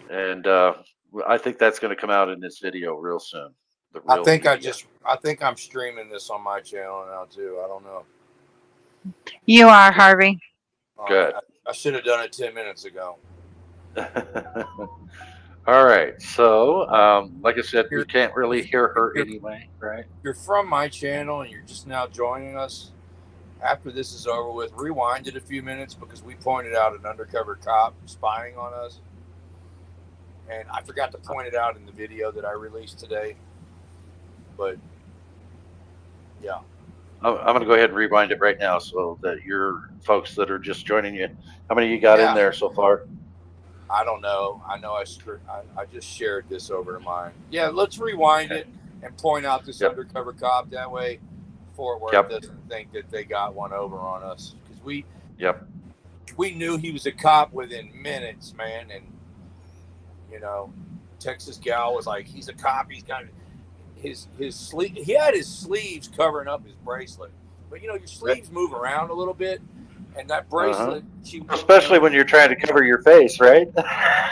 And I think that's going to come out in this video real soon. The I real think media. I think I'm streaming this on my channel now too. I don't know. You are, Harvey. Good. I should have done it 10 minutes ago. All right. So, like I said, we can't really hear her anyway, right? If you're from my channel and you're just now joining us, after this is over with, rewind it a few minutes because we pointed out an undercover cop spying on us. And I forgot to point it out in the video that I released today. But, yeah. I'm going to go ahead and rewind it right now so that your folks that are just joining you, how many you got in there so far? I don't know. I know I just shared this over to mine. Yeah, let's rewind it and point out this undercover cop. That way, Fort Worth doesn't think that they got one over on us. Because we knew he was a cop within minutes, man. And, you know, Texas gal was like, he's a cop. He's got his sleeve. He had his sleeves covering up his bracelet. But, you know, your sleeves move around a little bit. And that bracelet, especially when you're trying to cover your face, right?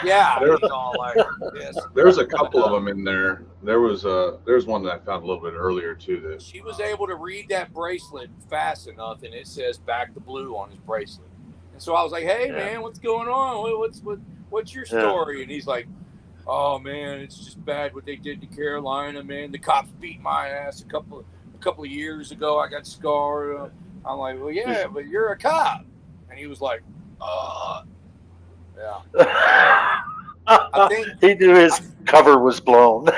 Yeah, he's all like this. There's a couple of them in there. There's one that I found a little bit earlier too. That she was able to read that bracelet fast enough, and it says "Back the Blue" on his bracelet. And so I was like, "Hey, man, what's going on? What's your story?" And he's like, "Oh man, it's just bad what they did to Carolina, man. The cops beat my ass a couple of years ago. I got scarred." I'm like, well, yeah, but you're a cop. And he was like, yeah. I think he knew his cover was blown.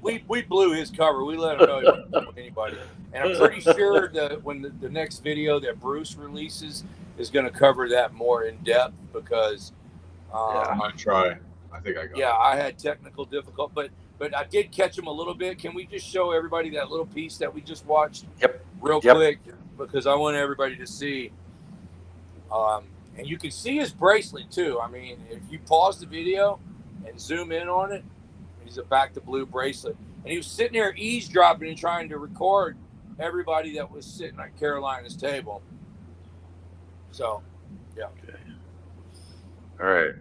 We blew his cover. We let him know he wasn't with anybody. And I'm pretty sure that when the next video that Bruce releases is going to cover that more in depth because I'm going to try. I think I got it. I had technical difficulty, but I did catch him a little bit. Can we just show everybody that little piece that we just watched real quick? Because I want everybody to see. And you can see his bracelet too. I mean, if you pause the video and zoom in on it, he's a Back to Blue bracelet. And he was sitting there eavesdropping and trying to record everybody that was sitting at Carolina's table. So, yeah. Okay. All right.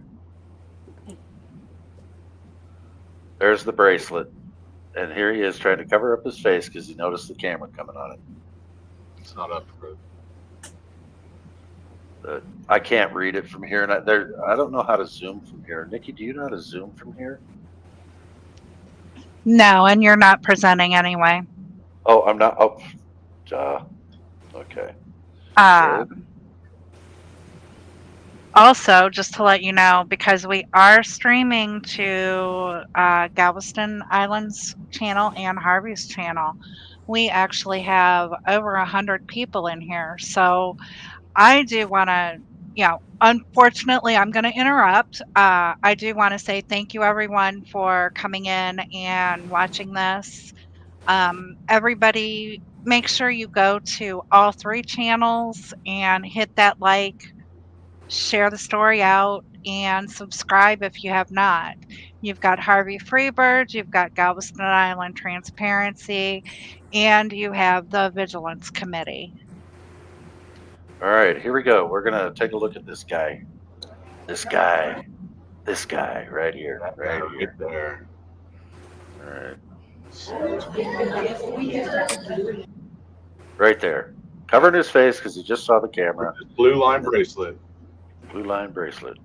There's the bracelet. And here he is trying to cover up his face because he noticed the camera coming on it. It's not up for it. I can't read it from here, and I don't know how to zoom from here. Nikki, do you know how to zoom from here? No, and you're not presenting anyway. Oh, I'm not. Oh, okay. Also, just to let you know, because we are streaming to Galveston Island's channel and Harvey's channel, we actually have over 100 people in here. So I do want to, unfortunately, I'm going to interrupt. I do want to say thank you, everyone, for coming in and watching this. Everybody, make sure you go to all 3 channels and hit that like, share the story out, and subscribe if you have not. You've got Harvey Freebird, you've got Galveston Island Transparency, and you have the Vigilance Committee. All right, here we go. We're going to take a look at this guy. This guy right here. Right there. All right. Right there. Covering his face because he just saw the camera. Blue line bracelet. Blue line bracelet.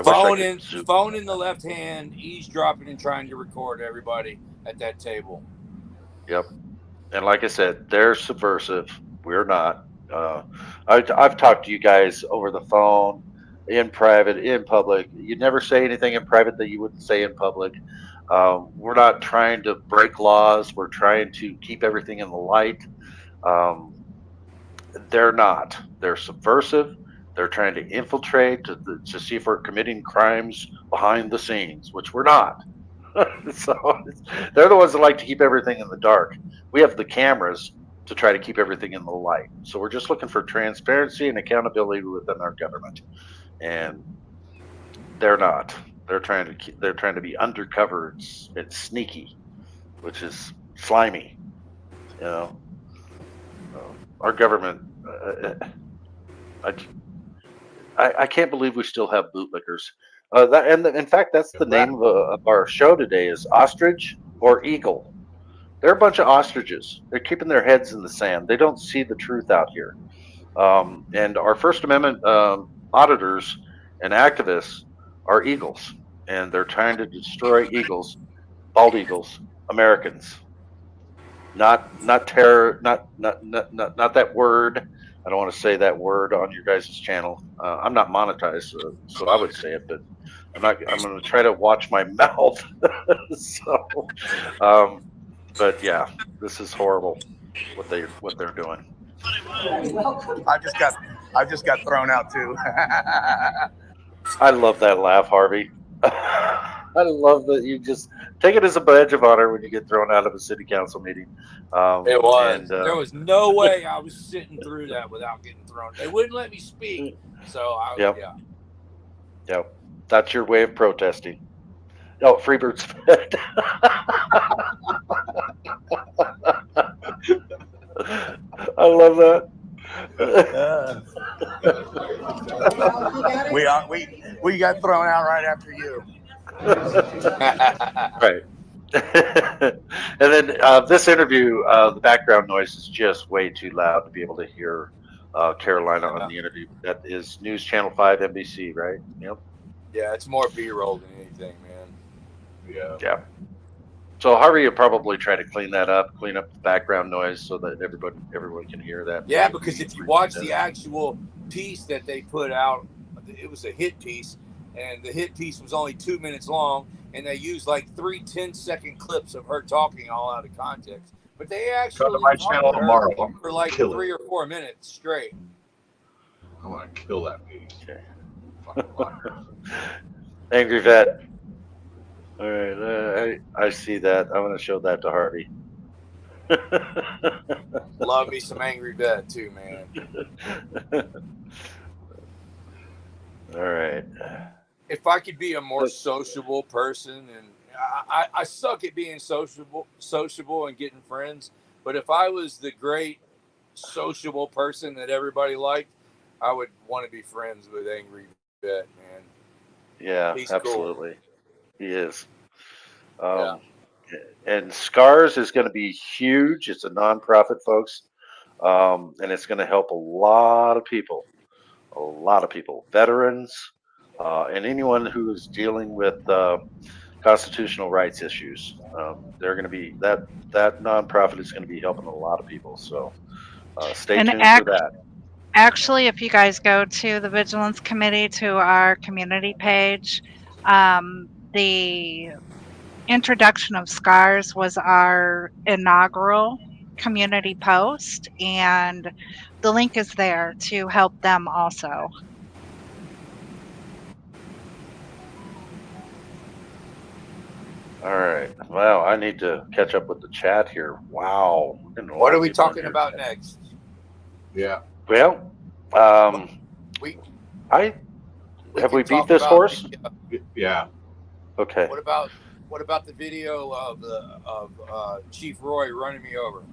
Phone in the left hand, eavesdropping and trying to record everybody at that table. Yep. And like I said, they're subversive. We're not. I've talked to you guys over the phone, in private, in public. You never say anything in private that you wouldn't say in public. We're not trying to break laws. We're trying to keep everything in the light. They're not. They're subversive. They're trying to infiltrate to see if we're committing crimes behind the scenes, which we're not. So they're the ones that like to keep everything in the dark. We have the cameras to try to keep everything in the light. So we're just looking for transparency and accountability within our government. And they're not. They're trying to be undercover and sneaky, which is slimy. You know, our government. I can't believe we still have bootlickers. In fact, that's the name of our show today is Ostrich or Eagle. They're a bunch of ostriches. They're keeping their heads in the sand. They don't see the truth out here. And our First Amendment auditors and activists are eagles, and they're trying to destroy eagles, bald eagles, Americans. Not terror, not that word. I don't want to say that word on your guys' channel. I'm not monetized, so I would say it, but I'm not. I'm going to try to watch my mouth. So, but yeah, this is horrible what they're doing. I just got thrown out too. I love that laugh, Harvey. I love that you just take it as a badge of honor when you get thrown out of a city council meeting. It was. There was no way I was sitting through that without getting thrown. They wouldn't let me speak. So Yep. That's your way of protesting. Oh, Freebird's fed. I love that. We got thrown out right after you. Right. And then this interview, the background noise is just way too loud to be able to hear Carolina on the interview. That is News Channel 5 NBC, right? Yep. Yeah, it's more B-roll than anything, man. Yeah. So Harvey will probably try to clean up the background noise so that everyone can hear that. Yeah, because if you watch the actual piece that they put out, it was a hit piece, and the hit piece was only 2 minutes long, and they used like 3 10-second clips of her talking all out of context. But they actually come to my channel tomorrow for like 3 or 4 minutes straight. I want to kill that piece. Okay. Angry Vet. All right, I see that. I'm going to show that to Harvey. Love me some Angry Vet too, man. All right. If I could be a more sociable person, and I suck at being sociable and getting friends, but if I was the great sociable person that everybody liked, I would want to be friends with Angry Vet, man. Yeah, He's absolutely. Cool. He is. And SCARS is going to be huge. It's a nonprofit, folks, and it's going to help a lot of people, veterans, and anyone who is dealing with constitutional rights issues. They're going to be that nonprofit is going to be helping a lot of people. So stay tuned for that. Actually, if you guys go to the Vigilance Committee to our community page, the introduction of SCARS was our inaugural community post, and the link is there to help them also. All right. Wow, I need to catch up with the chat here. Wow. What are we talking about next? Yeah. Well, have we beat this horse? Yeah. Okay. What about the video of Chief Roy running me over?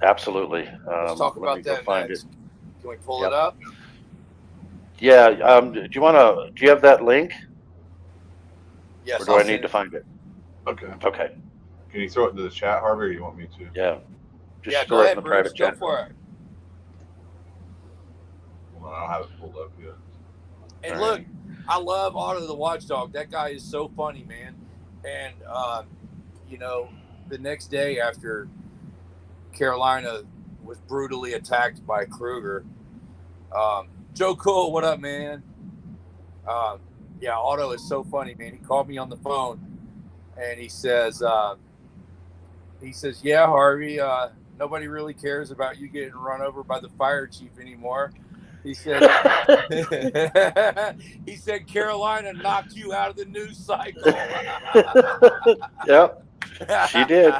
Absolutely. Let's talk about that next. Can we pull it up? Yeah. Do you have that link? Yes. Or do I need to find it? Okay. Okay. Can you throw it into the chat, Harvey, or you want me to? Yeah. Just go ahead, in the private chat. Go for it. Well, I don't have it pulled up yet. And look, I love Otto the Watchdog. That guy is so funny, man. And the next day after Carolina was brutally attacked by Krueger, Joe Cool, what up, man? Yeah, Otto is so funny, man. He called me on the phone, and he says, yeah, Harvey, nobody really cares about you getting run over by the fire chief anymore. He said, Carolina knocked you out of the news cycle. Yep, she did.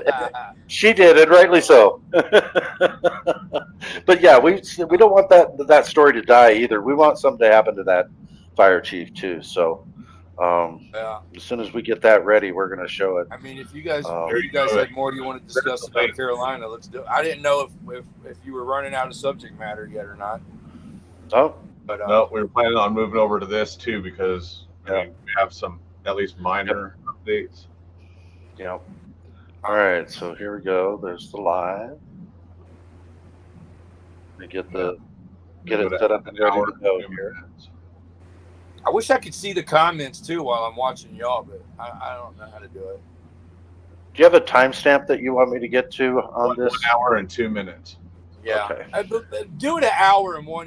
She did, and rightly so. But yeah, we don't want that story to die either. We want something to happen to that fire chief too. So as soon as we get that ready, we're going to show it. I mean, if you guys had more you want to discuss about Carolina, let's do it. I didn't know if you were running out of subject matter yet or not. Oh, but no, we were planning on moving over to this too because I mean, we have some at least minor updates. Yep. All right, so here we go. There's the live. We get it set up and ready to go here. I wish I could see the comments too while I'm watching y'all, but I don't know how to do it. Do you have a timestamp that you want me to get to on this? 1 hour and 2 minutes. Yeah. Okay. Do it an hour and 1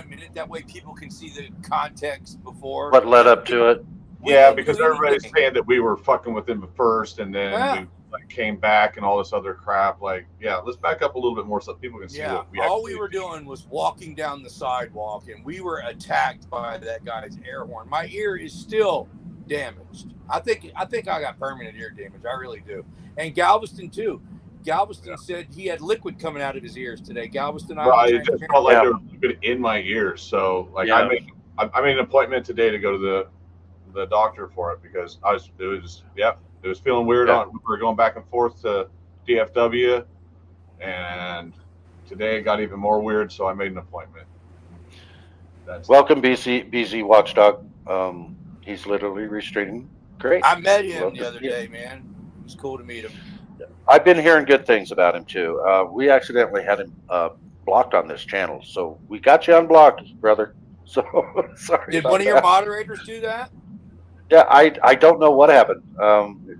minute. That way people can see the context before. What led up to it? Yeah, because everybody's saying that we were fucking with him first, and then we came back and all this other crap. Like, yeah, let's back up a little bit more so people can see what we all we were doing was walking down the sidewalk, and we were attacked by that guy's air horn. My ear is still damaged. I think I got permanent ear damage. I really do. And Galveston too. Galveston said he had liquid coming out of his ears today. Galveston, I just felt like there was liquid in my ears. So, like, I made an appointment today to go to the doctor for it because it was feeling weird. We were going back and forth to DFW, and today it got even more weird. So I made an appointment. Welcome, BZ Watchdog. He's literally restraining. Great. I met him the other day, man. It was cool to meet him. I've been hearing good things about him too. We accidentally had him blocked on this channel, so we got you unblocked, brother. So sorry. Did one of your moderators do that? Yeah, I don't know what happened.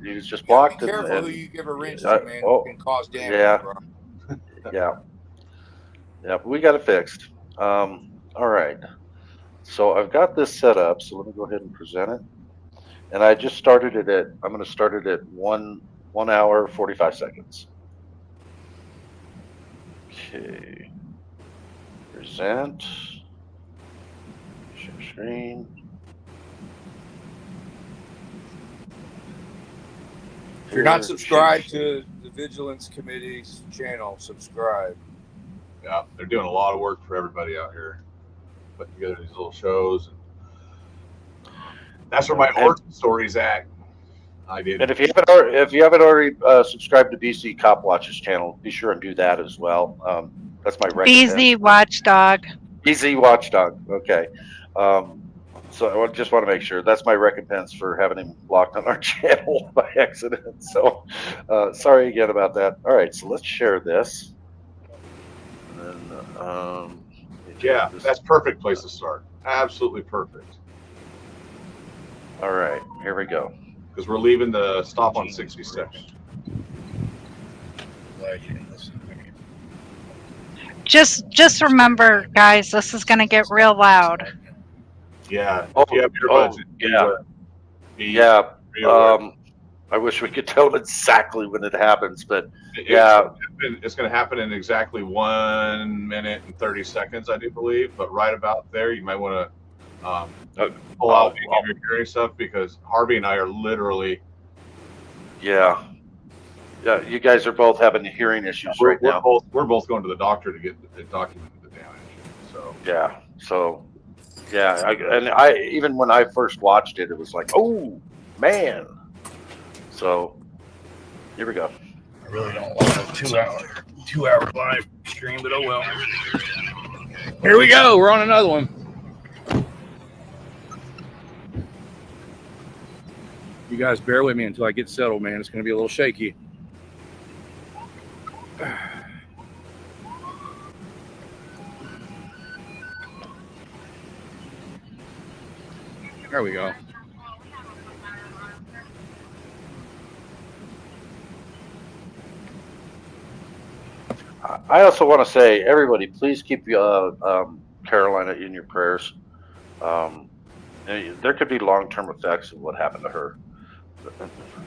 He was just blocked. Be careful who you give a wrench to, man. It can cause damage. Yeah. But we got it fixed. All right. So I've got this set up. So let me go ahead and present it. And I just started it at. I'm going to start it at 1 hour 45 seconds. Okay. Present. Share screen. If you're not subscribed to the Vigilance Committee's channel, subscribe. Yeah, they're doing a lot of work for everybody out here, putting together these little shows. And that's where my origin story's at. I did. And if you haven't already subscribed to BC Cop Watch's channel, be sure and do that as well. That's my recommentation. BZ Watchdog. BZ Watchdog. Okay. So I just want to make sure that's my recompense for having him blocked on our channel by accident. So sorry again about that. All right, so let's share this. And then, that's perfect place to start. Absolutely perfect. All right, here we go. Because we're leaving the stop on 66. Just remember, guys, this is going to get real loud. Yeah. I wish we could tell them exactly when it happens, but it's going to happen in exactly 1 minute and 30 seconds, I do believe. But right about there, you might want to pull out any of your hearing stuff because Harvey and I are literally. Yeah, you guys are both having hearing issues right now. We're both going to the doctor to get documented the damage. I even when I first watched it, it was like, oh man. So here we go. I really don't want a 2 hour live stream, but oh well. Here we go. We're on another one. You guys bear with me until I get settled, man. It's going to be a little shaky. There we go. I also want to say, everybody, please keep Carolina in your prayers. There could be long-term effects of what happened to her.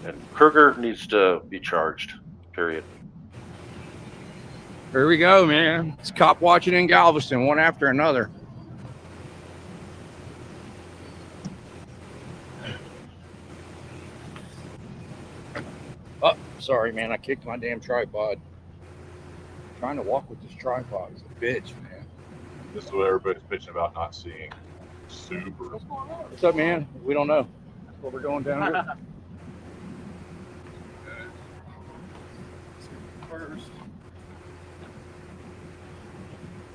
And Krueger needs to be charged, period. Here we go, man. It's cop watching in Galveston, one after another. Oh, sorry, man. I kicked my damn tripod. I'm trying to walk with this tripod. It's a bitch, man. This is what everybody's bitching about not seeing. Super. What's up, man? We don't know. That's what we're going down here.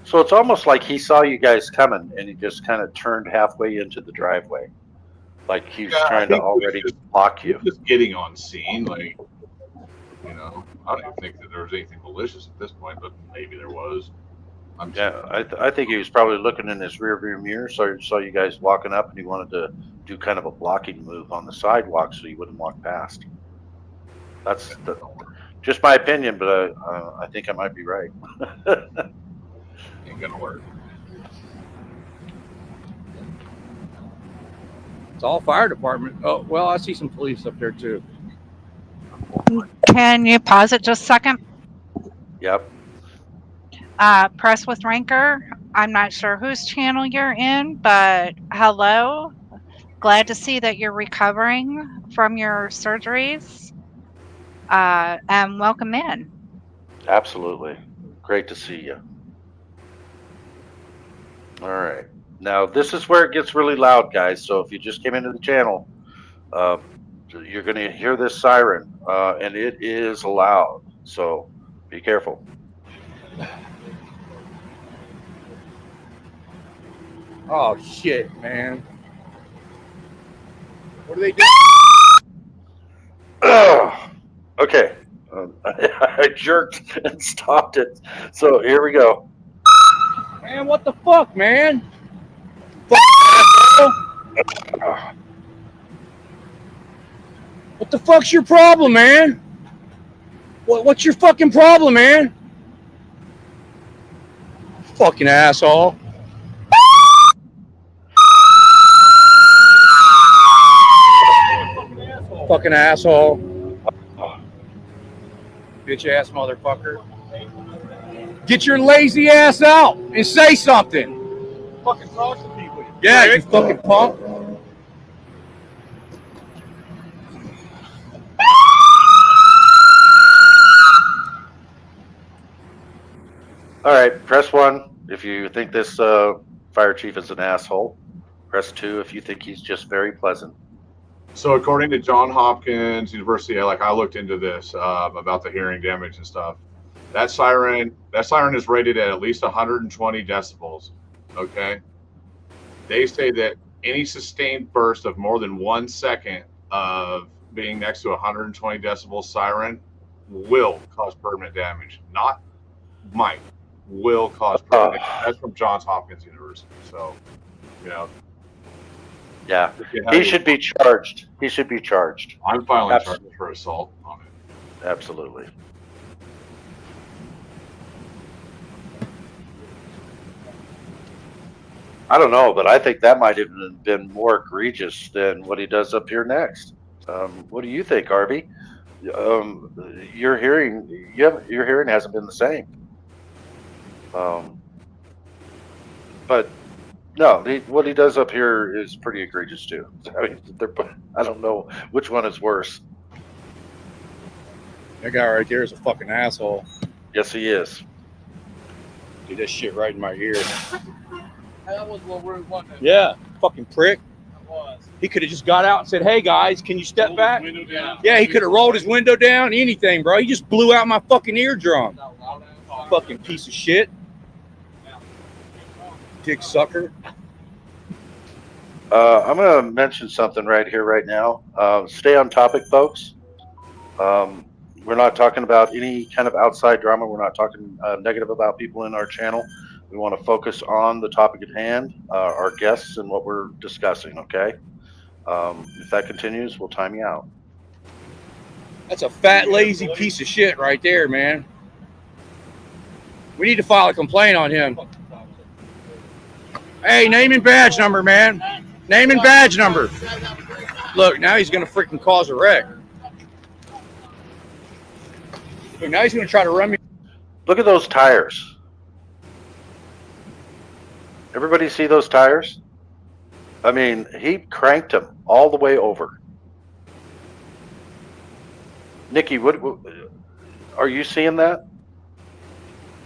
So it's almost like he saw you guys coming and he just kind of turned halfway into the driveway. Like he's trying to already block you. Just getting on scene, like, you know, I don't even think that there was anything malicious at this point, but maybe there was. I think he was probably looking in his rearview mirror, saw you guys walking up, and he wanted to do kind of a blocking move on the sidewalk so you wouldn't walk past. That's just my opinion, but I think I might be right. Ain't gonna work. It's all fire department. Oh, well, I see some police up there too. Can you pause it just a second? Yep. Press with Rancor. I'm not sure whose channel you're in, but hello. Glad to see that you're recovering from your surgeries. And welcome in. Absolutely. Great to see you. All right. Now, this is where it gets really loud, guys. So if you just came into the channel, you're going to hear this siren, and it is loud. So be careful. Oh, shit, man. What are they doing? Okay. I jerked and stopped it. So here we go. Man, what the fuck, man? What the fuck's your problem, man? What's your fucking problem, man? Fucking asshole. Fucking asshole. Bitch ass motherfucker. Get your lazy ass out and say something. Fucking talk to people. Yeah, you fucking punk. All right, press 1 if you think this fire chief is an asshole. Press 2 if you think he's just very pleasant. So according to Johns Hopkins University, like I looked into this about the hearing damage and stuff. That siren is rated at least 120 decibels. Okay. They say that any sustained burst of more than 1 second of being next to 120 decibel siren will cause permanent damage. Not might. Will cause permanent damage. That's from Johns Hopkins University. So, you know. Yeah, he should be charged. He should be charged. I'm filing charges for assault on it. Absolutely. I don't know, but I think that might have been more egregious than what he does up here next. What do you think, Harvey? Your hearing hasn't been the same. But no, what he does up here is pretty egregious too. I mean, I don't know which one is worse. That guy right there is a fucking asshole. Yes, he is. Dude, that shit right in my ear. That was what we're wanting. Yeah, fucking prick. He could have just got out and said, "Hey guys, can you step back?" Yeah, he could have rolled his window down, anything, bro. He just blew out my fucking eardrum. Fucking piece of shit. Dick sucker. I'm going to mention something right here, right now. Stay on topic, folks. We're not talking about any kind of outside drama. We're not talking negative about people in our channel. We want to focus on the topic at hand, our guests, and what we're discussing, okay? If that continues, we'll time you out. That's a fat, lazy piece of shit right there, man. We need to file a complaint on him. Hey, name and badge number, man. Name and badge number. Look, now he's going to freaking cause a wreck. Look, now he's going to try to run me. Look at those tires. Everybody see those tires? I mean, he cranked them all the way over. Nikki, what are you seeing that?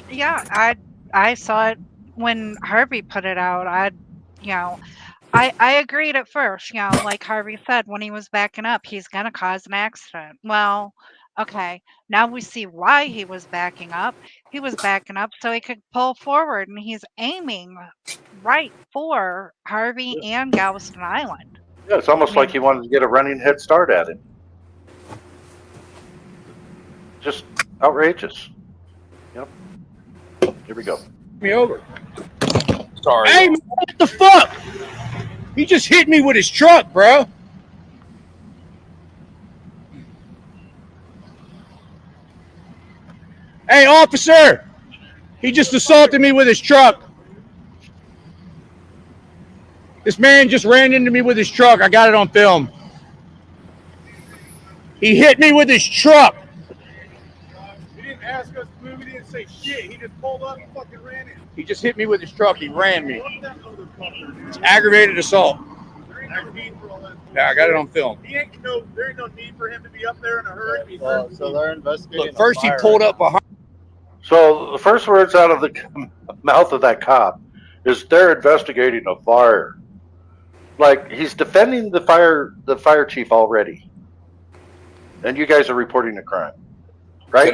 Yeah, I saw it when Harvey put it out. I agreed at first, like Harvey said, when he was backing up, he's going to cause an accident. Well, okay, now we see why he was backing up. He was backing up so he could pull forward, and he's aiming right for Harvey and Galveston Island. Yeah, it's almost like he wanted to get a running head start at him. Just outrageous. Yep. Here we go. Me over. Sorry. Hey, man, what the fuck? He just hit me with his truck, bro. Hey, officer. He just assaulted me with his truck. This man just ran into me with his truck. I got it on film. He hit me with his truck. He didn't ask us to move. He didn't say shit. He just pulled up and fucking ran it. He just hit me with his truck. He ran me. It's aggravated assault. There ain't no need for all that. Yeah, I got it on film. There ain't no need for him to be up there in a hurry. So they're investigating. Look, first he pulled up behind. So the first words out of the mouth of that cop is they're investigating a fire. Like he's defending the fire chief already. And you guys are reporting a crime. Right?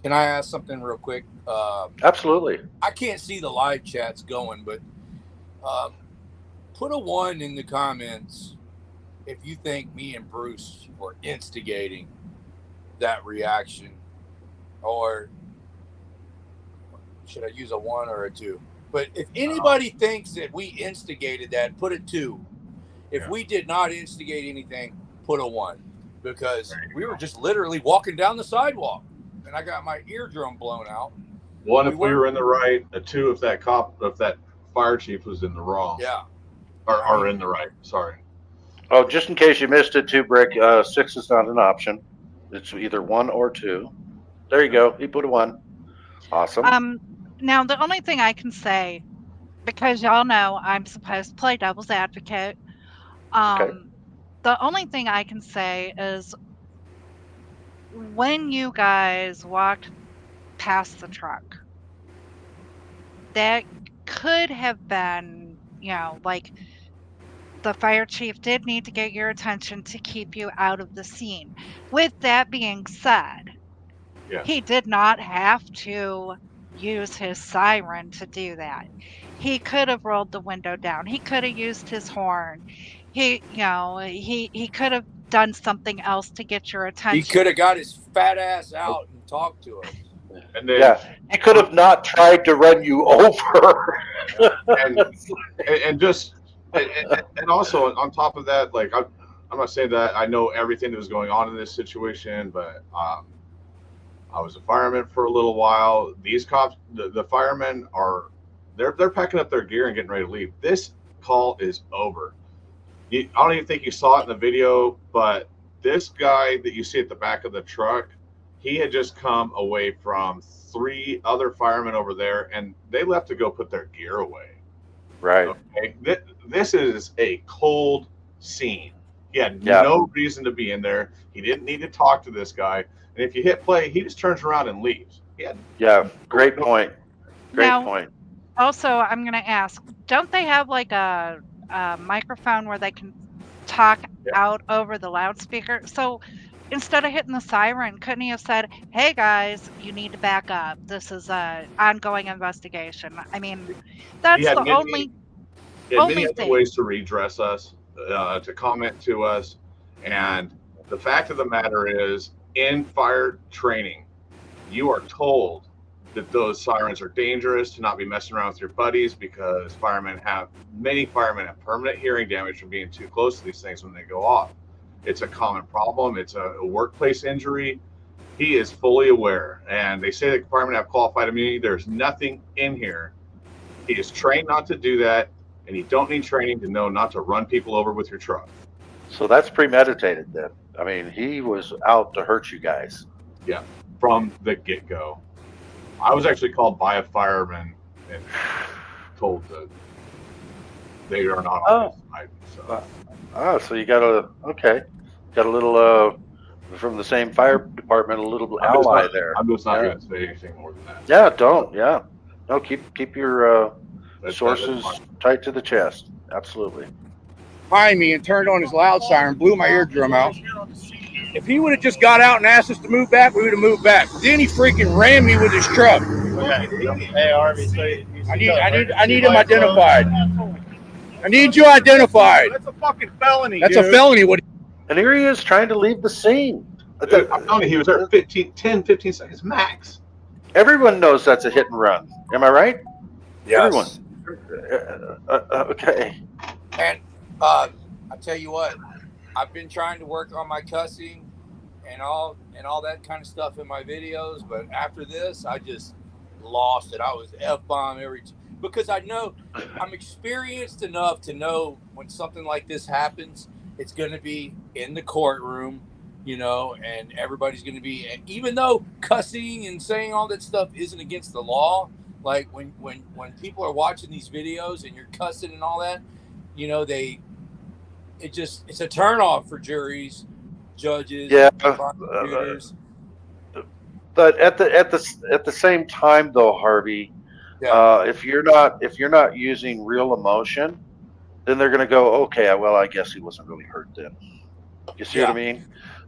Can I ask something real quick? Absolutely. I can't see the live chats going, but put a 1 in the comments if you think me and Bruce were instigating that reaction, or should I use a 1 or a 2? But if anybody thinks that we instigated that, put a 2. If we did not instigate anything, put a 1, because we were just literally walking down the sidewalk and I got my eardrum blown out. 1 if we were in the right, a 2 if that fire chief was in the wrong. Yeah. Or in the right. Sorry. Oh, just in case you missed it too, Brick, 6 is not an option. It's either 1 or 2. There you go. He put a 1. Awesome. Now, the only thing I can say, because y'all know I'm supposed to play devil's advocate, the only thing I can say is when you guys walked past the truck, that could have been, like the fire chief did need to get your attention to keep you out of the scene. With that being said, he did not have to use his siren to do that. He could have rolled the window down. He could have used his horn. He could have done something else to get your attention. He could have got his fat ass out and talked to us. And then, he could have not tried to run you over. and also on top of that, like I'm not saying that I know everything that was going on in this situation, but I was a fireman for a little while. These cops, the firemen they're packing up their gear and getting ready to leave. This call is over. I don't even think you saw it in the video, but this guy that you see at the back of the truck, he had just come away from 3 other firemen over there, and they left to go put their gear away. Right. Okay. This is a cold scene. He had no reason to be in there. He didn't need to talk to this guy. And if you hit play, he just turns around and leaves. Great point. Great point. Also, I'm going to ask, don't they have like a microphone where they can talk out over the loudspeaker? So instead of hitting the siren, couldn't he have said, hey guys, you need to back up. This is an ongoing investigation. I mean, that's the only thing. Ways to redress us, to comment to us. And the fact of the matter is, in fire training, you are told that those sirens are dangerous, to not be messing around with your buddies, because many firemen have permanent hearing damage from being too close to these things when they go off. It's a common problem. It's a workplace injury. He is fully aware. And they say that firemen have qualified immunity. There's nothing in here. He is trained not to do that, and you don't need training to know not to run people over with your truck. So that's premeditated then. I mean, he was out to hurt you guys. Yeah, from the get-go. I was actually called by a fireman and told that they are not on his side. So you got a little from the same fire department, a little ally there. I'm just not going to say anything more than that. Yeah, don't. Yeah, no. Keep your sources tight to the chest. Absolutely. Behind me and turned on his loud siren, blew my eardrum out. If he would have just got out and asked us to move back, we would have moved back. Then he freaking ran me with his truck. Okay. Hey, Harvey, so I need him identified. I need you identified. That's a fucking felony. That's dude. a felony. What? And here he is trying to leave the scene. Dude, I'm telling you, he was there 10, 15 seconds max. Everyone knows that's a hit and run. Am I right? Yes. Everyone. Okay. And I tell you what, I've been trying to work on my cussing and all that kind of stuff in my videos, but after this, I just lost it. I was F-bomb because I know I'm experienced enough to know when something like this happens, it's going to be in the courtroom, and everybody's going to be, even though cussing and saying all that stuff isn't against the law, like when people are watching these videos and you're cussing and all that, it's a turnoff for juries, judges, prosecutors. But at the same time, though, Harvey, if you're not using real emotion, then they're going to go, okay, well, I guess he wasn't really hurt then. You see what I mean?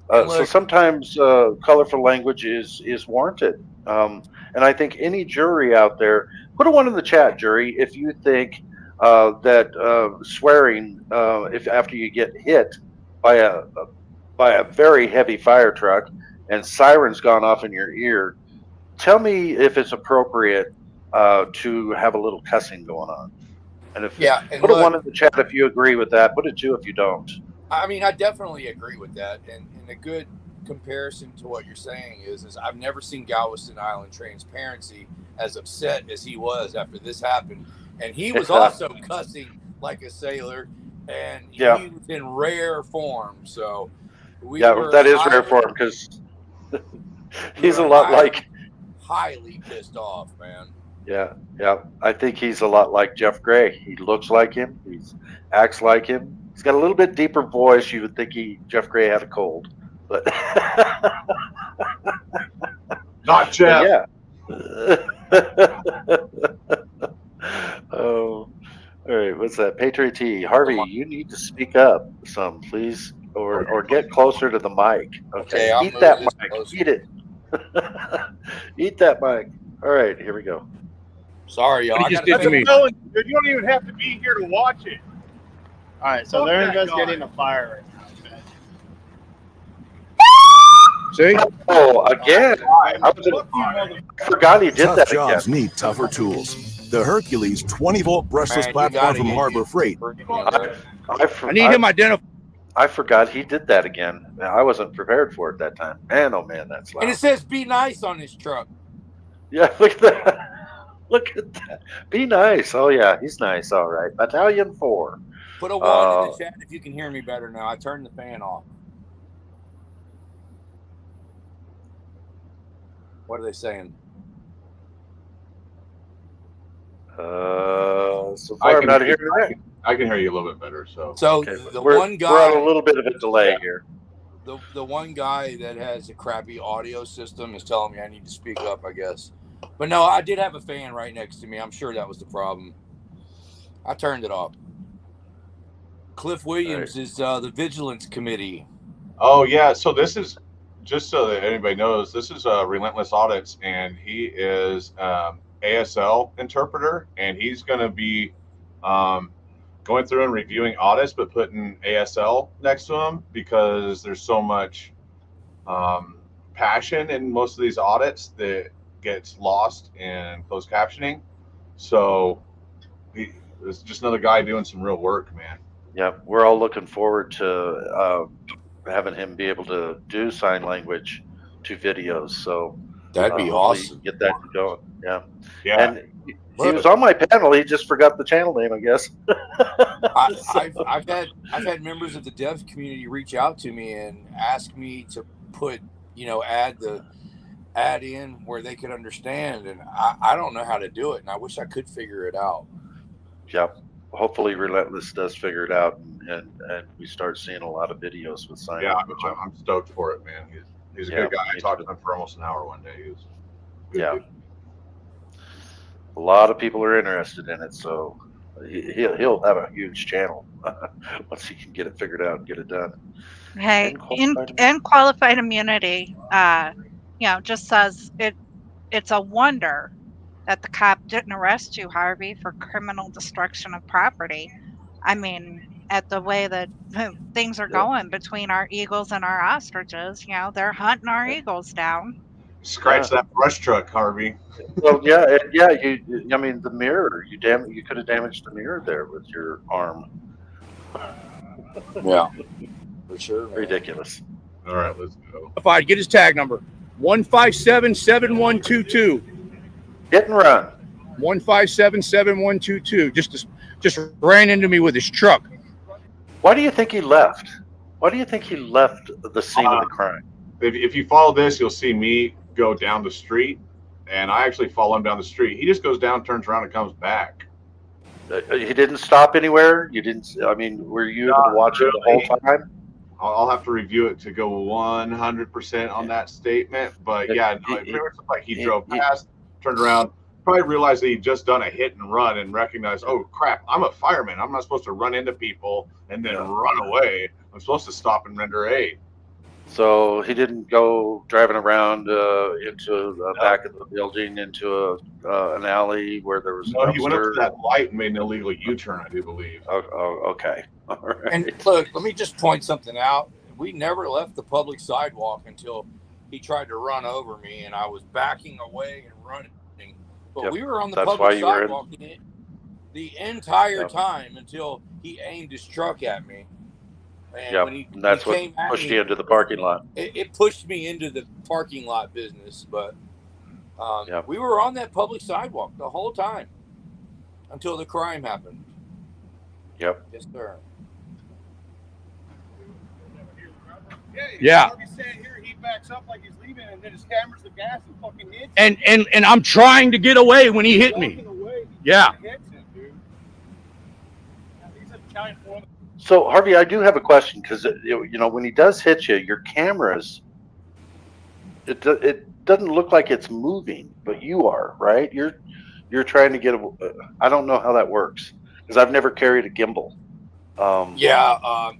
So sometimes colorful language is warranted. And I think any jury out there, put a 1 in the chat, jury, if you think that swearing, if after you get hit by a very heavy fire truck and sirens gone off in your ear, tell me if it's appropriate to have a little cussing going on. And put a 1 in the chat if you agree with that. Put a 2 if you don't. I mean, I definitely agree with that. And a good comparison to what you're saying is I've never seen Galveston Island Transparency as upset as he was after this happened. And he was also cussing like a sailor, and he was in rare form. So that is rare form because he's a lot highly pissed off, man. Yeah. I think he's a lot like Jeff Gray. He looks like him. He acts like him. He's got a little bit deeper voice. You would think Jeff Gray had a cold, but not Jeff. Oh, all right. What's that? Patriot T. Harvey, you need to speak up some, please, or get closer to the mic. Okay. Eat that mic. Closer. Eat it. Eat that mic. All right. Here we go. Sorry, y'all. You don't even have to be here to watch it. All right, so they're investigating a fire right now. See? Oh, again. I forgot he did that again. Jobs need tougher tools. The Hercules 20-volt brushless platform from Harbor Freight. I need him identified. I forgot he did that again. I wasn't prepared for it that time. Man, oh man, that's loud. And it says "Be nice" on his truck. Yeah, look at that. Look at that. Be nice. Oh yeah, he's nice. All right. Battalion 4. Put a 1 in the chat if you can hear me better now. I turned the fan off. What are they saying? So far I'm not hearing that. I can hear you a little bit better. So one guy, we're on a little bit of a delay here. The one guy that has a crappy audio system is telling me I need to speak up, I guess. But no, I did have a fan right next to me. I'm sure that was the problem. I turned it off. Cliff Williams is the Vigilance Committee. Oh, yeah. So this is, just so that anybody knows, this is Relentless Audits, and he is ASL interpreter, and he's going to be going through and reviewing audits, but putting ASL next to him because there's so much passion in most of these audits that gets lost in closed captioning. So it's just another guy doing some real work, man. Yeah, we're all looking forward to having him be able to do sign language to videos. So that'd be awesome. Get that going. Yeah. And he was on my panel. He just forgot the channel name, I guess. I've had members of the dev community reach out to me and ask me to put, add in where they could understand, and I don't know how to do it, and I wish I could figure it out. Yep. Hopefully Relentless does figure it out, and we start seeing a lot of videos with sign language. I'm stoked for it, man. He's a good guy. I talked to him for almost an hour one day. He was good dude. A lot of people are interested in it, so he'll have a huge channel once he can get it figured out and get it done. Hey, in qualified immunity, just says it's a wonder that the cop didn't arrest you, Harvey, for criminal destruction of property. I mean, at the way that things are going between our eagles and our ostriches, you know, they're hunting our eagles down. Scratch that brush truck, Harvey. Well, yeah, yeah. I mean, the mirror. You could have damaged the mirror there with your arm. Yeah, for sure. Man. Ridiculous. All right, let's go. If I get his tag number, 1577122. Hit and run. 1577122. Just ran into me with his truck. Why do you think he left? Why do you think he left the scene of the crime? If you follow this, you'll see me go down the street, and I actually follow him down the street. He just goes down, turns around, and comes back. He didn't stop anywhere. You didn't. I mean, were you able to watch it the whole time? I'll have to review it to go 100% on that statement. But yeah, no, it looks like he drove past, turned around, probably realized that he'd just done a hit and run, and recognized, oh crap, I'm a fireman. I'm not supposed to run into people and then run away. I'm supposed to stop and render aid. So he didn't go driving around into the back of the building into an alley where there was. No, he went up to that light and made an illegal U-turn, I do believe. Oh, okay. All right. And look, let me just point something out. We never left the public sidewalk until he tried to run over me, and I was backing away and running. But we were on the public sidewalk the entire time until he aimed his truck at me. And when that's what pushed you into the parking lot. It pushed me into the parking lot business, but we were on that public sidewalk the whole time until the crime happened. Yep. Yes, sir. Yeah. Here, he backs up like he's leaving, and then his hammers the gas and fucking hits. And I'm trying to get away when he hit me. Yeah. So Harvey, I do have a question because when he does hit you, your cameras, it doesn't look like it's moving, but you are, right? You're trying to get I don't know how that works because I've never carried a gimbal.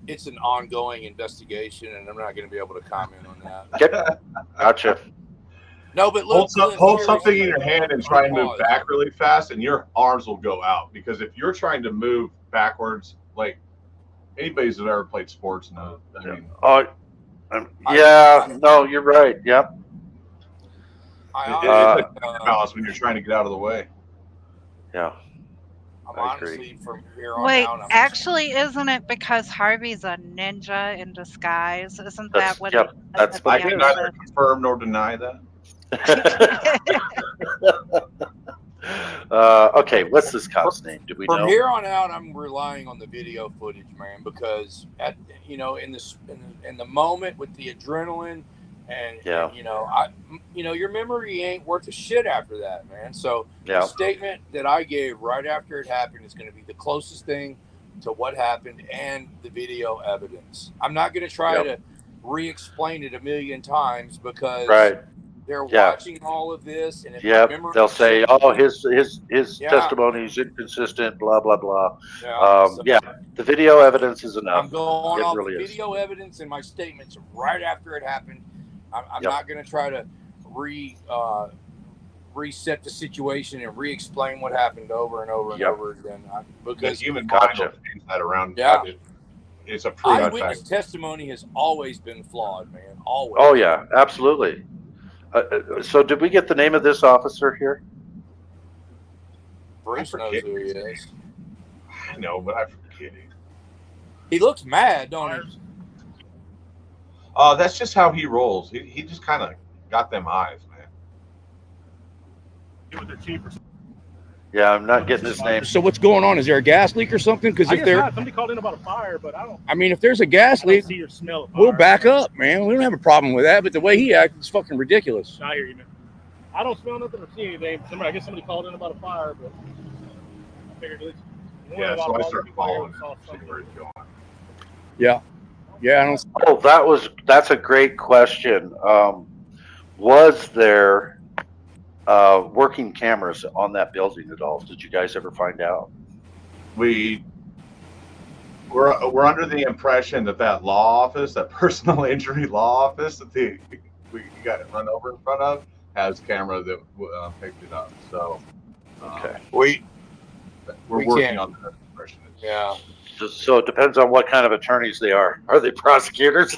It's an ongoing investigation, and I'm not going to be able to comment on that. Okay. Gotcha. No, but look, hold something in your hand and try and move back really fast, and your arms will go out. Because if you're trying to move backwards, like anybody who's ever played sports knows. No, you're right. Yep. It's a balance when you're trying to get out of the way. Yeah. I'm honestly from here on Wait, out. actually, isn't it because Harvey's a ninja in disguise? Isn't that what? Yep, that's I can neither confirm nor deny that. Okay, what's this cop's name? Do we know? From here on out, I'm relying on the video footage, man, because in the moment with the adrenaline and your memory ain't worth a shit after that, man. So the statement that I gave right after it happened is going to be the closest thing to what happened and the video evidence. I'm not going to try to re-explain it a million times because they're watching all of this, and if they'll say, "Oh, his testimony is inconsistent." Blah blah blah. The video evidence is enough. I'm going off the video evidence and my statements right after it happened. I'm not going to try to reset the situation and re-explain what happened over and over and over again. Because human mind will change that around. It's a proven eyewitness testimony has always been flawed, man. Always. Oh yeah, absolutely. So did we get the name of this officer here? Bruce knows who he is. I know, but I forget it. He looks mad, don't he? That's just how he rolls. He just kind of got them eyes, man. Yeah, I'm not getting his name. So what's going on? Is there a gas leak or something? Because if somebody called in about a fire, but I don't. I mean, if there's a gas leak, see or smell we'll back up, man. We don't have a problem with that. But the way he acted is fucking ridiculous. I hear you, man. I don't smell nothing or see anything. I guess somebody called in about a fire, but I figured at least. So I started following where he's going. Yeah. Yeah, I don't. Oh, that's a great question. Was there working cameras on that building at all? Did you guys ever find out? We're under the impression that law office, that personal injury law office that we got run over in front of, has camera that picked it up. So okay, we're working on that impression. Yeah. So it depends on what kind of attorneys they are. Are they prosecutors?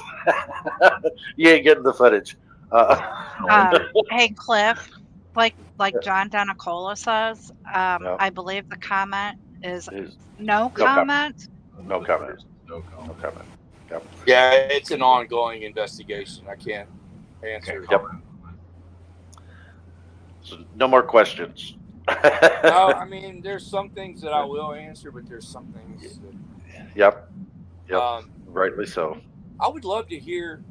You ain't getting the footage. Hey, Cliff, like John Denicola says, No. I believe the comment is Is no no comment. comment. No comment. No No comment. comment. Yep. Yeah, it's an ongoing investigation. I can't answer. Yep. So no more questions. No, I mean, there's some things that I will answer, but there's some things that, Yep. Um, Rightly so. I would love to hear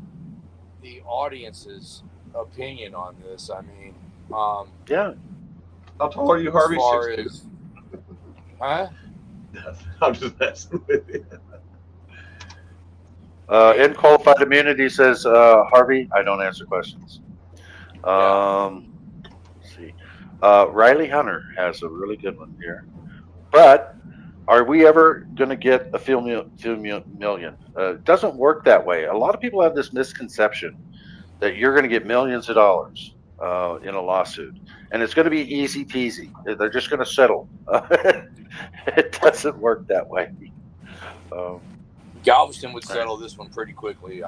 the audience's opinion on this. I mean, Yeah. How tall are you, Harvey? as far 6'2"? as, huh? I'm just messing with you. In qualified immunity says Harvey, I don't answer questions. Let's see. Riley Hunter has a really good one here. But are we ever going to get a few million? It doesn't work that way. A lot of people have this misconception that you're going to get millions of dollars in a lawsuit, and it's going to be easy peasy. They're just going to settle. It doesn't work that way. Galveston would settle this one pretty quickly,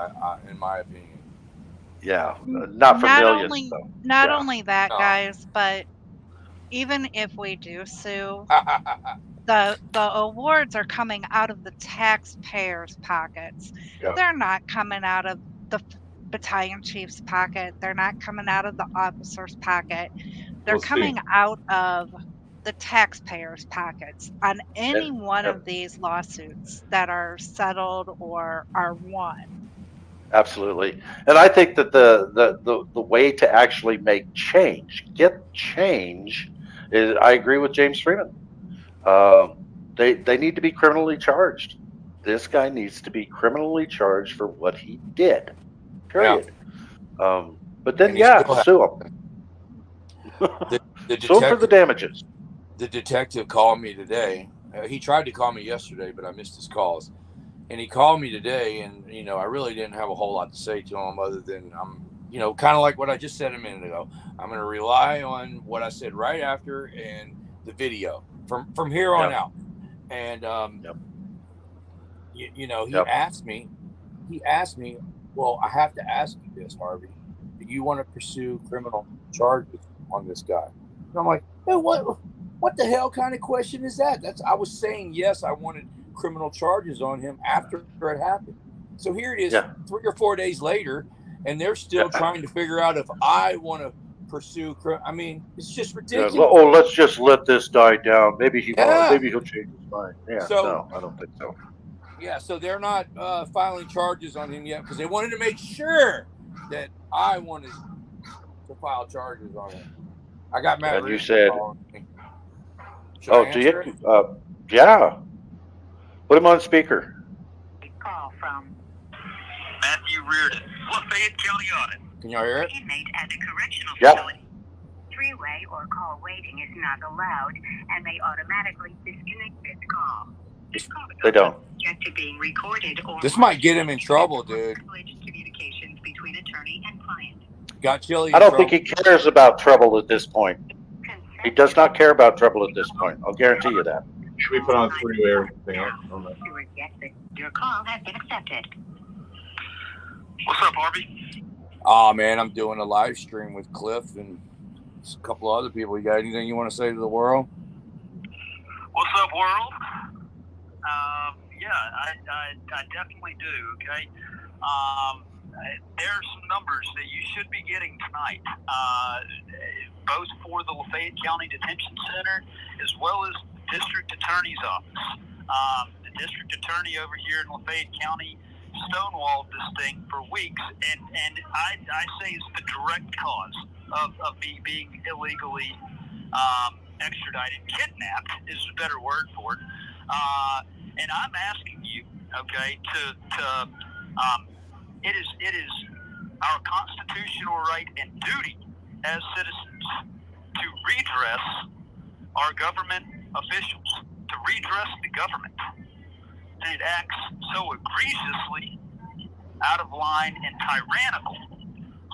in my opinion. Yeah, not for millions. Not only that, guys, but even if we do sue, the awards are coming out of the taxpayers' pockets. Yeah. They're not coming out of the battalion chief's pocket. They're not coming out of the officer's pocket. They're coming out of the taxpayers' pockets on any one of these lawsuits that are settled or are won. Absolutely. And I think that the way to actually make change, get change, is, I agree with James Freeman. They need to be criminally charged. This guy needs to be criminally charged for what he did. Period. Yeah. But then, sue him. Sue him for the damages. The detective called me today. He tried to call me yesterday, but I missed his calls. And he called me today, and, I really didn't have a whole lot to say to him other than kind of like what I just said a minute ago. I'm going to rely on what I said right after and the video from here on out. And, he asked me, well, I have to ask you this, Harvey. Do you want to pursue criminal charges on this guy? And I'm like, hey, what the hell kind of question is that? I was saying, yes, I wanted criminal charges on him after it happened. So here it is 3 or 4 days later, and they're still trying to figure out if I want to pursue. I mean, it's just ridiculous. Oh, let's just let this die down. Maybe he'll change his mind. Yeah, no, I don't think so. Yeah, so they're not filing charges on him yet because they wanted to make sure that I wanted to file charges on him. I got Matt. And you said, do you? Yeah. Put him on speaker. Call from Matthew Reardon, Lafayette County Audit. Can y'all hear it? Inmate at the correctional facility. Three-way or call waiting is not allowed and may automatically disconnect this call. This call they don't. To being recorded or this might get him in trouble, dude. Communications between attorney and client. Got Chili. I don't think he cares about trouble at this point. He does not care about trouble at this point. I'll guarantee you that. Should we put on three-way thing? Your call has been accepted. What's up, Harvey? Oh man, I'm doing a live stream with Cliff and a couple of other people. You got anything you want to say to the world? What's up, world? I definitely do. Okay. There's some numbers that you should be getting tonight, both for the Lafayette County Detention Center as well as the District Attorney's Office. The District Attorney over here in Lafayette County stonewalled this thing for weeks, and I say it's the direct cause of me being illegally extradited. Kidnapped is a better word for it. And I'm asking you, okay, it is our constitutional right and duty as citizens to redress our government officials, to redress the government. And it acts so egregiously out of line and tyrannical,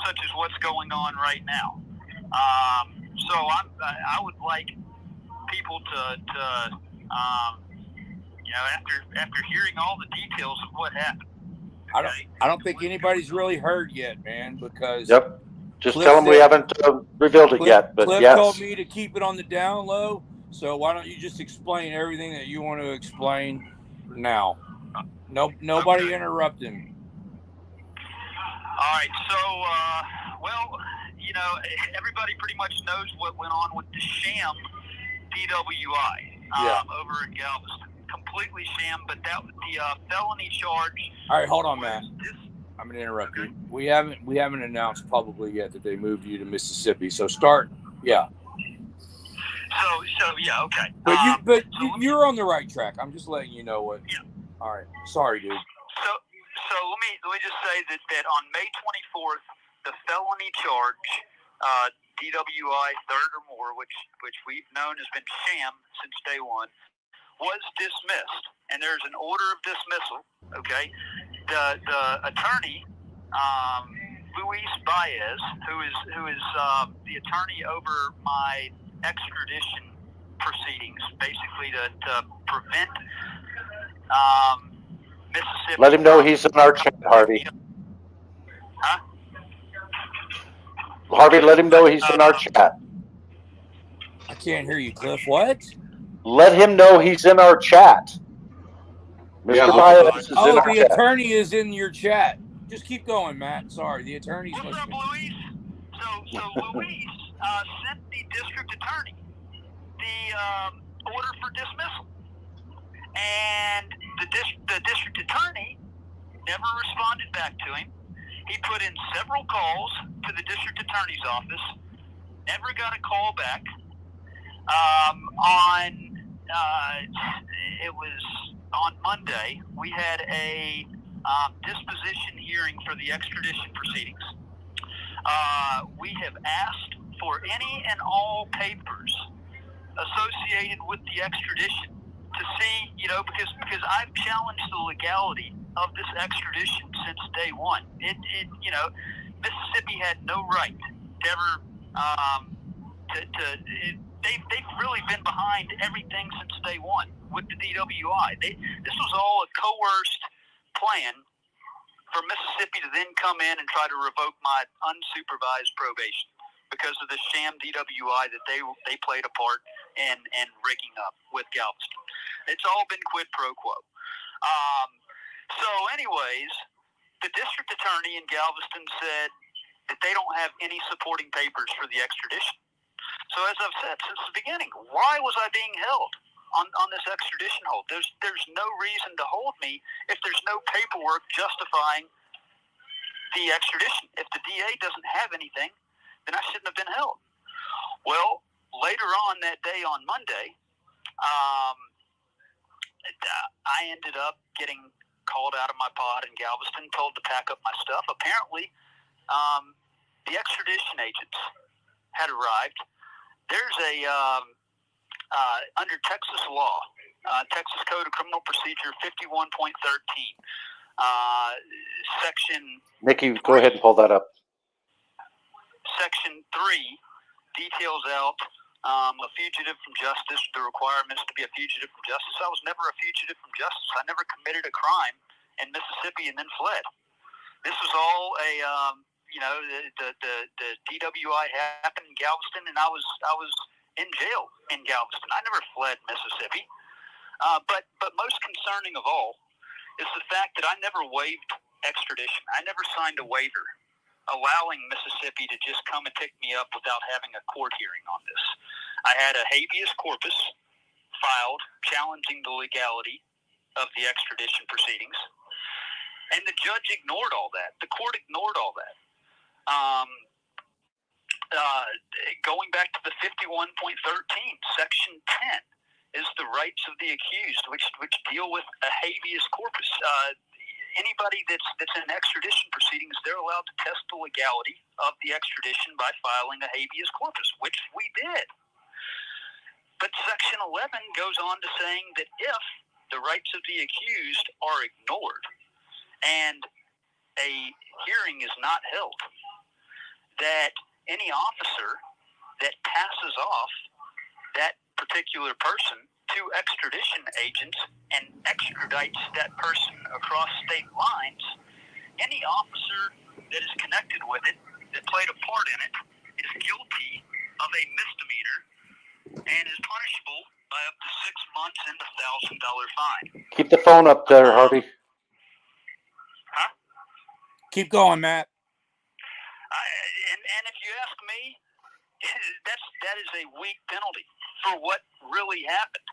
such as what's going on right now. So I would like people to You know, after hearing all the details of what happened. Okay? I don't think anybody's really heard yet, man, because Yep. Just Cliff tell them we said- haven't revealed it yet. But Cliff yes. told me to keep it on the down low. So why don't you just explain everything that you want to explain now? Nobody interrupt him. All right, so, well, you know, everybody pretty much knows what went on with the sham DWI over in Galveston. Completely sham, but that was the felony charge. All right, hold on, Matt. I'm going to interrupt you. We haven't announced publicly yet that they moved you to Mississippi. So start, yeah. So yeah, okay. But you're on the right track. I'm just letting you know what. Yeah. All right. Sorry, dude. So let me just say that on May 24th, the felony charge, DWI third or more, which we've known has been sham since day one, was dismissed, and there's an order of dismissal. Okay, the attorney, Luis Baez, who is the attorney over my extradition proceedings, basically to prevent Mississippi. Let him know he's in our chat, Harvey. Huh? Harvey, let him know he's in our chat. I can't hear you, Cliff. What? Let him know he's in our chat. Mr. Baez is in our the chat. attorney is in your chat. Just keep going, Matt. Sorry, the attorney's What's listening. up, Luis? So Luis sent the district attorney the order for dismissal, and the district attorney never responded back to him. He put in several calls to the district attorney's office, never got a call back. It was on Monday, we had a disposition hearing for the extradition proceedings. We have asked for any and all papers associated with the extradition to see, you know, because I've challenged the legality of this extradition since day one. You know, Mississippi had no right to ever they've really been behind everything since day one with the DWI. This was all a coerced plan for Mississippi to then come in and try to revoke my unsupervised probation because of the sham DWI that they played a part in rigging up with Galveston. It's all been quid pro quo. So anyways, the district attorney in Galveston said that they don't have any supporting papers for the extradition. So as I've said since the beginning, why was I being held on this extradition hold? There's no reason to hold me if there's no paperwork justifying the extradition. If the DA doesn't have anything, then I shouldn't have been held. Well, later on that day on Monday, I ended up getting called out of my pod in Galveston, told to pack up my stuff. Apparently, the extradition agents had arrived. There's a under Texas law, Texas Code of Criminal Procedure 51.13, section. Nikki, go ahead and pull that up. Section 3 details out a fugitive from justice, the requirements to be a fugitive from justice. I was never a fugitive from justice. I never committed a crime in Mississippi and then fled. This was all a you know, the DWI happened in Galveston, and I was in jail in Galveston. I never fled Mississippi. But most concerning of all is the fact that I never waived extradition. I never signed a waiver allowing Mississippi to just come and pick me up without having a court hearing on this. I had a habeas corpus filed challenging the legality of the extradition proceedings, and the judge ignored all that. The court ignored all that. Going back to the 51.13, Section 10 is the rights of the accused, which deal with a habeas corpus. Anybody that's in extradition proceedings, they're allowed to test the legality of the extradition by filing a habeas corpus, which we did. But Section 11 goes on to saying that if the rights of the accused are ignored and a hearing is not held, that any officer that passes off that particular person to two extradition agents and extradites that person across state lines, any officer that is connected with it, that played a part in it, is guilty of a misdemeanor and is punishable by up to 6 months and $1,000 fine. Keep the phone up there, Harvey. Huh? Keep going, Matt. And if you ask me, that is a weak penalty for what really happened.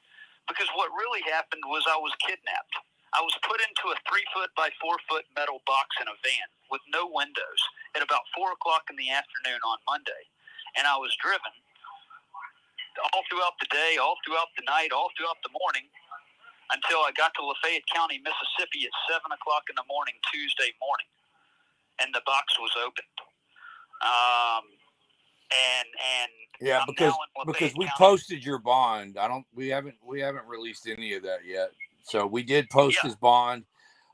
Because what really happened was I was kidnapped. I was put into a 3-foot by 4-foot metal box in a van with no windows at about 4 o'clock in the afternoon on Monday. And I was driven all throughout the day, all throughout the night, all throughout the morning until I got to Lafayette County, Mississippi at 7 o'clock in the morning, Tuesday morning. And the box was opened. Yeah, because we posted your bond. We haven't released any of that yet. So we did post his bond.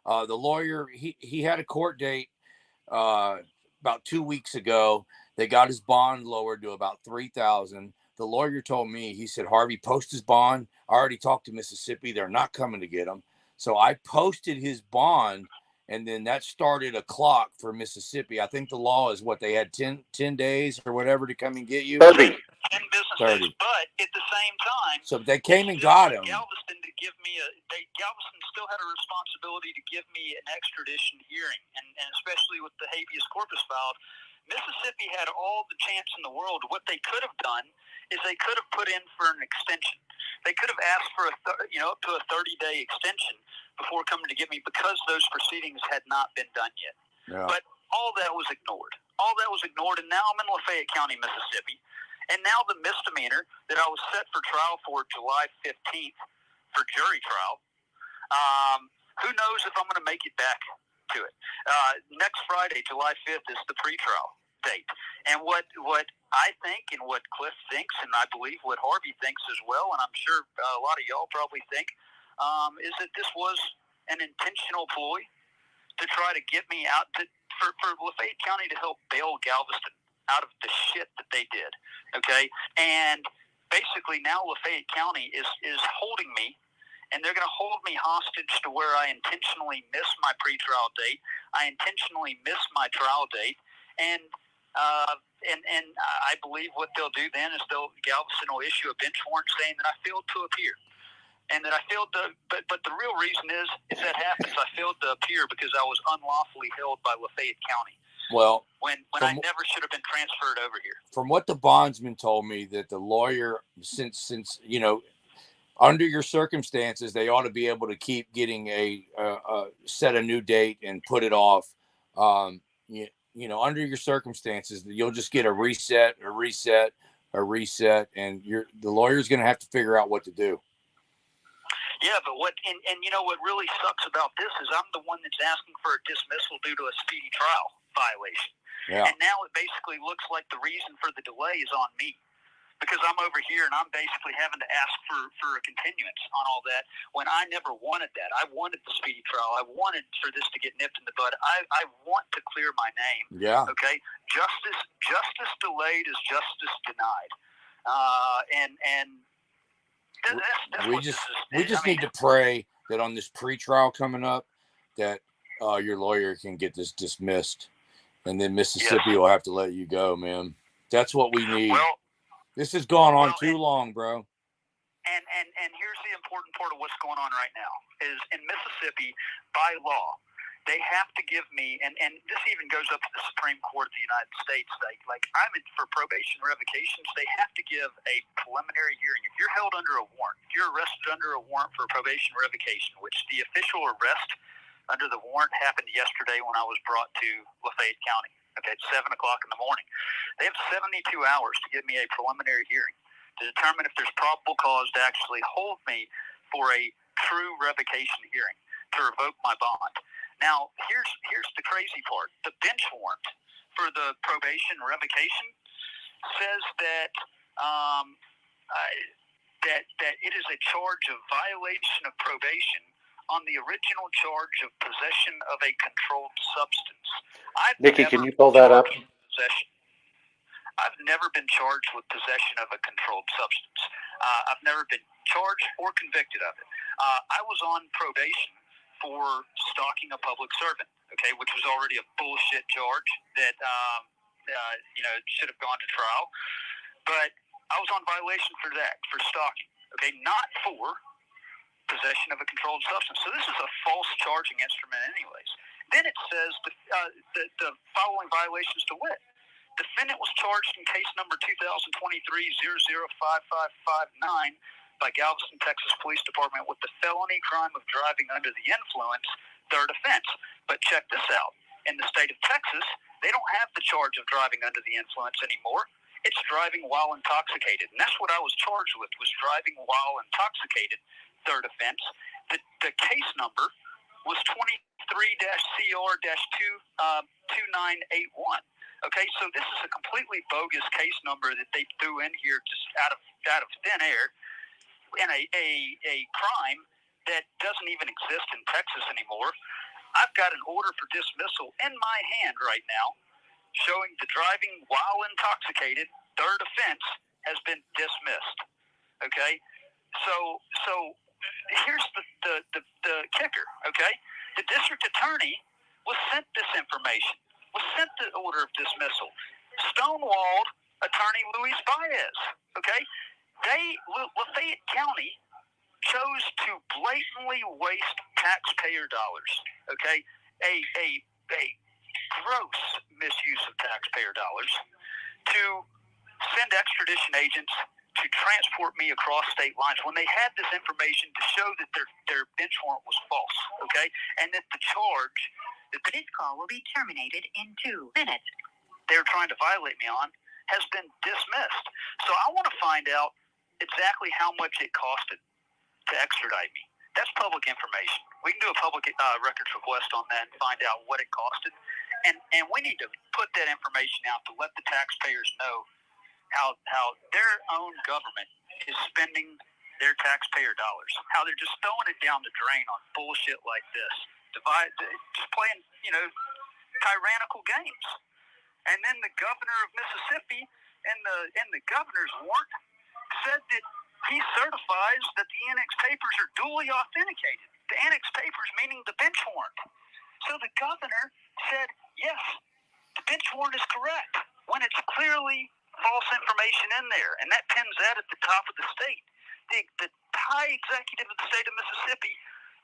The lawyer, he had a court date about 2 weeks ago. They got his bond lowered to about $3,000. The lawyer told me, he said, Harvey, post his bond. I already talked to Mississippi. They're not coming to get him. So I posted his bond, and then that started a clock for Mississippi. I think the law is what they had 10 days or whatever to come and get you. 10 business days, but at the same time, so they came and got him. Galveston to give me Galveston still had a responsibility to give me an extradition hearing, and especially with the habeas corpus filed, Mississippi had all the chance in the world. What they could have done is they could have put in for an extension. They could have asked for up to a 30-day extension before coming to get me, because those proceedings had not been done yet. Yeah. But all that was ignored. And now I'm in Lafayette County, Mississippi. And now the misdemeanor that I was set for trial for July 15th for jury trial, who knows if I'm going to make it back to it. Next Friday, July 5th, is the pretrial date. And what I think and what Cliff thinks, and I believe what Harvey thinks as well, and I'm sure a lot of y'all probably think, is that this was an intentional ploy to try to get me out for Lafayette County to help bail Galveston out of the shit that they did. Okay? And basically now Lafayette County is holding me, and they're going to hold me hostage to where I intentionally miss my pretrial date. I intentionally miss my trial date, and I believe what they'll do then is Galveston will issue a bench warrant saying that I failed to appear, and that I failed to. But the real reason is if that happens, I failed to appear because I was unlawfully held by Lafayette County. Well, when I never should have been transferred over here. From what the bondsman told me, that the lawyer, since under your circumstances, they ought to be able to keep getting set a new date and put it off. Under your circumstances, you'll just get a reset, and the lawyer's going to have to figure out what to do. Yeah, but what really sucks about this is I'm the one that's asking for a dismissal due to a speedy trial violation. Yeah. And now it basically looks like the reason for the delay is on me, because I'm over here and I'm basically having to ask for a continuance on all that when I never wanted that. I wanted the speedy trial. I wanted for this to get nipped in the bud. I want to clear my name. Yeah. Okay. Justice delayed is justice denied. We just need to pray that on this pretrial coming up that your lawyer can get this dismissed, and then Mississippi will have to let you go, man. That's what we need. Well, this has gone on too long, bro. And here's the important part of what's going on right now is in Mississippi, by law, they have to give me, and this even goes up to the Supreme Court of the United States. Like I'm in for probation revocations, they have to give a preliminary hearing. If you're held under a warrant, if you're arrested under a warrant for probation revocation, which the official arrest under the warrant happened yesterday when I was brought to Lafayette County. Okay, at 7 o'clock in the morning. They have 72 hours to give me a preliminary hearing to determine if there's probable cause to actually hold me for a true revocation hearing to revoke my bond. Now, here's the crazy part. The bench warrant for the probation revocation says that that it is a charge of violation of probation on the original charge of possession of a controlled substance. Nikki, can you pull that up? I've never been charged with possession of a controlled substance. I've never been charged or convicted of it. I was on probation for stalking a public servant, okay, which was already a bullshit charge that, should have gone to trial. But I was on violation for that, for stalking, okay, not for possession of a controlled substance. So this is a false charging instrument anyways. Then it says the following violations to wit. Defendant was charged in case number 2023-005559 by Galveston, Texas Police Department with the felony crime of driving under the influence, third offense. But check this out. In the state of Texas, they don't have the charge of driving under the influence anymore. It's driving while intoxicated. And that's what I was charged with, was driving while intoxicated, third offense. The case number was 23-CR-22981. Okay, so this is a completely bogus case number that they threw in here just out of thin air in a crime that doesn't even exist in Texas anymore. I've got an order for dismissal in my hand right now showing the driving while intoxicated, third offense, has been dismissed. Okay, so here's the kicker. Okay, the district attorney was sent this information, was sent the order of dismissal, stonewalled attorney Luis Baez. Okay, Lafayette County chose to blatantly waste taxpayer dollars. Okay, a gross misuse of taxpayer dollars to send extradition agents to transport me across state lines when they had this information to show that their bench warrant was false, okay, and that the charge that this call will be terminated in 2 minutes they're trying to violate me on has been dismissed. So I want to find out exactly how much it costed to extradite me. That's public information. We can do a public records request on that and find out what it costed, and we need to put that information out to let the taxpayers know how their own government is spending their taxpayer dollars, how they're just throwing it down the drain on bullshit like this, just playing, tyrannical games. And then the governor of Mississippi in the governor's warrant said that he certifies that the annexed papers are duly authenticated. The annexed papers meaning the bench warrant. So the governor said, yes, the bench warrant is correct, when it's clearly false information in there, and that pins that at the top of the state. The high executive of the state of Mississippi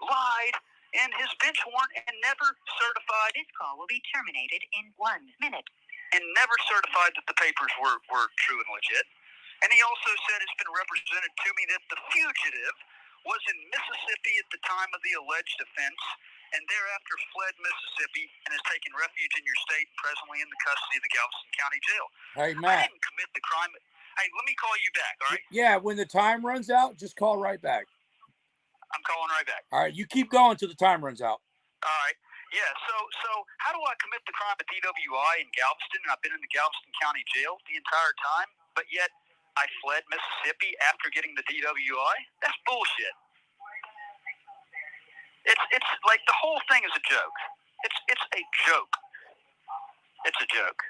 lied in his bench warrant and never certified. This call will be terminated in 1 minute. And never certified that the papers were true and legit. And he also said it's been represented to me that the fugitive was in Mississippi at the time of the alleged offense, and thereafter fled Mississippi and has taken refuge in your state, presently in the custody of the Galveston County Jail. Hey, Matt. I didn't commit the crime. Hey, let me call you back, all right? Yeah, when the time runs out, just call right back. I'm calling right back. All right, you keep going till the time runs out. All right. Yeah, so how do I commit the crime of DWI in Galveston, and I've been in the Galveston County Jail the entire time, but yet I fled Mississippi after getting the DWI? That's bullshit. It's like the whole thing is a joke. It's a joke. It's a joke.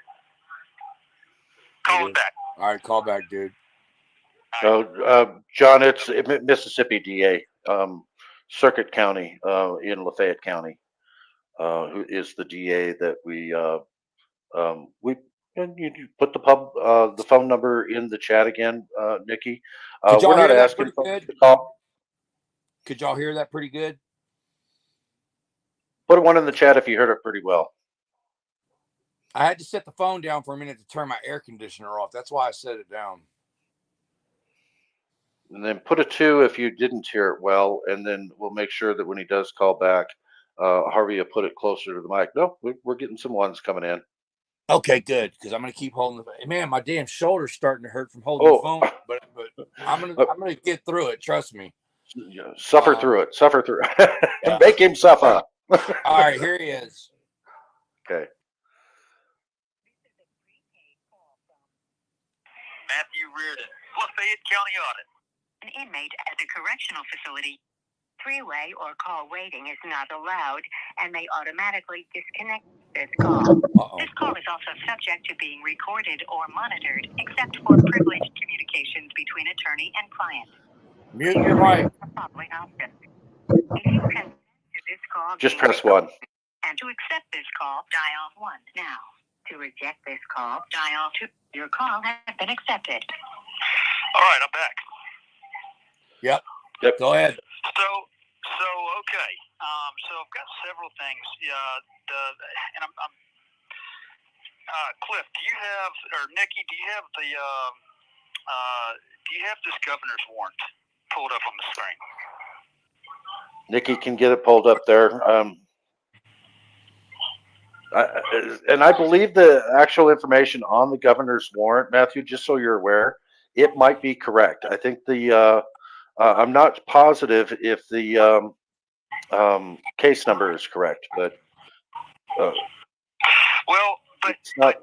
Call it back. All right, call back, dude. John, it's Mississippi DA, Circuit County in Lafayette County, who is the DA that we and you put the phone number in the chat again, Nikki. We're not asking folks to call. Could y'all hear that pretty good? Put one in the chat if you heard it pretty well. I had to set the phone down for a minute to turn my air conditioner off. That's why I set it down. And then put a 2 if you didn't hear it well, and then we'll make sure that when he does call back, Harvey will put it closer to the mic. No, we're getting some ones coming in. Okay, good, because I'm gonna keep holding the. Man, my damn shoulder's starting to hurt from holding the phone, but I'm gonna get through it. Trust me. Suffer through it. Suffer through it. Yeah. Make him suffer. All right, here he is. Okay. Matthew Reardon, Lafayette County Audit. An inmate at the correctional facility. Three-way or call waiting is not allowed and may automatically disconnect. This call. This call is also subject to being recorded or monitored, except for privileged communications between attorney and client. Mute your mic. Following option. If you consent to this call, Just press 1. And to accept this call, dial 1 now. To reject this call, dial 2. Your call has been accepted. All right, I'm back. Yep. Go ahead. So okay. So I've got several things. And I'm Cliff, do you have, or Nikki, do you have this governor's warrant pulled up on the screen? Nikki can get it pulled up there. And I believe the actual information on the governor's warrant, Matthew, just so you're aware, it might be correct. I think I'm not positive if the case number is correct, but it's not.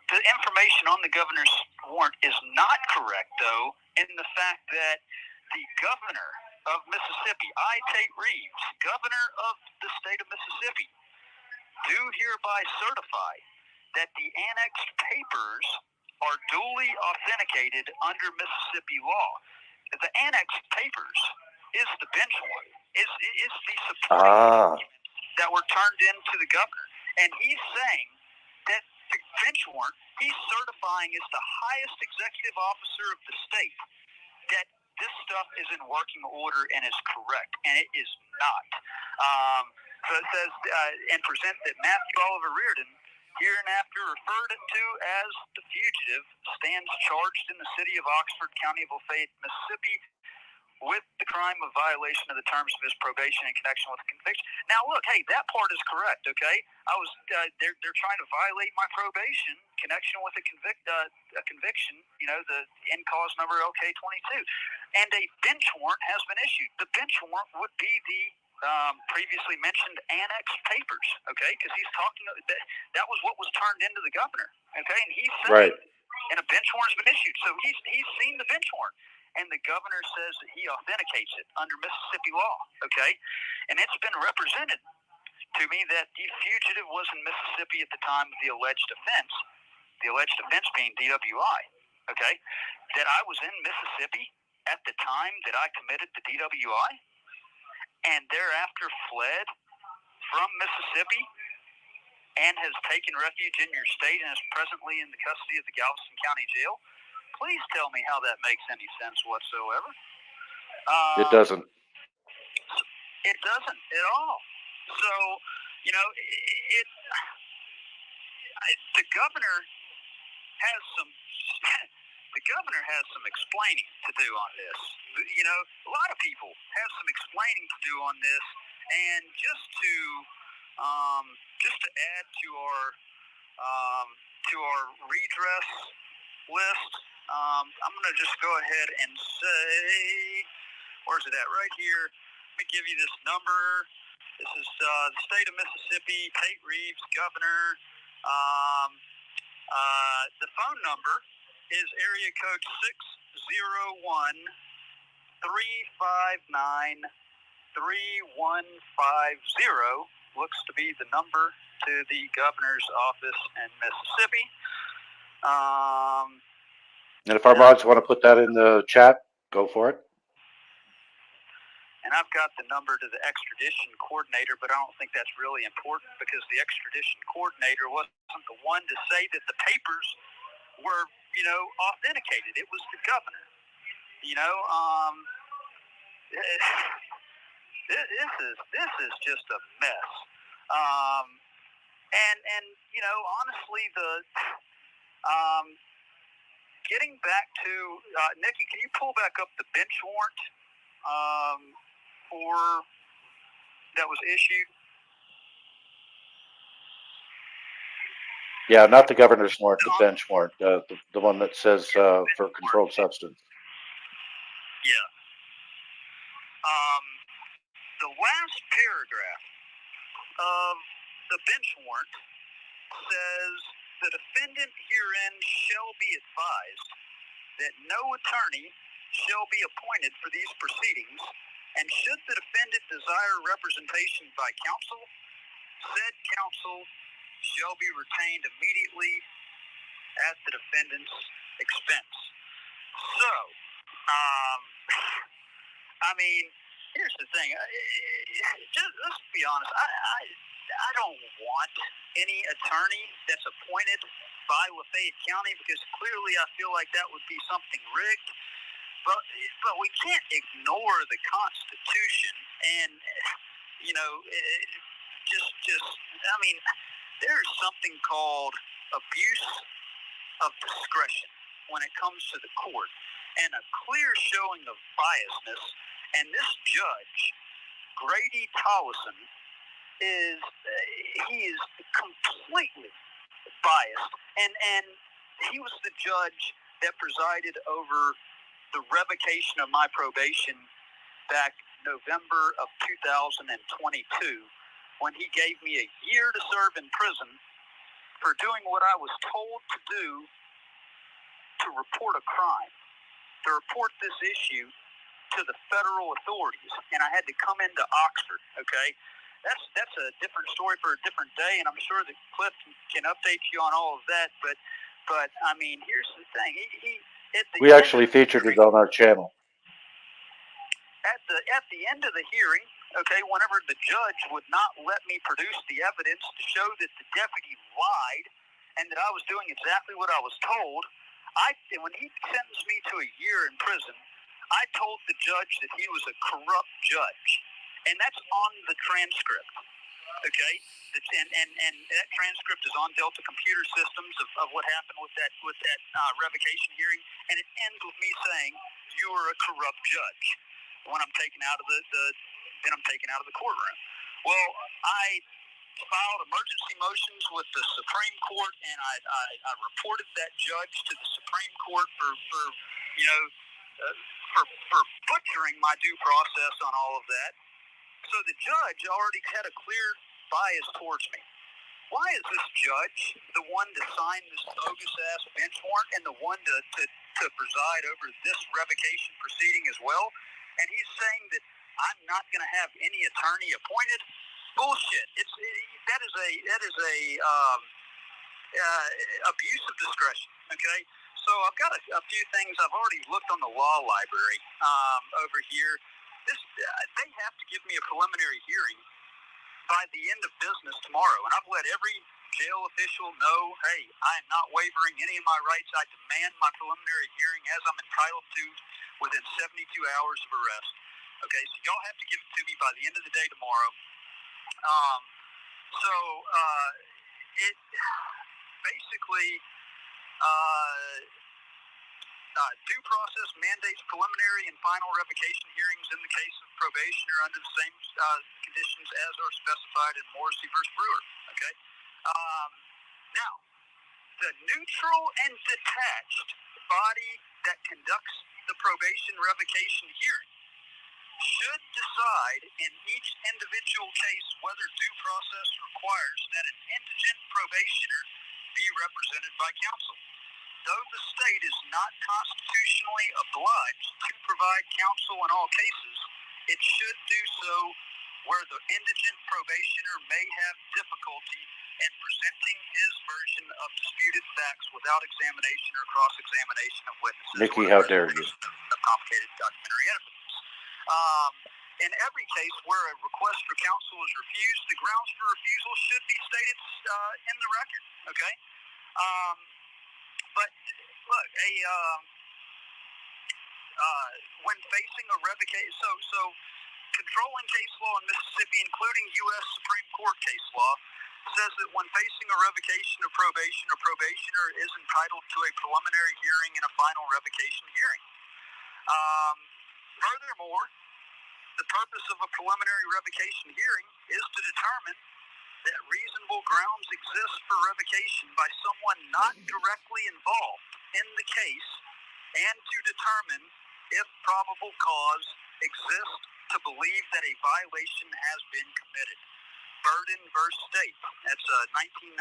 The information on the governor's warrant is not correct, though, in the fact that the governor of Mississippi, Tate Reeves, governor of the state of Mississippi, do hereby certify that the annexed papers are duly authenticated under Mississippi law. The annexed papers is the bench warrant, is the supporting document that were turned into the governor. And he's saying that the bench warrant, he's certifying as the highest executive officer of the state that this stuff is in working order and is correct, and it is not. So it says, and present that Matthew Oliver Reardon, hereinafter referred to as the fugitive, stands charged in the city of Oxford, county of Lafayette, Mississippi, with the crime of violation of the terms of his probation in connection with the conviction. Now, look, hey, that part is correct. Okay, they're trying to violate my probation in connection with a conviction. You know, the in cause number LK22, and a bench warrant has been issued. The bench warrant would be the previously mentioned annexed papers. Okay, because he's talking that was what was turned into the governor. Okay, and he's saying, and a bench warrant's been issued, so he's seen the bench warrant. And the governor says that he authenticates it under Mississippi law, okay? And it's been represented to me that the fugitive was in Mississippi at the time of the alleged offense being DWI, okay? That I was in Mississippi at the time that I committed the DWI and thereafter fled from Mississippi and has taken refuge in your state and is presently in the custody of the Galveston County Jail. Please tell me how that makes any sense whatsoever. It doesn't. It doesn't at all. So, you know, the governor has some. The governor has some explaining to do on this. You know, a lot of people have some explaining to do on this, and just to add to our redress list. I'm going to just go ahead and say, where's it at? Right here. Let me give you this number. This is the state of Mississippi, Tate Reeves, governor. The phone number is area code 601-359-3150. Looks to be the number to the governor's office in Mississippi. And if our mods want to put that in the chat, go for it. And I've got the number to the extradition coordinator, but I don't think that's really important because the extradition coordinator wasn't the one to say that the papers were, you know, authenticated. It was the governor. You know, this is just a mess. And you know, honestly, getting back to Nikki, can you pull back up the bench warrant that was issued? Yeah, not the governor's warrant, the bench warrant, the one that says for controlled substance. Yeah. The last paragraph of the bench warrant says the defendant herein shall be advised that no attorney shall be appointed for these proceedings, and should the defendant desire representation by counsel, Said counsel shall be retained immediately at the defendant's expense. So, I mean, here's the thing. Let's be honest. I don't want any attorney that's appointed by Lafayette County because clearly I feel like that would be something rigged. But we can't ignore the Constitution and, you know, I mean, there's something called abuse of discretion when it comes to the court and a clear showing of biasness. And this judge, Grady Tollison, is completely biased. And he was the judge that presided over the revocation of my probation back November of 2022 when he gave me a year to serve in prison for doing what I was told to do to report a crime, to report this issue to the federal authorities, and I had to come into Oxford, okay? That's a different story for a different day, and I'm sure that Cliff can update you on all of that, but I mean, here's the thing. We actually featured it on our channel. At the end of the hearing, okay, whenever the judge would not let me produce the evidence to show that the deputy lied and that I was doing exactly what I was told, when he sentenced me to a year in prison, I told the judge that he was a corrupt judge, and that's on the transcript, okay? And that transcript is on Delta Computer Systems of what happened with that revocation hearing, and it ends with me saying, "You are a corrupt judge." When I'm taken out of the courtroom. Well, I filed emergency motions with the Supreme Court, and I reported that judge to the Supreme Court for butchering my due process on all of that. So the judge already had a clear bias towards me. Why is this judge the one to sign this bogus-ass bench warrant and the one to preside over this revocation proceeding as well? And he's saying that I'm not going to have any attorney appointed. Bullshit. That is a abuse of discretion. Okay. So I've got a few things. I've already looked on the law library over here. They have to give me a preliminary hearing by the end of business tomorrow, and I've let every jail official know, hey, I am not wavering any of my rights. I demand my preliminary hearing as I'm entitled to within 72 hours of arrest. Okay, so y'all have to give it to me by the end of the day tomorrow. It basically due process mandates preliminary and final revocation hearings in the case of probation or under the same conditions as are specified in Morrissey v. Brewer. Okay. Now, the neutral and detached body that conducts the probation revocation hearing should decide in each individual case whether due process requires that an indigent probationer be represented by counsel. Though the state is not constitutionally obliged to provide counsel in all cases, it should do so where the indigent probationer may have difficulty in presenting his version of disputed facts without examination or cross-examination of witnesses. Nikki, how dare you? Of complicated documentary evidence. In every case where a request for counsel is refused, the grounds for refusal should be stated in the record. Okay. But look, when facing a revocation, so controlling case law in Mississippi, including U.S. Supreme Court case law, says that when facing a revocation of probation, a probationer is entitled to a preliminary hearing and a final revocation hearing. Furthermore, the purpose of a preliminary revocation hearing is to determine that reasonable grounds exist for revocation by someone not directly involved in the case and to determine if probable cause exists to believe that a violation has been committed. Reardon v. State. That's a 1994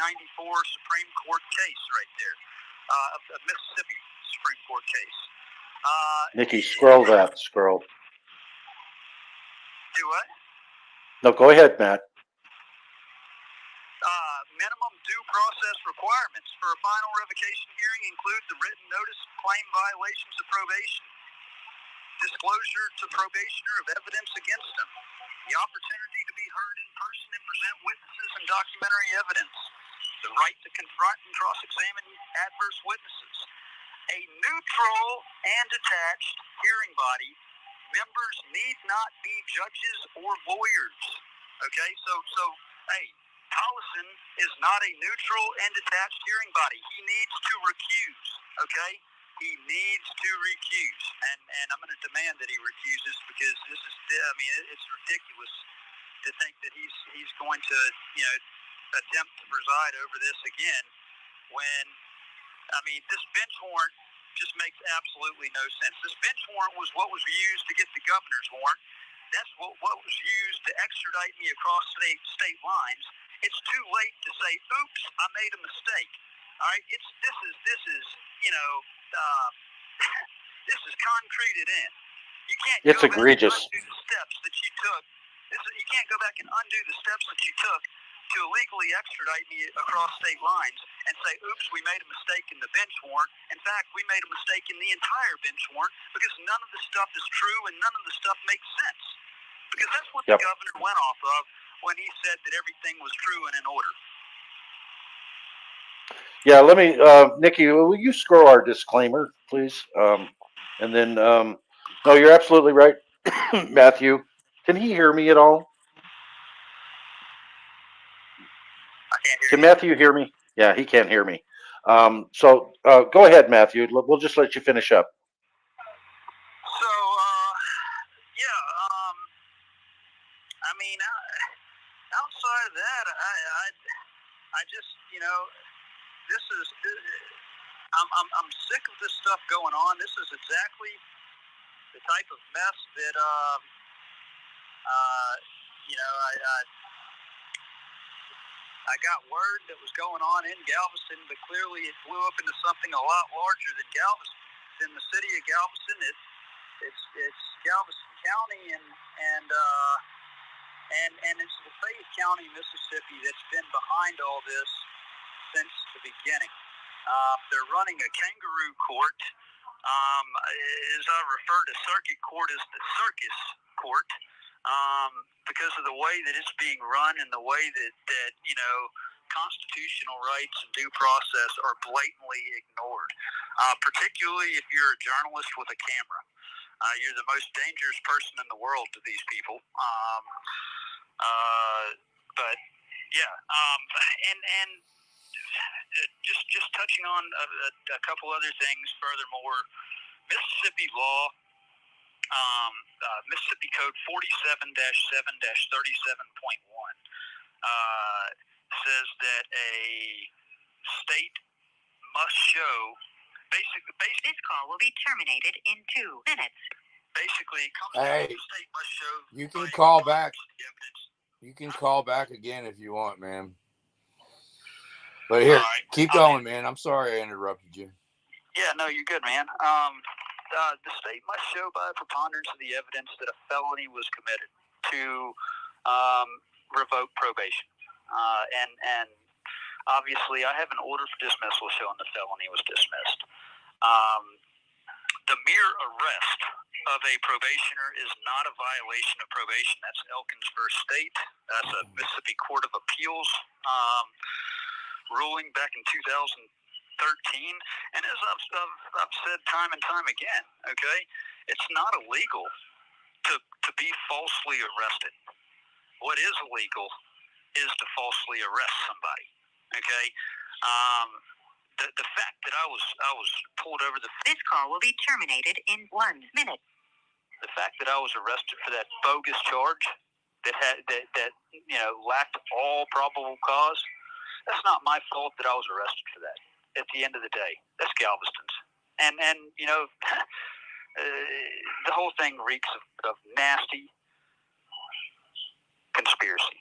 Supreme Court case right there, a Mississippi Supreme Court case. Nikki, scroll that. Scroll. Do what? No, go ahead, Matt. due process requirements for a final revocation hearing include the written notice of claim violations of probation, disclosure to probationer of evidence against them, the opportunity to be heard in person and present witnesses and documentary evidence, the right to confront and cross-examine adverse witnesses, a neutral and detached hearing body. Members need not be judges or lawyers. Okay, so hey, Tollison is not a neutral and detached hearing body. He needs to recuse. Okay, he needs to recuse, and I'm going to demand that he recuses, because this is, I mean, it's ridiculous to think that he's going to, attempt to preside over this again, when, I mean, this bench warrant just makes absolutely no sense. This bench warrant was what was used to get the governor's warrant. That's what was used to extradite me across state lines. It's too late to say, "Oops, I made a mistake." All right, this is this is concreted in. You can't. It's go egregious. Back and undo the steps that you took. You can't go back and undo the steps that you took to illegally extradite me across state lines and say, "Oops, we made a mistake in the bench warrant." In fact, we made a mistake in the entire bench warrant, because none of the stuff is true and none of the stuff makes sense. Because that's what the governor went off of when he said that everything was true and in order. Yeah, let me, Nikki, will you scroll our disclaimer, please? And then, no, you're absolutely right, Matthew. Can he hear me at all? I can't hear Can you. Matthew hear me? Yeah, he can't hear me. So go ahead, Matthew. We'll just let you finish up. So, yeah, I mean, outside of that, I just, this is, I'm sick of this stuff going on. This is exactly the type of mess that, I got word that was going on in Galveston, but clearly it blew up into something a lot larger than Galveston. In the city of Galveston, it's Galveston County and it's Lafayette County, Mississippi, that's been behind all this since the beginning. They're running a kangaroo court. As I refer to circuit court as the circus court, because of the way that it's being run and the way that constitutional rights and due process are blatantly ignored. Particularly if you're a journalist with a camera. You're the most dangerous person in the world to these people. But yeah, and just touching on a couple other things. Furthermore, Mississippi law, Mississippi Code 47-7-37.1 says that a state must show. Basically, this call will be terminated in 2 minutes. Basically, hey, the state must show. You can call back. You can call back again if you want, man. But here, keep going, man. I'm sorry I interrupted you. Yeah, no, you're good, man. The state must show by a preponderance of the evidence that a felony was committed to revoke probation. And obviously, I have an order for dismissal showing the felony was dismissed. The mere arrest of a probationer is not a violation of probation. That's Elkins v. State. That's a Mississippi Court of Appeals ruling back in 2013. And as I've said time and time again, okay, it's not illegal to be falsely arrested. What is illegal is to falsely arrest somebody. Okay. The fact that I was pulled over this call will be terminated in 1 minute. The fact that I was arrested for that bogus charge that lacked all probable cause, that's not my fault that I was arrested for that. At the end of the day, that's Galveston's. And the whole thing reeks of nasty conspiracy.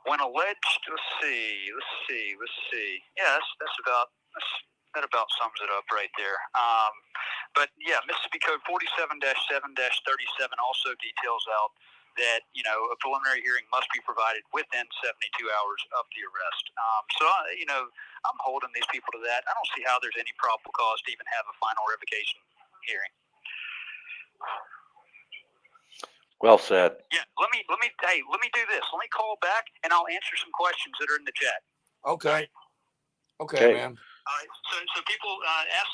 When alleged, let's see. Yeah, that about sums it up right there. But yeah, Mississippi Code 47-7-37 also details out that, a preliminary hearing must be provided within 72 hours of the arrest. I'm holding these people to that. I don't see how there's any probable cause to even have a final revocation hearing. Well said. Yeah, let me do this. Let me call back and I'll answer some questions that are in the chat. Okay, man. All right. So people ask.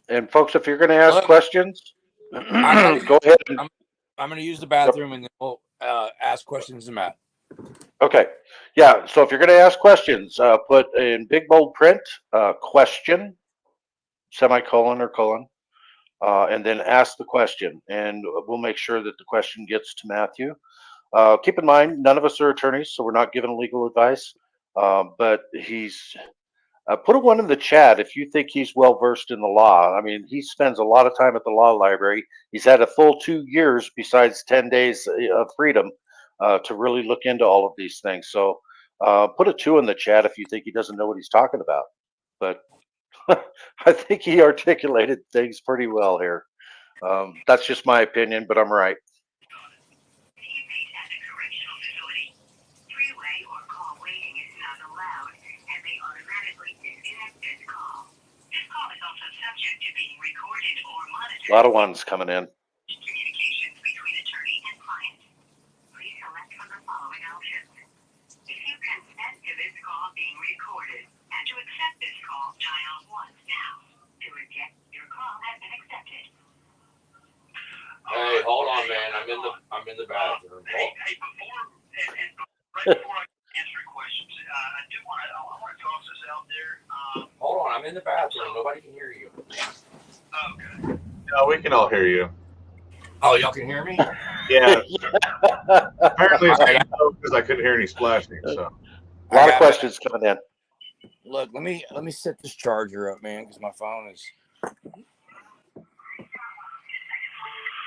And folks, if you're going to ask questions, go ahead. I'm going to use the bathroom and then we'll ask questions to Matt. Okay. Yeah. So if you're going to ask questions, put in big bold print, question, semicolon or colon, and then ask the question. And we'll make sure that the question gets to Matthew. Keep in mind, none of us are attorneys, so we're not giving legal advice. But he's put a one in the chat if you think he's well versed in the law. I mean, he spends a lot of time at the law library. He's had a full 2 years besides 10 days of freedom to really look into all of these things. So put a 2 in the chat if you think he doesn't know what he's talking about. But I think he articulated things pretty well here. That's just my opinion, but I'm right. A lot of ones coming in. Communications between attorney and client. Please select from the following options. If you consent to this call being recorded and to accept this call, dial 1 now. To reject, your call has been accepted. Hey, hold on, man. I'm in the bathroom. Right before I answer questions, I want to toss this out there. Hold on, I'm in the bathroom. Nobody can hear you. Okay. No, we can all hear you. Oh, y'all can hear me? Yeah. Apparently it's because I couldn't hear any splashing. So a lot of questions coming in. Look, let me set this charger up, man, because my phone is.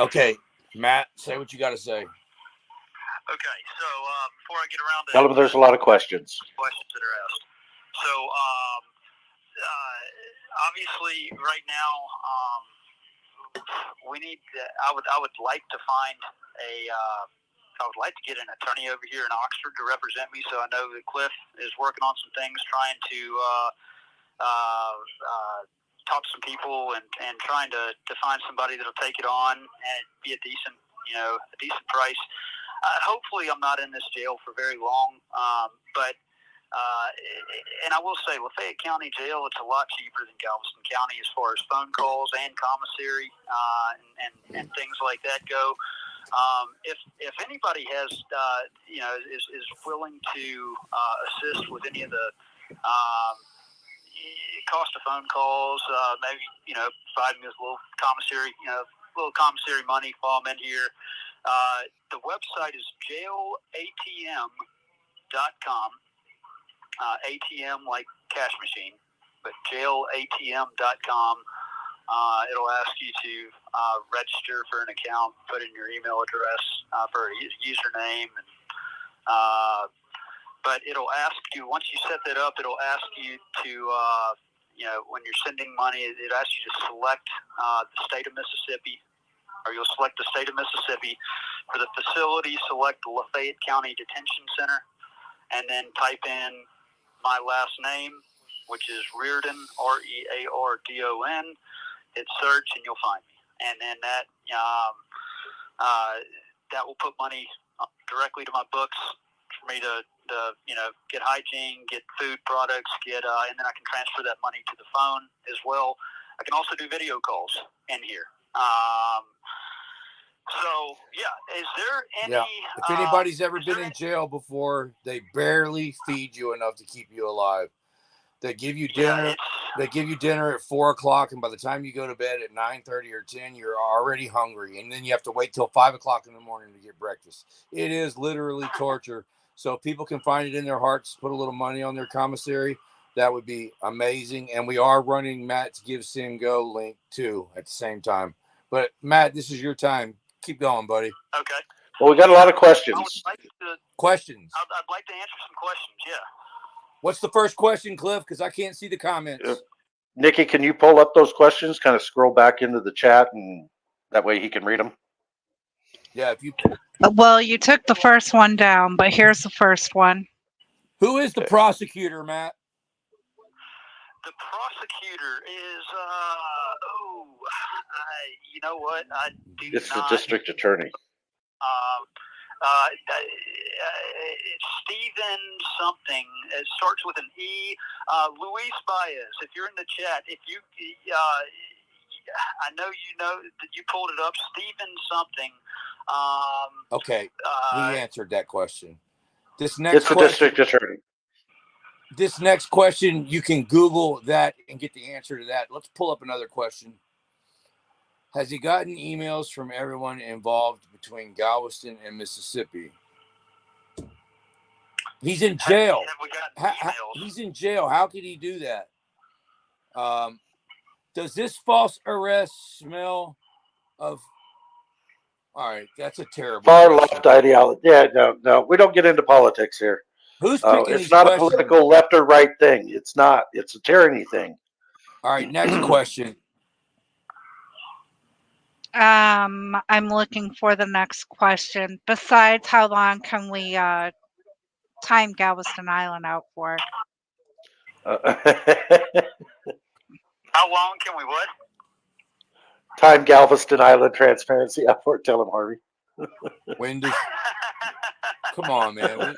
Okay, Matt, say what you got to say. Okay, so before I get around to Tell them there's a lot of questions that are asked. So obviously, right now, we need. I would like to find a. I would like to get an attorney over here in Oxford to represent me. So I know that Cliff is working on some things, trying to talk to some people and trying to find somebody that'll take it on and be a decent price. Hopefully, I'm not in this jail for very long, but and I will say, Lafayette County Jail, it's a lot cheaper than Galveston County as far as phone calls and commissary and things like that go. If anybody has, is willing to assist with any of the cost of phone calls, maybe provide me with a little commissary, money while I'm in here. The website is jailatm.com. ATM like cash machine, but jailatm.com. It'll ask you to register for an account, put in your email address for a username, and but it'll ask you, once you set that up, it'll ask you to when you're sending money, it asks you to select the state of Mississippi, or you'll select the state of Mississippi. For the facility, select the Lafayette County Detention Center, and then type in my last name, which is Reardon, Reardon. Hit search, and you'll find me. And then that will put money directly to my books for me to get hygiene, get food products, and then I can transfer that money to the phone as well. I can also do video calls in here. So, yeah, is there any... Yeah. If anybody's ever been in jail before, they barely feed you enough to keep you alive. They give you dinner. Yeah, they give you dinner at 4 o'clock, and by the time you go to bed at 9:30 or 10, you're already hungry, and then you have to wait till 5 o'clock in the morning to get breakfast. It is literally torture. So if people can find it in their hearts, put a little money on their commissary, that would be amazing. And we are running Matt's Give Send Go link too at the same time. But Matt, this is your time. Keep going, buddy. Okay. Well, we got a lot of questions. Questions. I'd like to answer some questions, yeah. What's the first question, Cliff? Because I can't see the comments. Nikki, can you pull up those questions? Kind of scroll back into the chat, and that way he can read them. Yeah, if you. Well, you took the first one down, but here's the first one. Who is the prosecutor, Matt? The prosecutor is, you know what? I do It's not. the district attorney. It's Stephen something. It starts with an E. Luis Baez, if you're in the chat, if you, I know that you pulled it up. Stephen something. Okay, he answered that question. This It's next the question. district attorney. This next question, you can Google that and get the answer to that. Let's pull up another question. Has he gotten emails from everyone involved between Galveston and Mississippi? He's in jail. He's in jail. How could he do that? Does this false arrest smell of... All right, that's a terrible Far question. left ideology. Yeah, no. We don't get into politics here. Who's picking it's these not questions? a political left or right thing. It's not. It's a tyranny thing. All right, next question. I'm looking for the next question. Besides, how long can we time Galveston Island out for? How long can we what? Time Galveston Island transparency effort. Tell him, Harvey. When does... Come on, man.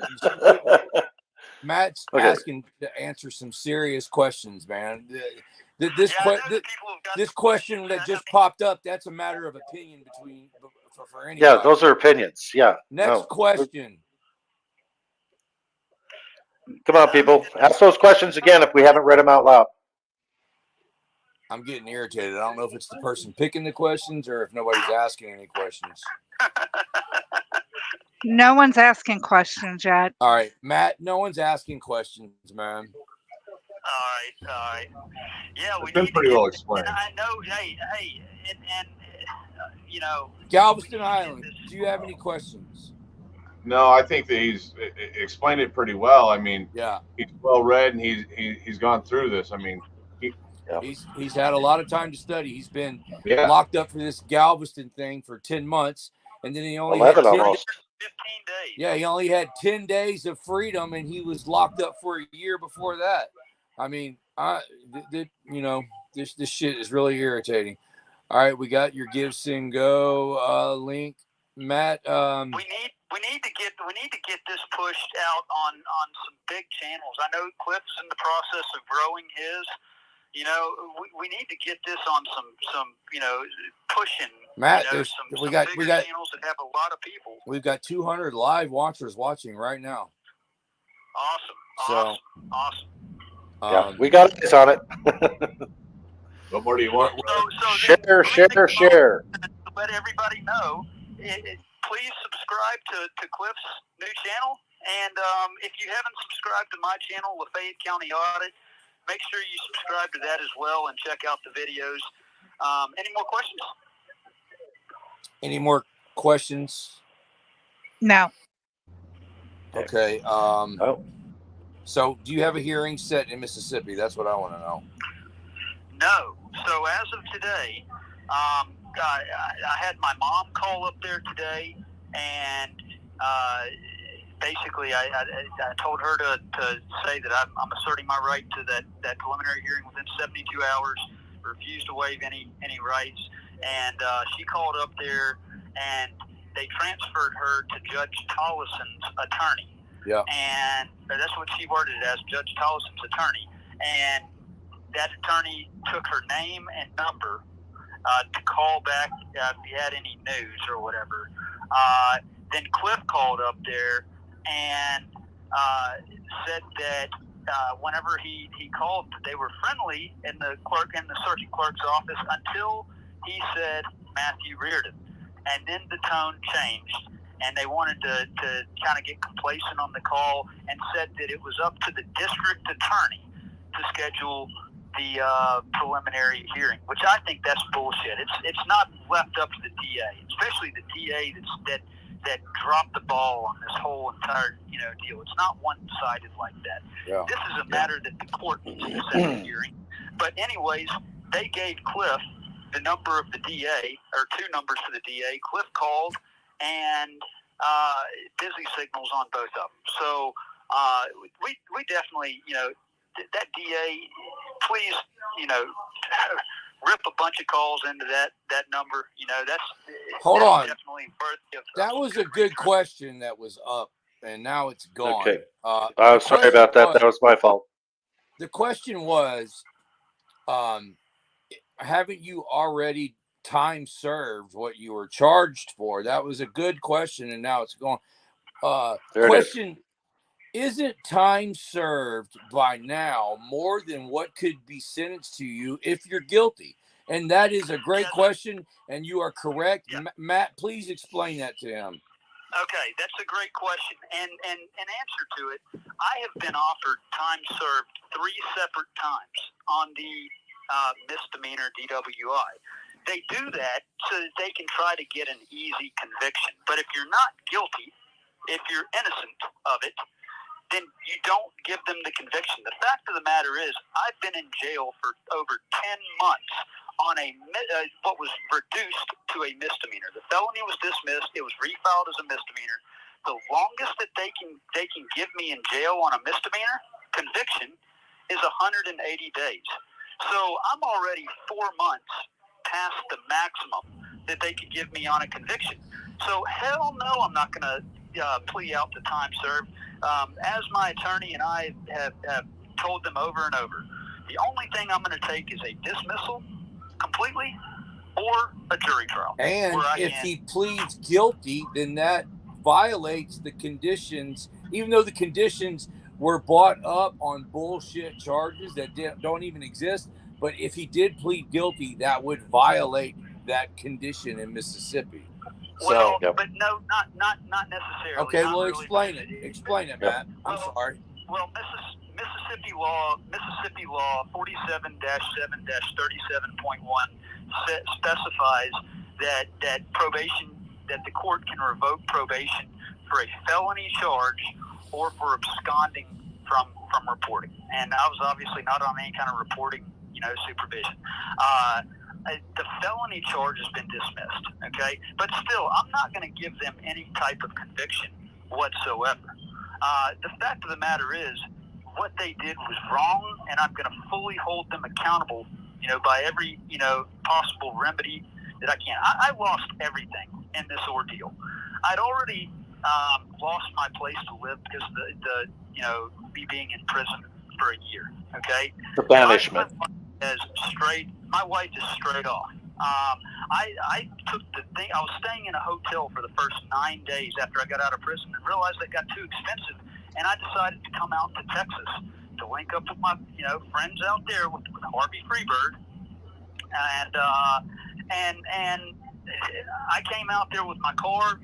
Matt's asking to answer some serious questions, man. This question that just popped up, that's a matter of opinion for anybody. Yeah, those are opinions. Yeah. Next question. Come on, people. Ask those questions again if we haven't read them out loud. I'm getting irritated. I don't know if it's the person picking the questions or if nobody's asking any questions. No one's asking questions yet. All right, Matt, no one's asking questions, man. All right. Yeah, it's been pretty well explained. And I know, and you know, Galveston Island, do you have any questions? No, I think that he's explained it pretty well. I mean, yeah, he's well read and he's gone through this. I mean, he's had a lot of time to study. He's been locked up for this Galveston thing for 10 months, and then he only had 15 days. Yeah, he only had 10 days of freedom, and he was locked up for a year before that. I mean, this shit is really irritating. All right, we got your Give, Sing, Go link, Matt. We need to get this pushed out on some big channels. I know Cliff's in the process of growing his. You know, we need to get this on some pushing. Matt, we got channels that have a lot of people. We've got 200 live watchers watching right now. Awesome. Yeah, we got this on it. What more do you want? Share. Let everybody know. Please subscribe to Cliff's new channel, and if you haven't subscribed to my channel, Lafayette County Audit, make sure you subscribe to that as well and check out the videos. Any more questions? Any more questions? No. Okay. So, do you have a hearing set in Mississippi? That's what I want to know. No. So, as of today, I had my mom call up there today, and basically, I told her to say that I'm asserting my right to that preliminary hearing within 72 hours, refused to waive any rights, and she called up there, and they transferred her to Judge Tollison's attorney. Yeah. And that's what she worded it as, Judge Tollison's attorney. And that attorney took her name and number to call back if he had any news or whatever. Then Cliff called up there and said that whenever he called, they were friendly in the circuit clerk's office until he said Matthew Reardon, and then the tone changed, and they wanted to kind of get complacent on the call and said that it was up to the district attorney to schedule the preliminary hearing, which I think that's bullshit. It's not left up to the DA, especially the DA that dropped the ball on this whole entire deal. It's not one-sided like that. Yeah. This is a matter that the court needs to set the hearing. But anyways, they gave Cliff the number of the DA, or two numbers for the DA. Cliff called, and busy signals on both of them. So we definitely, that DA, please, rip a bunch of calls into that number. That's hold on. Definitely worth. That was a good question that was up, and now it's gone. Okay. The Sorry about that. That was my fault. The question was, haven't you already time served what you were charged for? That was a good question, and now it's gone. Question: Isn't time served by now more than what could be sentenced to you if you're guilty? And that is a great question, and you are correct. Yeah. Matt, please explain that to him. Okay, that's a great question. And answer to it, I have been offered time served 3 separate times on the misdemeanor DWI. They do that so that they can try to get an easy conviction. But if you're not guilty, if you're innocent of it, then you don't give them the conviction. The fact of the matter is, I've been in jail for over 10 months on what was reduced to a misdemeanor. The felony was dismissed. It was refiled as a misdemeanor. The longest that they can give me in jail on a misdemeanor conviction is 180 days. So I'm already 4 months past the maximum that they could give me on a conviction. So hell no, I'm not going to plea out to time served. As my attorney and I have told them over and over, the only thing I'm going to take is a dismissal completely or a jury trial. And if he pleads guilty, then that violates the conditions, even though the conditions were brought up on bullshit charges that don't even exist. But if he did plead guilty, that would violate that condition in Mississippi. Well, but no, not necessarily. Okay, not well, really. Explain it, Matt. I'm sorry. Well, Mississippi law 47-7-37.1 specifies that probation, that the court can revoke probation for a felony charge or for absconding from reporting. And I was obviously not on any kind of reporting, supervision. The felony charge has been dismissed, okay? But still, I'm not going to give them any type of conviction whatsoever. The fact of the matter is, what they did was wrong, and I'm going to fully hold them accountable, by every, possible remedy that I can. I lost everything in this ordeal. I'd already lost my place to live because of me being in prison for a year, okay? The banishment. My wife is straight off. I took the thing. I was staying in a hotel for the first 9 days after I got out of prison and realized it got too expensive. And I decided to come out to Texas to link up with my friends out there with Harvey Freebird. And I came out there with my car.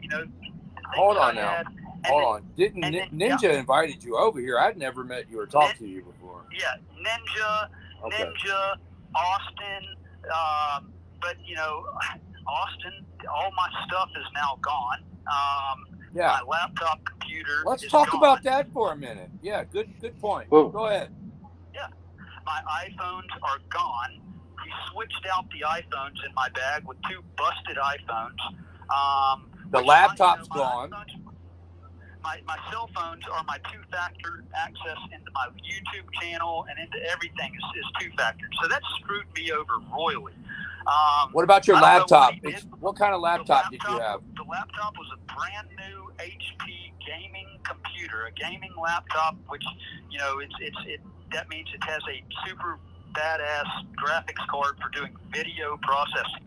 Hold on now. Hold on. Didn't Ninja invited you over here? I'd never met you or talked to you before. Yeah, Ninja, Austin, but Austin, all my stuff is now gone. My laptop computer. Let's talk about that for a minute. Yeah, good point. Whoa. Go ahead. Yeah, my iPhones are gone. He switched out the iPhones in my bag with 2 busted iPhones. The laptop's gone. My cell phones are my 2-factor access into my YouTube channel and into everything is 2-factor. So that screwed me over royally. What about your laptop? What kind of laptop did you have? The laptop was a brand new HP gaming computer, a gaming laptop, which that means it has a super badass graphics card for doing video processing.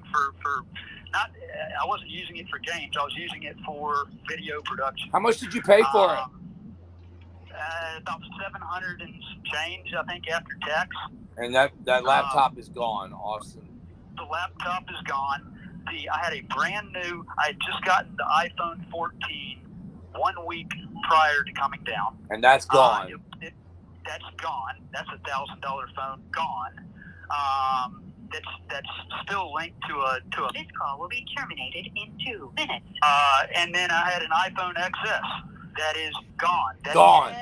I wasn't using it for games. I was using it for video production. How much did you pay for it? About $700 and change, I think, after tax. And that laptop is gone, Austin. The laptop is gone. I had a brand new. I had just gotten the iPhone 14 1 week prior to coming down. And that's gone. That's gone. That's $1,000 phone gone. That's still linked to a. This call will be terminated in 2 minutes. And then I had an iPhone XS that is gone. That's gone.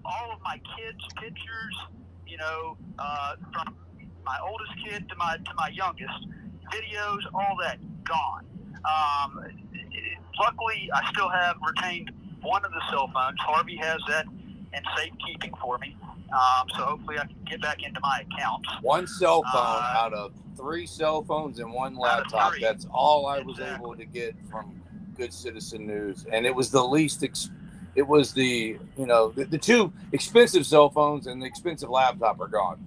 All of my kids' pictures, from my oldest kid to my youngest, videos, all that gone. luckily, I still have retained one of the cell phones. Harvey has that in safekeeping for me. So hopefully I can get back into my accounts. One cell phone out of 3 cell phones and 1 laptop. That's all I was able to get from Good Citizen News, and it was the least. It was the the 2 expensive cell phones and the expensive laptop are gone.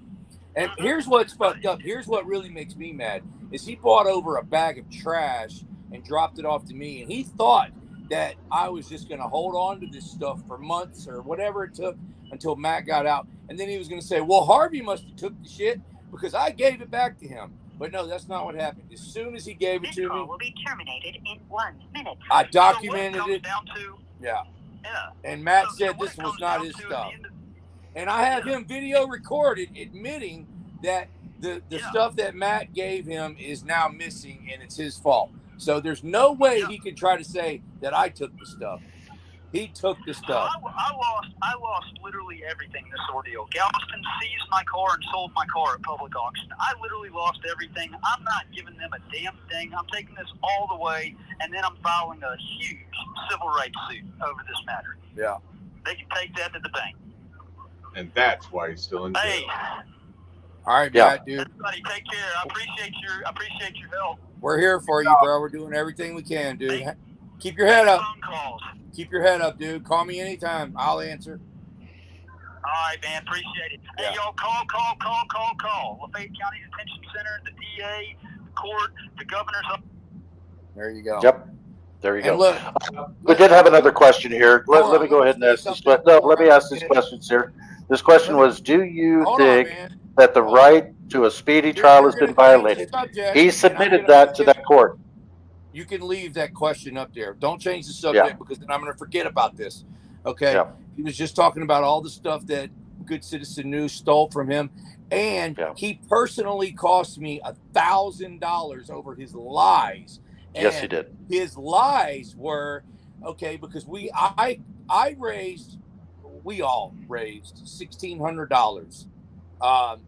And here's what's fucked up. Here's what really makes me mad is he brought over a bag of trash and dropped it off to me, and he thought that I was just going to hold on to this stuff for months or whatever it took until Matt got out. And then he was going to say, well, Harvey must have took the shit because I gave it back to him. But no, that's not what happened. As soon as he gave it to me, will be terminated in 1 minute. I documented it. Down to, Yeah. yeah. And Matt So said what this it was comes not down his to at stuff. the end of- And I have him video recorded admitting that the stuff that Matt gave him is now missing and it's his fault. So there's no way he can try to say that I took the stuff. He took the stuff. I lost literally everything in this ordeal. Galveston seized my car and sold my car at public auction. I literally lost everything. I'm not giving them a damn thing. I'm taking this all the way, and then I'm filing a huge civil rights suit over this matter. Yeah. They can take that to the bank. And that's why he's still in jail. Hey. All right, Matt, dude. Everybody, take care. I appreciate your help. We're here for you, bro. We're doing everything we can, dude. Keep your head up. Phone calls. Keep your head up, dude. Call me anytime. I'll answer. All right, man. Appreciate it. Hey, y'all, call. Lafayette County Detention Center, the DA, the court, the governor's office. There you go. Yep. There you go. Look, we did have another question here. Let me go ahead and ask this. No, let me ask these questions here. This question was: do you think that the right to a speedy trial has been violated? He submitted that to that court. You can leave that question up there. Don't change the subject because then I'm going to forget about this. Okay. Yeah. He was just talking about all the stuff that Good Citizen News stole from him. And he personally cost me $1,000 over his lies. And yes, he did. His lies were, because we all raised $1,600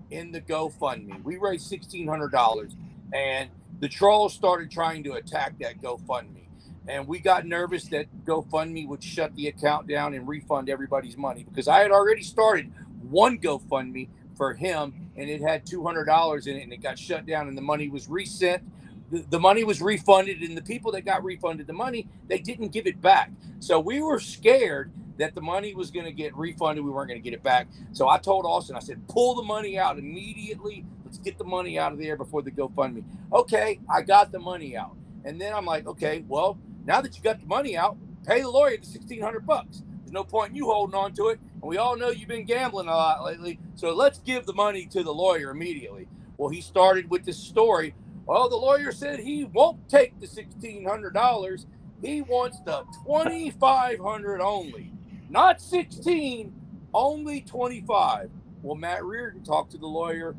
in the GoFundMe. We raised $1,600 and the trolls started trying to attack that GoFundMe. And we got nervous that GoFundMe would shut the account down and refund everybody's money because I had already started one GoFundMe for him and it had $200 in it and it got shut down and the money was resent. The money was refunded and the people that got refunded the money, they didn't give it back. So we were scared that the money was going to get refunded. We weren't going to get it back. So I told Austin, I said, pull the money out immediately. Let's get the money out of there before the GoFundMe. Okay, I got the money out. And then I'm like, okay, well, now that you got the money out, pay the lawyer the $1,600. There's no point in you holding on to it. And we all know you've been gambling a lot lately. So let's give the money to the lawyer immediately. Well, he started with this story. Well, the lawyer said he won't take the $1,600. He wants the $2,500 only. Not 16, only 25. Well, Matt Reardon talked to the lawyer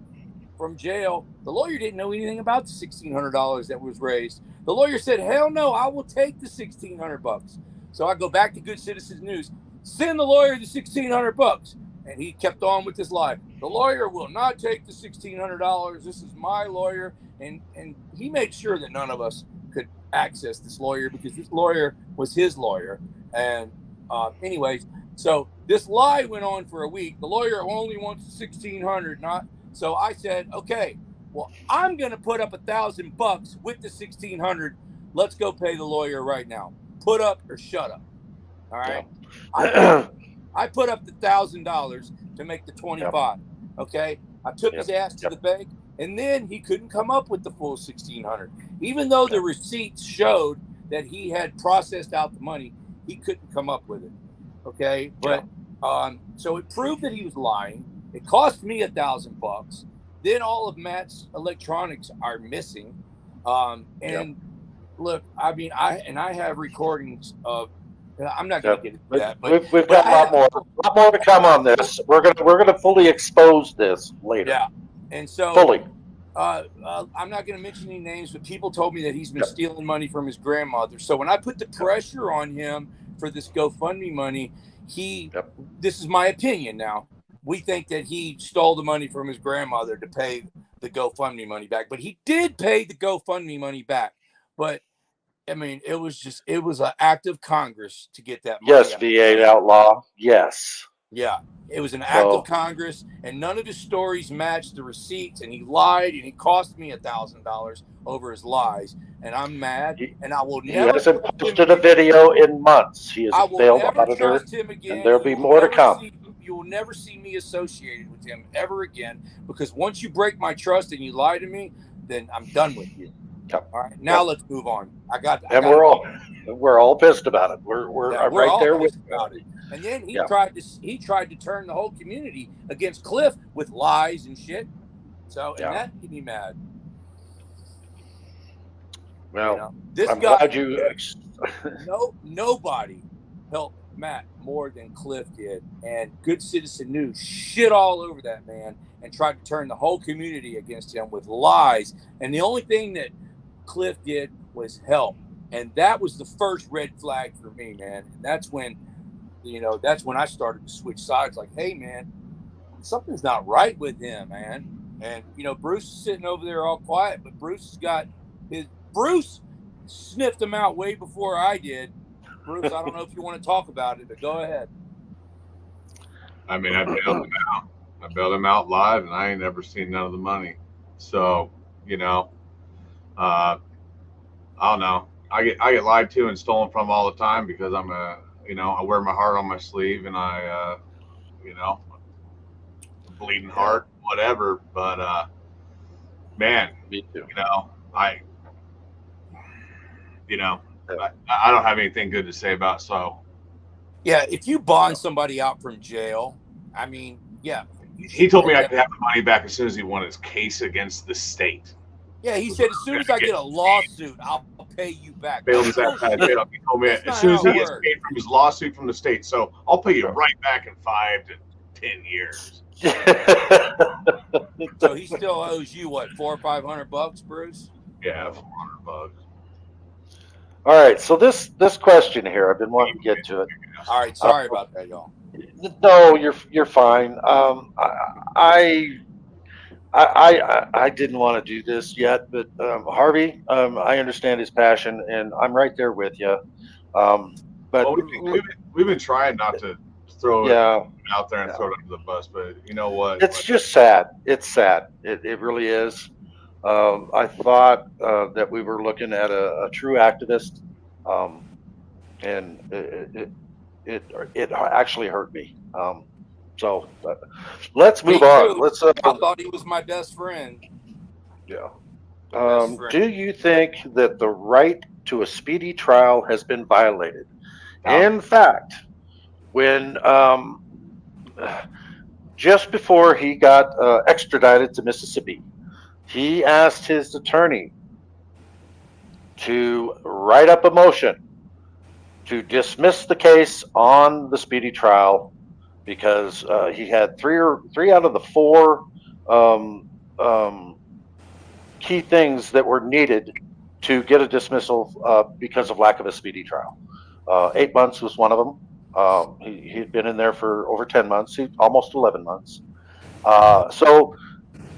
from jail. The lawyer didn't know anything about the $1,600 that was raised. The lawyer said, hell no, I will take the $1,600. So I go back to Good Citizens News, send the lawyer the $1,600. And he kept on with this lie. The lawyer will not take the $1,600. This is my lawyer. And he made sure that none of us could access this lawyer because this lawyer was his lawyer. And anyways, so this lie went on for a week. The lawyer only wants $1,600, not. So I said, okay, well, I'm going to put up $1,000 with the $1,600. Let's go pay the lawyer right now. Put up or shut up. All right. Yeah. I put up the $1,000 to make the 25. Okay. I took his ass to the bank and then he couldn't come up with the full $1,600, even though the receipts showed that he had processed out the money. He couldn't come up with it. Okay. But, so it proved that he was lying. It cost me $1,000. Then all of Matt's electronics are missing. Look, I mean, I have recordings of. I'm not going to get into that, but we've got a lot more to come on this. We're gonna fully expose this later. Yeah, and so fully. I'm not going to mention any names, but people told me that he's been stealing money from his grandmother. So when I put the pressure on him for this GoFundMe money, this is my opinion now. We think that he stole the money from his grandmother to pay the GoFundMe money back, but he did pay the GoFundMe money back. But I mean, it was an act of Congress to get that money. Yes, VA outlaw. Yes. Yeah, it was an act of Congress, and none of his stories matched the receipts, and he lied, and he cost me $1,000 over his lies, and I'm mad, and I will never. He hasn't posted a video in months. He is I a will failed never auditor, trust him again, and there'll be more to come. You will never see me associated with him ever again, because once you break my trust and you lie to me, then I'm done with you. Yep. All right, now let's move on. We're all pissed about it. We're right all there with about it. And then he tried to turn the whole community against Cliff with lies and shit. So and that made me mad. Well, this I'm guy, glad you. Nobody helped Matt more than Cliff did, and Good Citizen News shit all over that man and tried to turn the whole community against him with lies. And the only thing that Cliff did was help, and that was the first red flag for me, man. And that's when I started to switch sides. Like, hey, man, something's not right with him, man. And Bruce is sitting over there all quiet, but Bruce sniffed him out way before I did. Bruce, I don't know if you want to talk about it, but go ahead. I mean, I bailed him out. I bailed him out live, and I ain't never seen none of the money. So, I don't know. I get lied to and stolen from all the time because I'm I wear my heart on my sleeve, and I, bleeding heart, whatever. But, man, me too. I don't have anything good to say about. So, yeah, if you bond somebody out from jail, I mean, yeah. He told me I could have the money back as soon as he won his case against the state. Yeah, he said as soon as I get a lawsuit, I'll pay you back. Bailed his ass out of jail. He told me as soon as he gets paid from his lawsuit from the state, so I'll pay you right back in 5 to 10 years. So he still owes you what, $400 or $500, Bruce? Yeah, $400. All right, so this question here, I've been wanting to get to it. All right, sorry about that, y'all. No, you're fine. I didn't want to do this yet, but Harvey, I understand his passion, and I'm right there with you. But we've been trying not to throw it out there and throw it under the bus, but you know what? It's just sad. It's sad. It really is. I thought that we were looking at a true activist, and it actually hurt me. So let's move on. Let's. I thought he was my best friend. Yeah. Do you think that the right to a speedy trial has been violated? In fact, when just before he got extradited to Mississippi, he asked his attorney to write up a motion to dismiss the case on the speedy trial because he had three out of the 4 key things that were needed to get a dismissal because of lack of a speedy trial. 8 months was one of them. He'd been in there for over 10 months, almost 11 months. So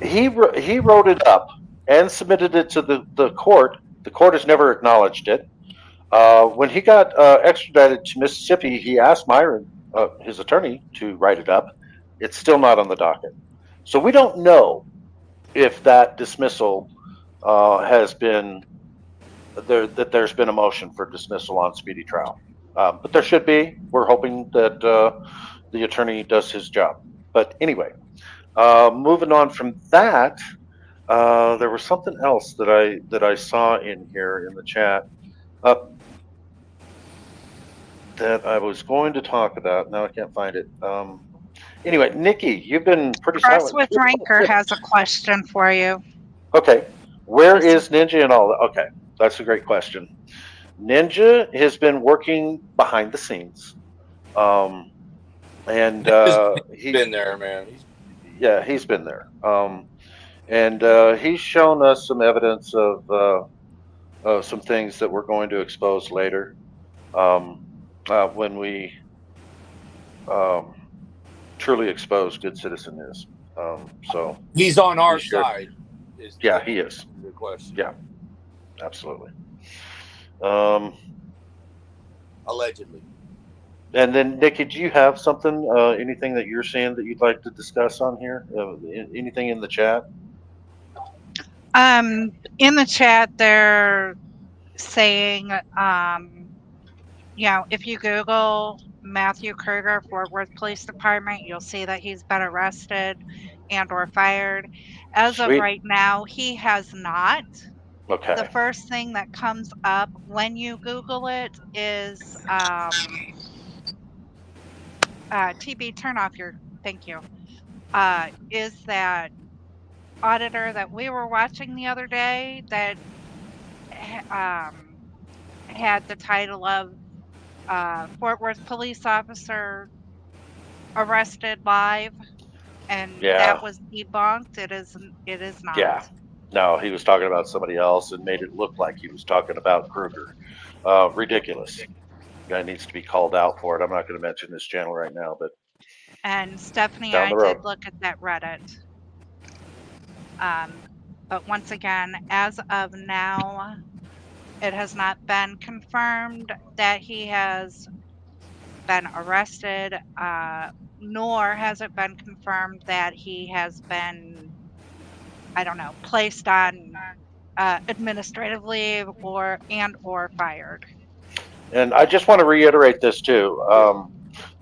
he wrote it up and submitted it to the court. The court has never acknowledged it. When he got extradited to Mississippi, he asked Myron, his attorney, to write it up. It's still not on the docket. So we don't know if that dismissal has been there, that there's been a motion for dismissal on speedy trial. But there should be. We're hoping that the attorney does his job. But anyway, moving on from that, there was something else that I saw in here in the chat that I was going to talk about. Now I can't find it. Anyway, Nikki, you've been pretty Press silent. with Ranker has a question for you. Okay, where is Ninja and all that? Okay, that's a great question. Ninja has been working behind the scenes, and he's been there, man. He's been there, and he's shown us some evidence of some things that we're going to expose later when we truly expose Good Citizen is. So he's on our side. Yeah, he is. Good question. Yeah, absolutely. Allegedly. And then, Nikki, do you have something, anything that you're seeing that you'd like to discuss on here? Anything in the chat? In the chat, they're saying, if you Google Matthew Krueger, Fort Worth Police Department, you'll see that he's been arrested and or fired. As of right now, he has not. Okay. The first thing that comes up when you Google it is TB, turn off your, thank you, is that auditor that we were watching the other day that had the title of Fort Worth police officer arrested live, and that was debunked. It is not. Yeah. No, he was talking about somebody else and made it look like he was talking about Krueger. Ridiculous. Guy needs to be called out for it. I'm not going to mention this channel right now, but. And Stephanie, down I the road. did look at that Reddit. But once again, as of now, it has not been confirmed that he has been arrested, nor has it been confirmed that he has been, I don't know, placed on administrative leave or fired. And I just want to reiterate this too.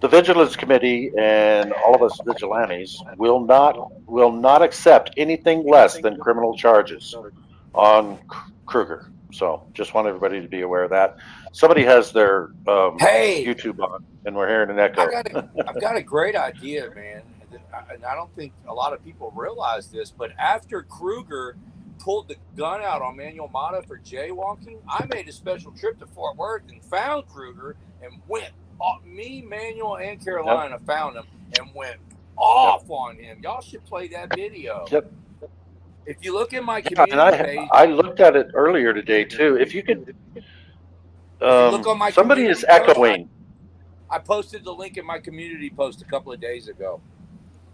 The Vigilance Committee and all of us vigilantes will not accept anything less than criminal charges on Krueger. So just want everybody to be aware of that. Somebody has their YouTube on, and we're hearing an echo. I've got a great idea, man. And I don't think a lot of people realize this, but after Krueger pulled the gun out on Manuel Mata for jaywalking, I made a special trip to Fort Worth and found Krueger and went. Me, Manuel, and Carolina found him and went off on him. Y'all should play that video. Yep. If you look in my community page, I looked at it earlier today too. If you could, look on my somebody is echoing. I posted the link in my community post a couple of days ago.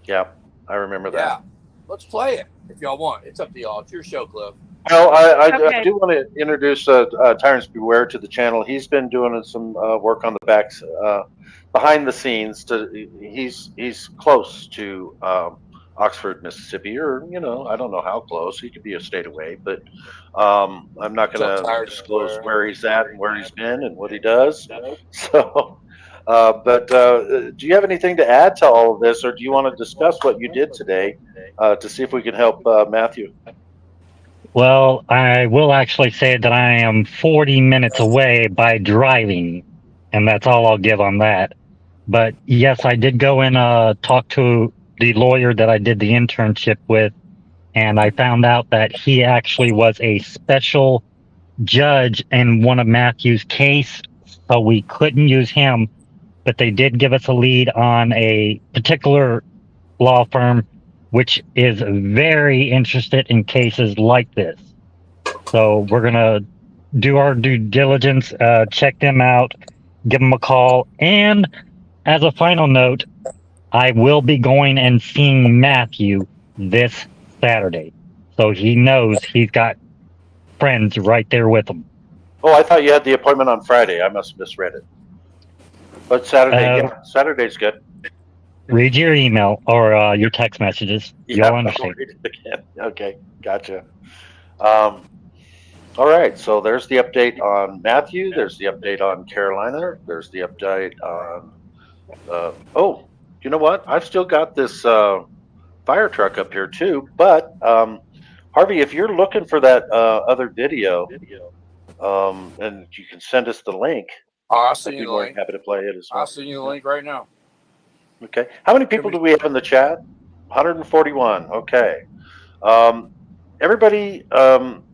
Yeah, I remember that. Yeah, let's play it if y'all want. It's up to y'all. It's your show, Cliff. Well, I do want to introduce Tyrants Beware to the channel. He's been doing some work on the backs, behind the scenes. He's close to Oxford, Mississippi, or I don't know how close. He could be a state away, but I'm not going to disclose where he's at and where he's been and what he does. So, but do you have anything to add to all of this, or do you want to discuss what you did today to see if we can help Matthew? Well, I will actually say that I am 40 minutes away by driving, and that's all I'll give on that. But yes, I did go and talk to the lawyer that I did the internship with, and I found out that he actually was a special judge in one of Matthew's case, so we couldn't use him, but they did give us a lead on a particular law firm which is very interested in cases like this. So we're going to do our due diligence, check them out, give them a call. And as a final note, I will be going and seeing Matthew this Saturday. So he knows he's got friends right there with him. Oh, I thought you had the appointment on Friday. I must have misread it. But Saturday, Saturday's good. Read your email or your text messages. You'll understand. Okay, gotcha. All right, so there's the update on Matthew. There's the update on Carolina. There's the update on. Oh, you know what? I've still got this fire truck up here too. But Harvey, if you're looking for that other video, and you can send us the link. I'll send you the link. Happy to play it as well. I'll send you the link right now. Okay. How many people do we have in the chat? 141. Okay. Everybody,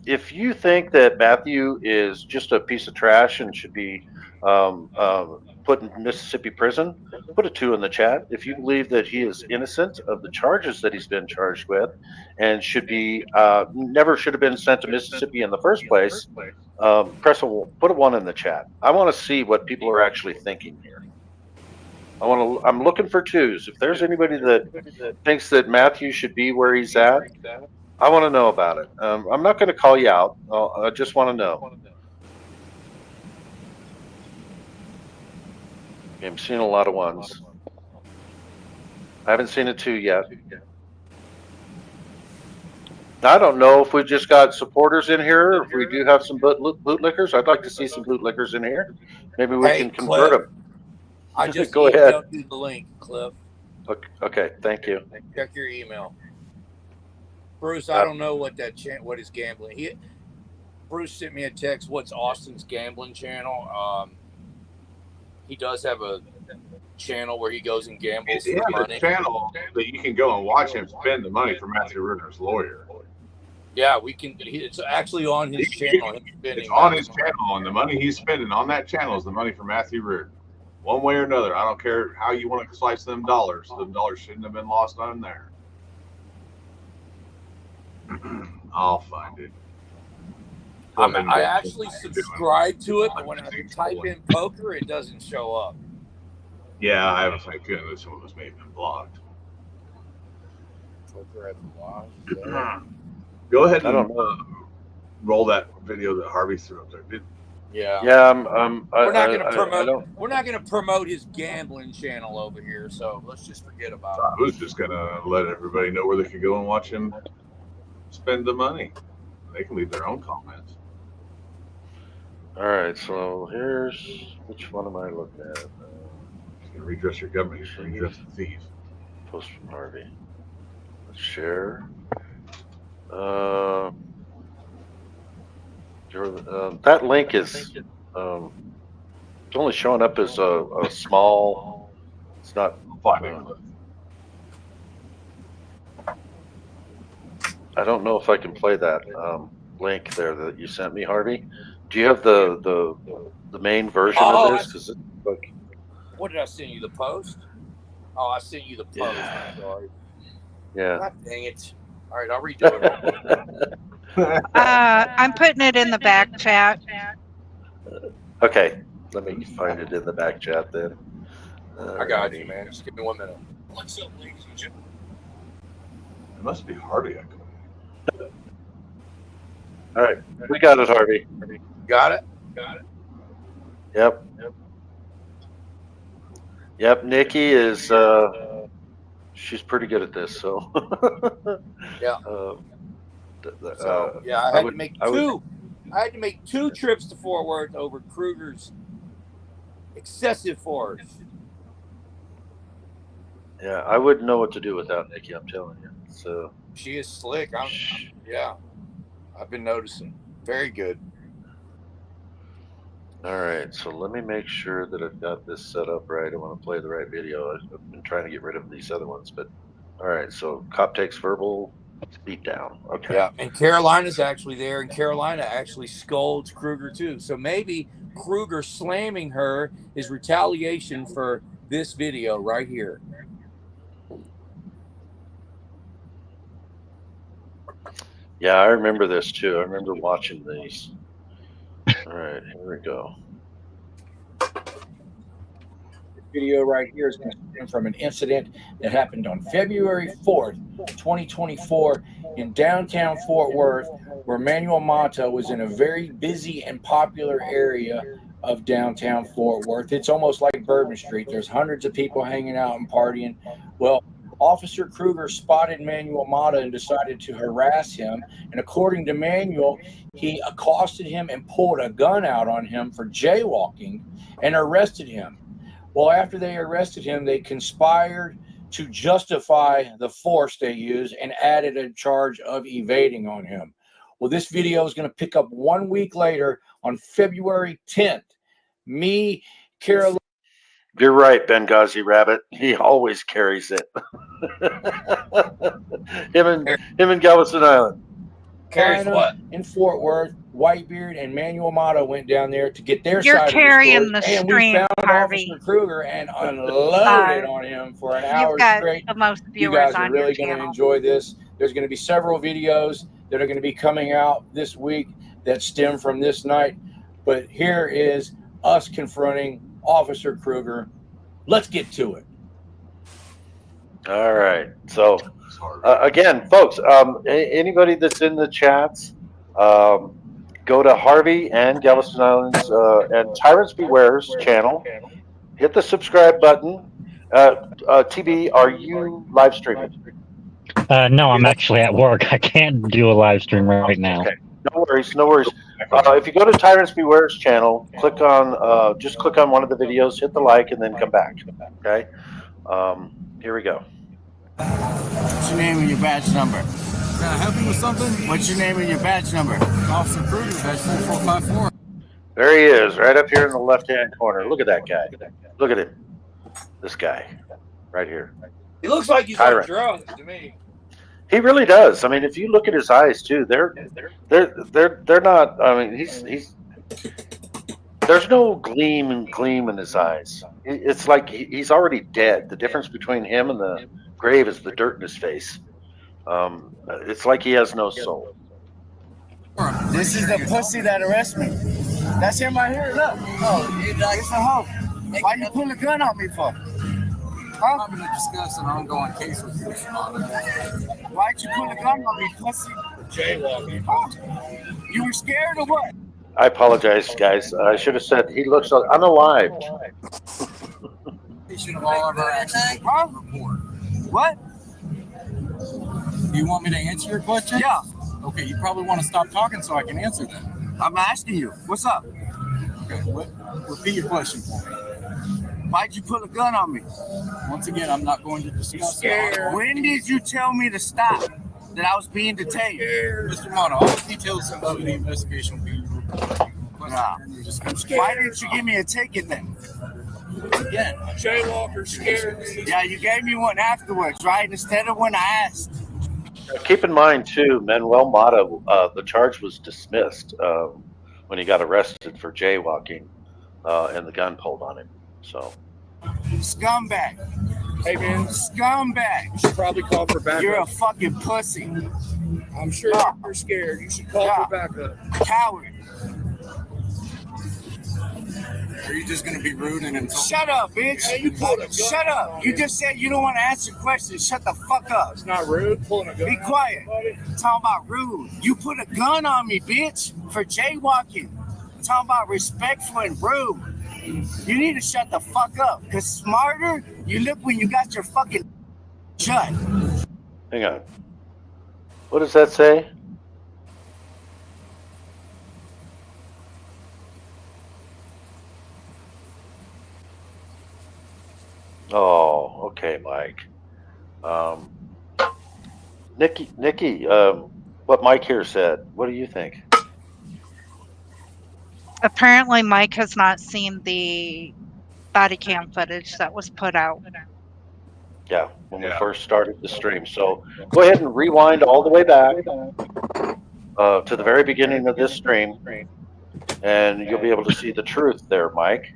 if you think that Matthew is just a piece of trash and should be put in Mississippi prison, put a 2 in the chat. If you believe that he is innocent of the charges that he's been charged with and should be never should have been sent to Mississippi in the first place, put a 1 in the chat. I want to see what people are actually thinking here. I'm looking for 2s. If there's anybody that thinks that Matthew should be where he's at, I want to know about it. I'm not going to call you out. I just want to know. I'm seeing a lot of ones. I haven't seen a 2 yet. I don't know if we've just got supporters in here, or if we do have some bootlickers. I'd like to see some bootlickers in here. Maybe we can convert them. I just Go ahead. emailed you the link, Cliff. Okay, thank you. Check your email. Bruce, I don't know what what is gambling. Bruce sent me a text. What's Austin's gambling channel? He does have a channel where he goes and gambles He for has money. a channel that you can go and watch him spend the money for Matthew Reardon's lawyer. Yeah, we can. It's actually on his channel. It's on his channel, and the money he's spending on that channel is the money for Matthew Reardon. One way or another, I don't care how you want to slice them dollars. Them dollars shouldn't have been lost on there. I'll find it. I actually subscribe to it, but when I type in poker, it doesn't show up. Yeah, I haven't. Thank goodness it was maybe been blocked. Poker at the lodge. Go ahead and roll that video that Harvey threw up there. Yeah. Yeah, we're not going to promote. We're not going to promote his gambling channel over here, so let's just forget about it. I was just going to let everybody know where they could go and watch him spend the money. They can leave their own comments. All right, so here's which one am I looking at? He's going to redress your government. He's going to redress the thieves. Post from Harvey. Let's share. That link is it's only showing up as a small. It's not. I don't know if I can play that link there that you sent me, Harvey. Do you have the main version of this? 'Cause what did I send you? The post? Oh, I sent you the post. Yeah. I'm sorry. Yeah. God dang it! All right, I'll redo it. I'm putting it in the back chat. Okay, let me find it in the back chat then. I got you, man. Just give me 1 minute. What's up, ladies and gentlemen? It must be Harvey. All right, we got it, Harvey. Got it? Got it. Yep, Nikki is she's pretty good at this, so yeah. Yeah, I had to make two. I had to make 2 trips to Fort Worth over Krueger's excessive force. Yeah, I wouldn't know what to do without Nikki, I'm telling you. So she is slick. Yeah, I've been noticing. Very good. All right, so let me make sure that I've got this set up right. I want to play the right video. I've been trying to get rid of these other ones, but all right. So cop takes verbal beat down. Okay. Yeah, and Carolina's actually there, and Carolina actually scolds Krueger too. So maybe Krueger slamming her is retaliation for this video right here. Yeah, I remember this too. I remember watching these. All right, here we go. This video right here is going to stem from an incident that happened on February 4th, 2024 in downtown Fort Worth, where Manuel Mata was in a very busy and popular area of downtown Fort Worth. It's almost like Bourbon Street. There's hundreds of people hanging out and partying. Well, Officer Krueger spotted Manuel Mata and decided to harass him. And according to Manuel, he accosted him and pulled a gun out on him for jaywalking and arrested him. Well, after they arrested him, they conspired to justify the force they used and added a charge of evading on him. Well, this video is going to pick up 1 week later on February 10th. Me, Carolina. You're right, Benghazi Rabbit. He always carries it. him and Galveston Island. Carries what? In Fort Worth, Whitebeard and Manuel Mata went down there to get their You're side carrying of the the story, and stream, we found Harvey. Officer Krueger and unloaded on him for an hour You've got straight. the most You viewers guys are on really your going to channel. enjoy this. There's going to be several videos that are going to be coming out this week that stem from this night. But here is us confronting Officer Krueger. Let's get to it. All right. So, again, folks, anybody that's in the chats, go to Harvey and Galveston Island's and Tyrants Beware's channel hit the subscribe button. TB, are you live streaming? No, I'm actually at work. I can't do a live stream right now. Okay, no worries, no worries. If you go to Tyrants Beware's channel, click on just click on one of the videos, hit the like, and then come back. Okay. Here we go. What's your name and your badge number? Can I help you with something? What's your name and your badge number? Officer Krueger, badge 4454. There he is, right up here in the left-hand corner. Look at that guy. Look at him. This guy, right here. He looks like he's on drugs to me. He really does. I mean, if you look at his eyes too, they're not. I mean, he's there's no gleam in his eyes. It's like he's already dead. The difference between him and the grave is the dirt in his face. It's like he has no soul. This is the pussy that arrests me. That's him right here. Look. Oh, it's a hoe. Why you pull a gun on me for? Huh? I'm going to discuss an ongoing case with you. Why'd you pull a gun on me, pussy? Jaywalking. Huh? You were scared or what? I apologize, guys. I should have said he looks unalived. Of all of our actions report. What? Do you want me to answer your question? Yeah. Okay, you probably want to stop talking so I can answer them. I'm asking you. What's up? Okay, repeat your question for me. Why'd you pull a gun on me? Once again, I'm not going to discuss that. When did you tell me to stop? That I was being detained? Mr. Mono, all the details of the investigation will be reported. Nah. Why didn't you give me a ticket then? Again, Jaywalker scared. Yeah, you gave me one afterwards, right? Instead of when I asked. Keep in mind too, Manuel Mata, the charge was dismissed when he got arrested for jaywalking, and the gun pulled on him. So, scumbag. Hey man, scumbag. You should probably call for backup. You're a fucking pussy. I'm sure you're scared. You should call for backup. Coward. Are you just going to be rude and insult? Shut up, bitch. Hey, you pulled a gun. Shut up. You just said you don't want to answer questions. Shut the fuck up. It's not rude. Pulling a gun. Be quiet. Talking about rude. You put a gun on me, bitch, for jaywalking. Talking about respectful and rude. You need to shut the fuck up. Because smarter, you look when you got your fucking shut. Hang on. What does that say? Oh, okay, Mike. Nikki, what Mike here said, what do you think? Apparently, Mike has not seen the body cam footage that was put out. Yeah, when we first started the stream. So go ahead and rewind all the way back to the very beginning of this stream, and you'll be able to see the truth there, Mike.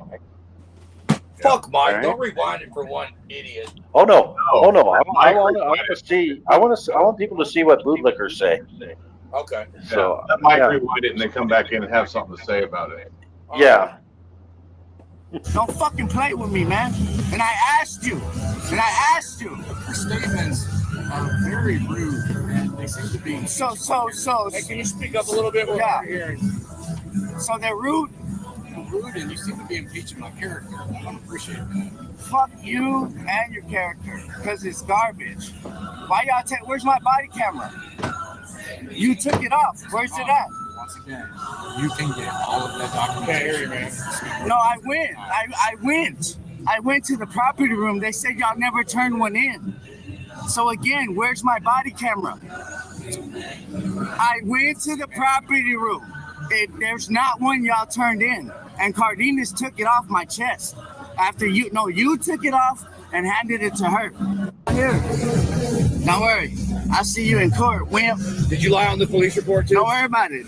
Fuck Mike! Right. Don't rewind it for one idiot. Oh no! Oh no! I want to see. I want people to see what bootlickers say. Okay. So that might rewind it and then come back in and have something to say about it. Yeah. Don't fucking play with me, man. And I asked you. Your statements are very rude, and they seem to be. So. Hey, can you speak up a little bit? Yeah. So they're rude. Rude, and you seem to be impeaching my character. I don't appreciate that. Fuck you and your character, because it's garbage. Why y'all take? Where's my body camera? You took it off. Where's it at? Once again, you can get all of that documentation. No, I went. I went to the property room. They said y'all never turned one in. So again, where's my body camera? I went to the property room. There's not one y'all turned in. And Cardenas took it off my chest. After you took it off and handed it to her. Here. Don't worry. I'll see you in court, wimp. Did you lie on the police report too? Don't worry about it.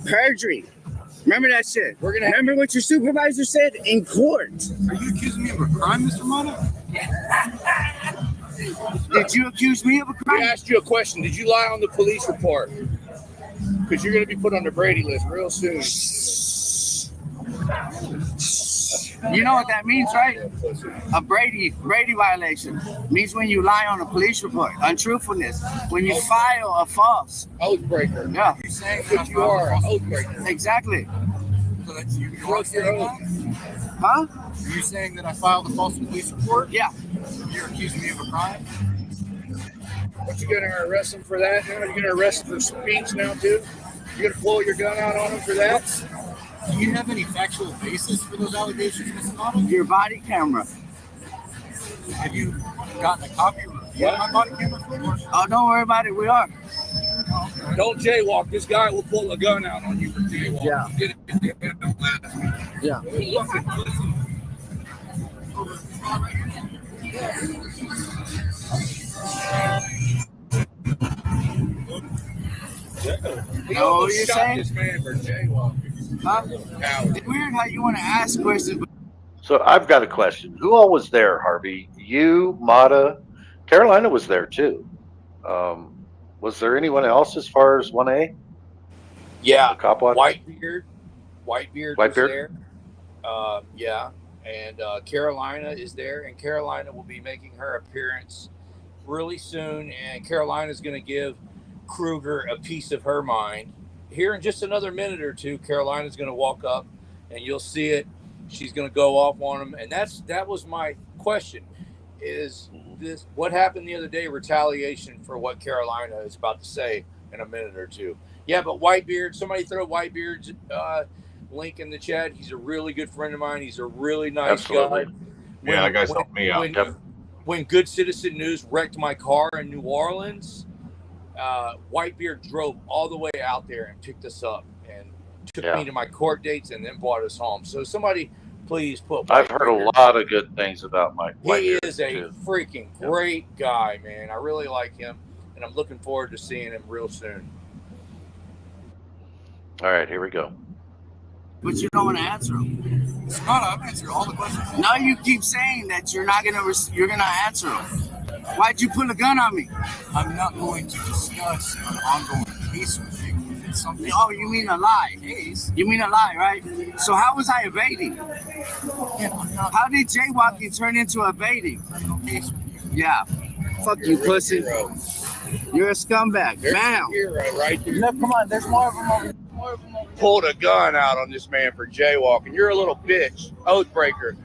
Perjury. Remember that shit. Remember what your supervisor said in court. Are you accusing me of a crime, Mr. Mono? Did you accuse me of a crime? We asked you a question. Did you lie on the police report? Because you're going to be put on the Brady list real soon. You know what that means, right? A Brady violation means when you lie on a police report, untruthfulness, when you file a false oath breaker. Yeah, You're saying that you are an oath breaker. Exactly. So that's you. You are saying that? Huh? Are you saying that I filed a false police report? Yeah. You're accusing me of a crime? What, you gonna arrest him for that now? You're gonna arrest him for speech now too? You're gonna pull your gun out on him for that? Do you have any factual basis for those allegations, Mr. Model? Your body camera. Have you gotten a copy of my body camera footage? Oh, don't worry about it. We are. Don't jaywalk. This guy will pull a gun out on you for jaywalking. Yeah. Yeah. No, what you're saying? This man for jaywalking. Huh? It's weird how you want to ask questions. So I've got a question. Who all was there, Harvey? You, Mata, Carolina was there too. Was there anyone else as far as 1A? Yeah, Cop watch? Whitebeard was Whitebeard? there. Yeah, and Carolina is there, and Carolina will be making her appearance really soon. And Carolina's going to give Krueger a piece of her mind here in just another minute or two. Carolina's going to walk up, and you'll see it. She's going to go off on him, and that was my question: is this what happened the other day? Retaliation for what Carolina is about to say in a minute or two. Yeah, but Whitebeard, somebody throw Whitebeard's link in the chat. He's a really good friend of mine. He's a really nice guy. Yeah, that guy's helped me out. When Good Citizen News wrecked my car in New Orleans, Whitebeard drove all the way out there and picked us up and took me to my court dates and then brought us home. So somebody please put I've heard a lot of good things about Mike Whitebeard. He is a freaking great guy, man. I really like him, and I'm looking forward to seeing him real soon. All right, here we go. But you don't want to answer them. Scott, I've answered all the questions. Now you keep saying that you're gonna answer them. Why'd you put a gun on me? I'm not going to discuss an ongoing case with you. If it's something. Oh, you mean a lie? Case. You mean a lie, right? So how was I evading? How did jaywalking turn into evading? Yeah. Fuck you, pussy. You're a scumbag. Bam. Right there. No, come on. There's more of them over here. Pulled a gun out on this man for jaywalking. You're a little bitch, oath breaker.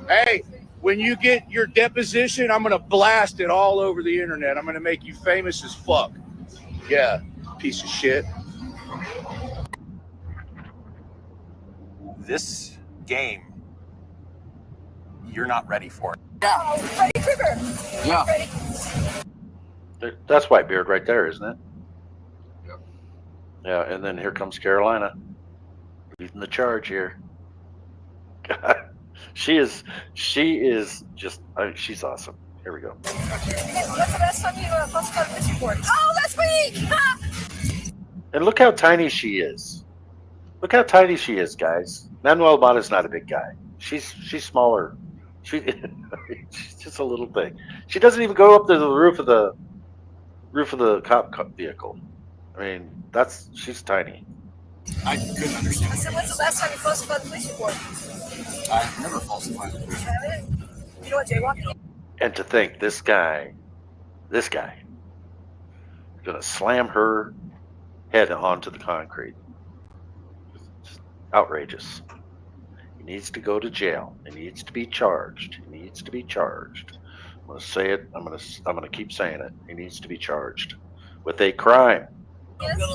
Hey, when you get your deposition, I'm gonna blast it all over the internet. I'm gonna make you famous as fuck. Yeah, piece of shit. This game, you're not ready for it. Yeah. Freddy Krueger. Yeah. That's Whitebeard right there, isn't it? Yeah, and then here comes Carolina, leading the charge here. God, she is just, she's awesome. Here we go. What's the last time you falsified a police report? Oh, last week! And look how tiny she is. Look how tiny she is, guys. Manuel Mata's not a big guy. She's smaller. She's just a little thing. She doesn't even go up to the roof of the cop vehicle. I mean, she's tiny. I couldn't understand. So when's the last time you falsified the police report? I've never falsified a police report. You know what jaywalking is? And to think this guy is gonna slam her head onto the concrete. It's outrageous. He needs to go to jail. He needs to be charged. I'm gonna say it. I'm gonna keep saying it. He needs to be charged with a crime. Yes. You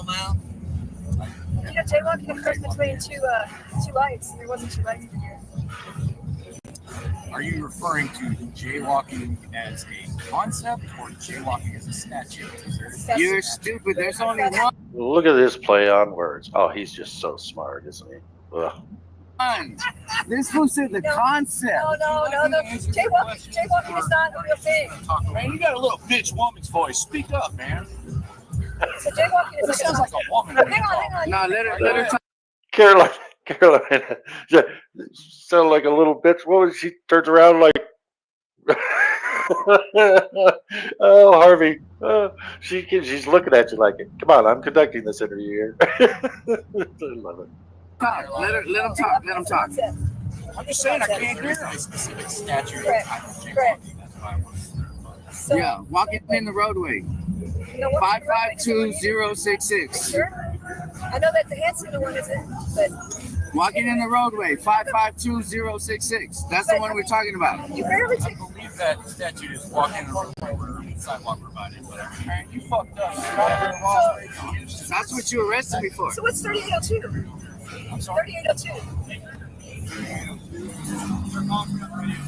know, jaywalking occurs between two lights. There wasn't two lights in here. Are you referring to jaywalking as a concept or jaywalking as a statute? You're stupid. There's only one. Look at this play on words. Oh, he's just so smart, isn't he? Ugh. This was the concept. No. Jaywalking is not a real thing. Man, you got a little bitch woman's voice. Speak up, man. So jaywalking is sounds like a woman. Hang on. No, let her talk. Carolina. Yeah, sounded like a little bitch. What was she? Turns around like, oh, Harvey. She's looking at you like it. Come on, I'm conducting this interview here. I love it. Let him talk. I'm just saying I can't hear a specific statute. Correct. So, yeah, walking in the roadway. 552-066. Sure. I know that the hand signal one isn't, but Walking in the roadway, 552-066. That's the one we're talking about. You barely take. I believe that statute is walking on the roadway, sidewalk provided, whatever. Man, you fucked up. That's what you arrested me for. So what's 3802? I'm sorry. 3802.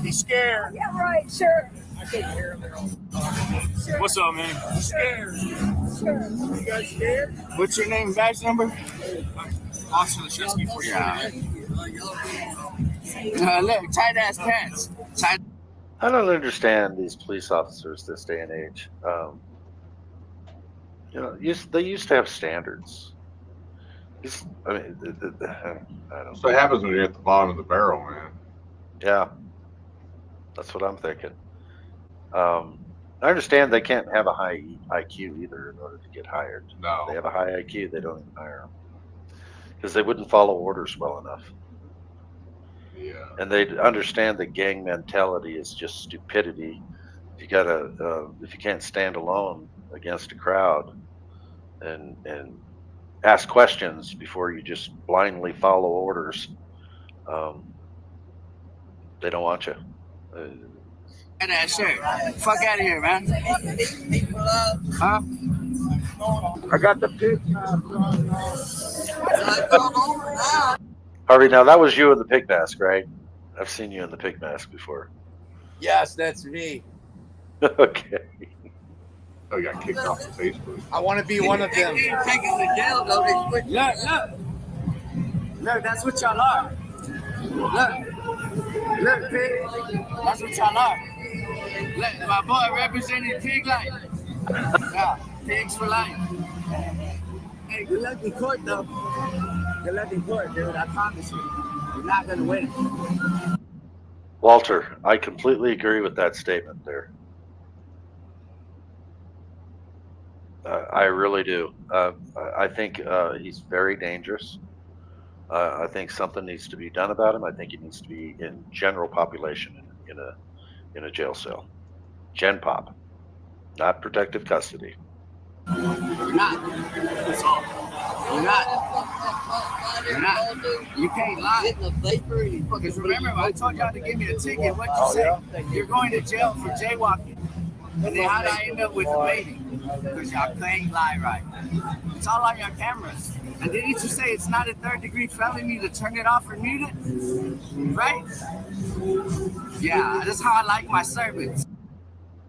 He's scared. Yeah, right. Sure. I take care of it all. Sure. What's up, man? He's scared. Sure. You guys scared? What's your name, badge number? Officer Lashevsky for you. Look, tight ass pants. Tight. I don't understand these police officers this day and age. They used to have standards. I mean, I don't. So what happens when you're at the bottom of the barrel, man? Yeah, that's what I'm thinking. I understand they can't have a high IQ either in order to get hired. No. If they have a high IQ, they don't even hire them because they wouldn't follow orders well enough. Yeah. And they understand that gang mentality is just stupidity. If you can't stand alone against a crowd, and ask questions before you just blindly follow orders, they don't want you. That shit. Fuck out of here, man. Huh? I got the pic. Harvey, now that was you in the pig mask, right? I've seen you in the pig mask before. Yes, that's me. Okay. Oh, you got kicked off of Facebook. I want to be one of them. Look, that's what y'all are. Look, pig. That's what y'all are. Look, my boy representing pig life. Yeah, pigs for life. Hey, good luck in court, though. Good luck in court, dude. I promise you. You're not going to win. Walter, I completely agree with that statement there. I really do. I think he's very dangerous. I think something needs to be done about him. I think he needs to be in general population in a jail cell. Gen pop, not protective custody. You're not. That's all. You're not. You're not. You can't lie. Because remember, I told y'all to give me a ticket. What'd you say? You're going to jail for jaywalking. And then how'd I end up with the baby? Because y'all can't lie right. It's all on your cameras. And didn't you say it's not a third-degree felony to turn it off or mute it? Right? Yeah, that's how I like my servants.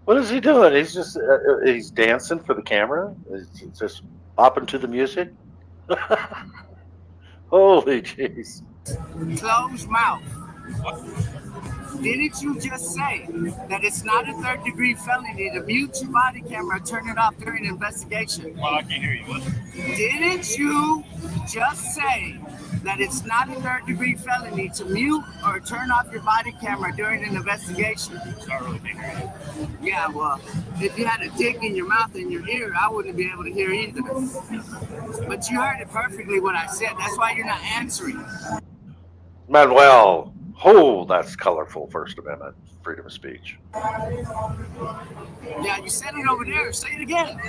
What is he doing? He's just he's dancing for the camera. He's just bopping to the music. Holy jeez! Closed mouth. Didn't you just say that it's not a third-degree felony to mute your body camera or turn it off during an investigation? Well, I can't hear you. What? Didn't you just say that it's not a third-degree felony to mute or turn off your body camera during an investigation? I really can't hear you. Yeah, well, if you had a dick in your mouth and your ear, I wouldn't be able to hear either. But you heard it perfectly what I said. That's why you're not answering. Manuel, oh, that's colorful. First Amendment, freedom of speech. Yeah, you said it over there. Say it again.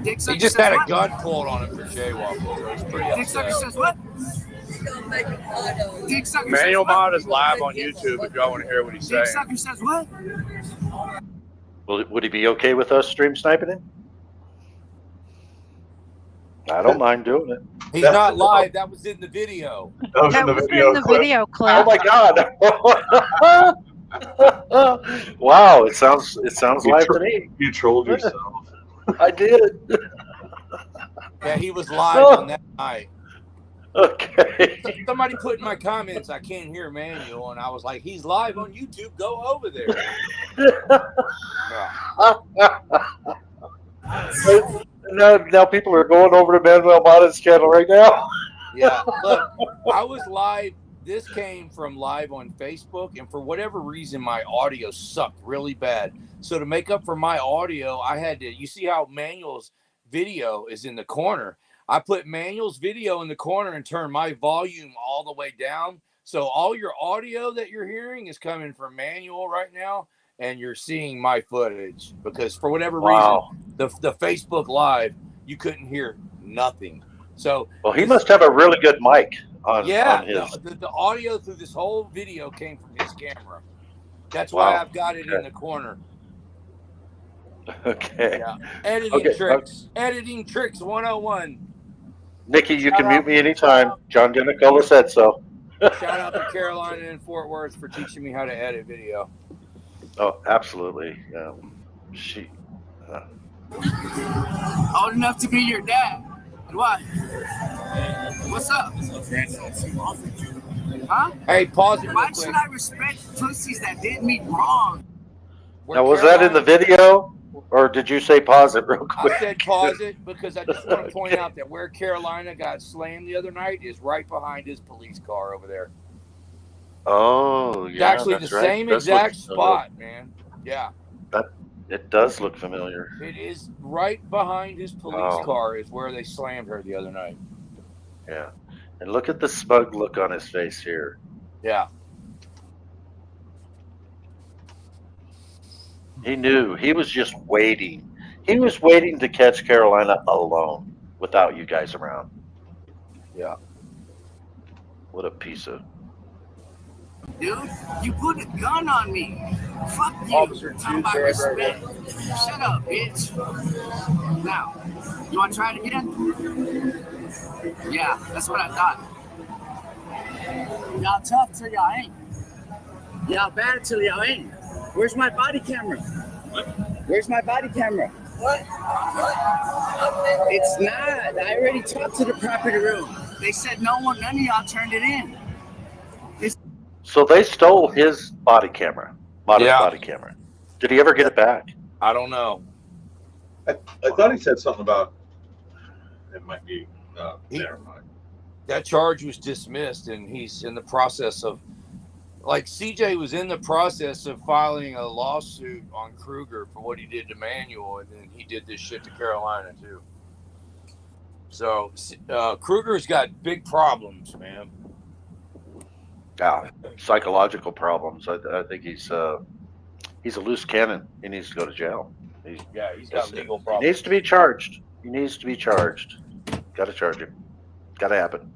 Dick He just had a gun pulled on him for jaywalking. Dick Sucker says what? Dick Sucker Manuel says what? Mod is live on YouTube if y'all want to hear what he's saying. Dick Sucker says what? Would he be okay with us stream sniping him? I don't mind doing it. He's not live. That was in the video. That was in the video clip. Oh my God! Wow, it sounds live to me. You trolled yourself. I did. Yeah, he was live on that night. Okay. Somebody put in my comments, I can't hear Manuel, and I was like, he's live on YouTube. Go over there. Now people are going over to Manuel Mata's channel right now. Yeah, look, I was live. This came from live on Facebook, and for whatever reason, my audio sucked really bad. So to make up for my audio, I had to. You see how Manuel's video is in the corner? I put Manuel's video in the corner and turned my volume all the way down. So all your audio that you're hearing is coming from Manuel right now, and you're seeing my footage because for whatever reason, the Facebook Live, you couldn't hear nothing. So well, he must have a really good mic on his. The audio through this whole video came from his camera. That's why I've got it in the corner. Okay. Yeah. Editing tricks. Editing tricks 101. Nikki, you can mute me anytime. John Denicola said so. Shout out to Carolina and Fort Worth for teaching me how to edit video. Oh, absolutely. She. Old enough to be your dad. What? What's up? Huh? Hey, pause it. Why should I respect pussies that did me wrong? Now, was that in the video, or did you say pause it real quick? I said pause it because I just want to point out that where Carolina got slammed the other night is right behind his police car over there. Oh, It's yeah. actually the same exact spot, man. Yeah. It does look familiar. It is right behind his police car is where they slammed her the other night. Yeah. And look at the smug look on his face here. Yeah. He knew. He was just waiting. He was waiting to catch Carolina alone without you guys around. Yeah. What a piece of... Dude, you put a gun on me. Fuck you. Officer Talking about respect. Shut up, bitch. Now, you want to try it again? Yeah, that's what I thought. Y'all tough till y'all ain't. Y'all bad till y'all ain't. Where's my body camera? What? Where's my body camera? What? It's not. I already talked to the property room. They said none of y'all turned it in. So they stole his body camera, body camera. Did he ever get it back? I don't know. I thought he said something about it might be. Never mind. That charge was dismissed, and he's in the process of, like, CJ was in the process of filing a lawsuit on Krueger for what he did to Manuel, and then he did this shit to Carolina too. So Krueger's got big problems, man. Yeah, psychological problems. I think he's a loose cannon. He needs to go to jail. He's got legal problems. He needs to be charged. Got to charge him. Got to happen.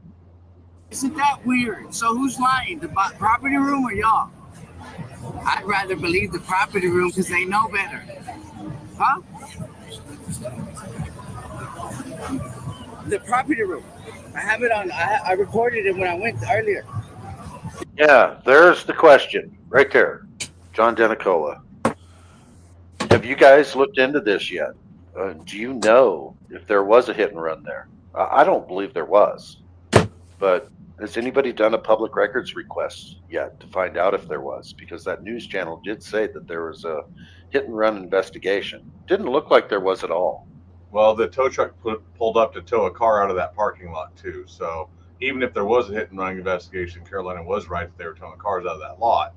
Isn't that weird? So who's lying? The property room or y'all? I'd rather believe the property room because they know better. Huh? The property room. I have it on. I recorded it when I went earlier. Yeah, there's the question right there. John Denicola. Have you guys looked into this yet? Do you know if there was a hit and run there? I don't believe there was. But has anybody done a public records request yet to find out if there was? Because that news channel did say that there was a hit and run investigation. Didn't look like there was at all. Well, the tow truck pulled up to tow a car out of that parking lot too. So even if there was a hit and run investigation, Carolina was right that they were towing cars out of that lot.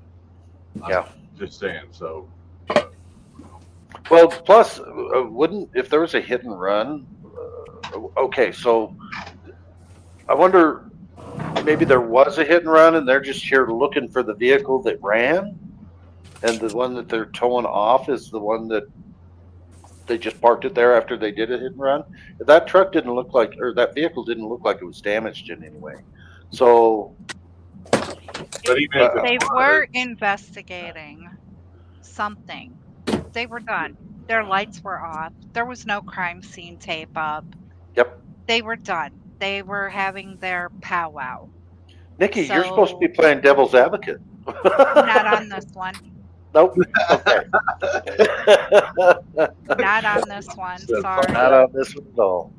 Yeah. Just saying. So. Well, plus, if there was a hit and run, okay, so I wonder, maybe there was a hit and run and they're just here looking for the vehicle that ran, and the one that they're towing off is the one that they just parked it there after they did a hit and run. That truck didn't look like, or that vehicle didn't look like it was damaged in any way. So, but they were investigating something. They were done. Their lights were off. There was no crime scene tape up. Yep. They were done. They were having their powwow. Nikki, you're supposed to be playing devil's advocate. Not on this one. Nope. Okay. Not on this one. Sorry. Not on this one at all.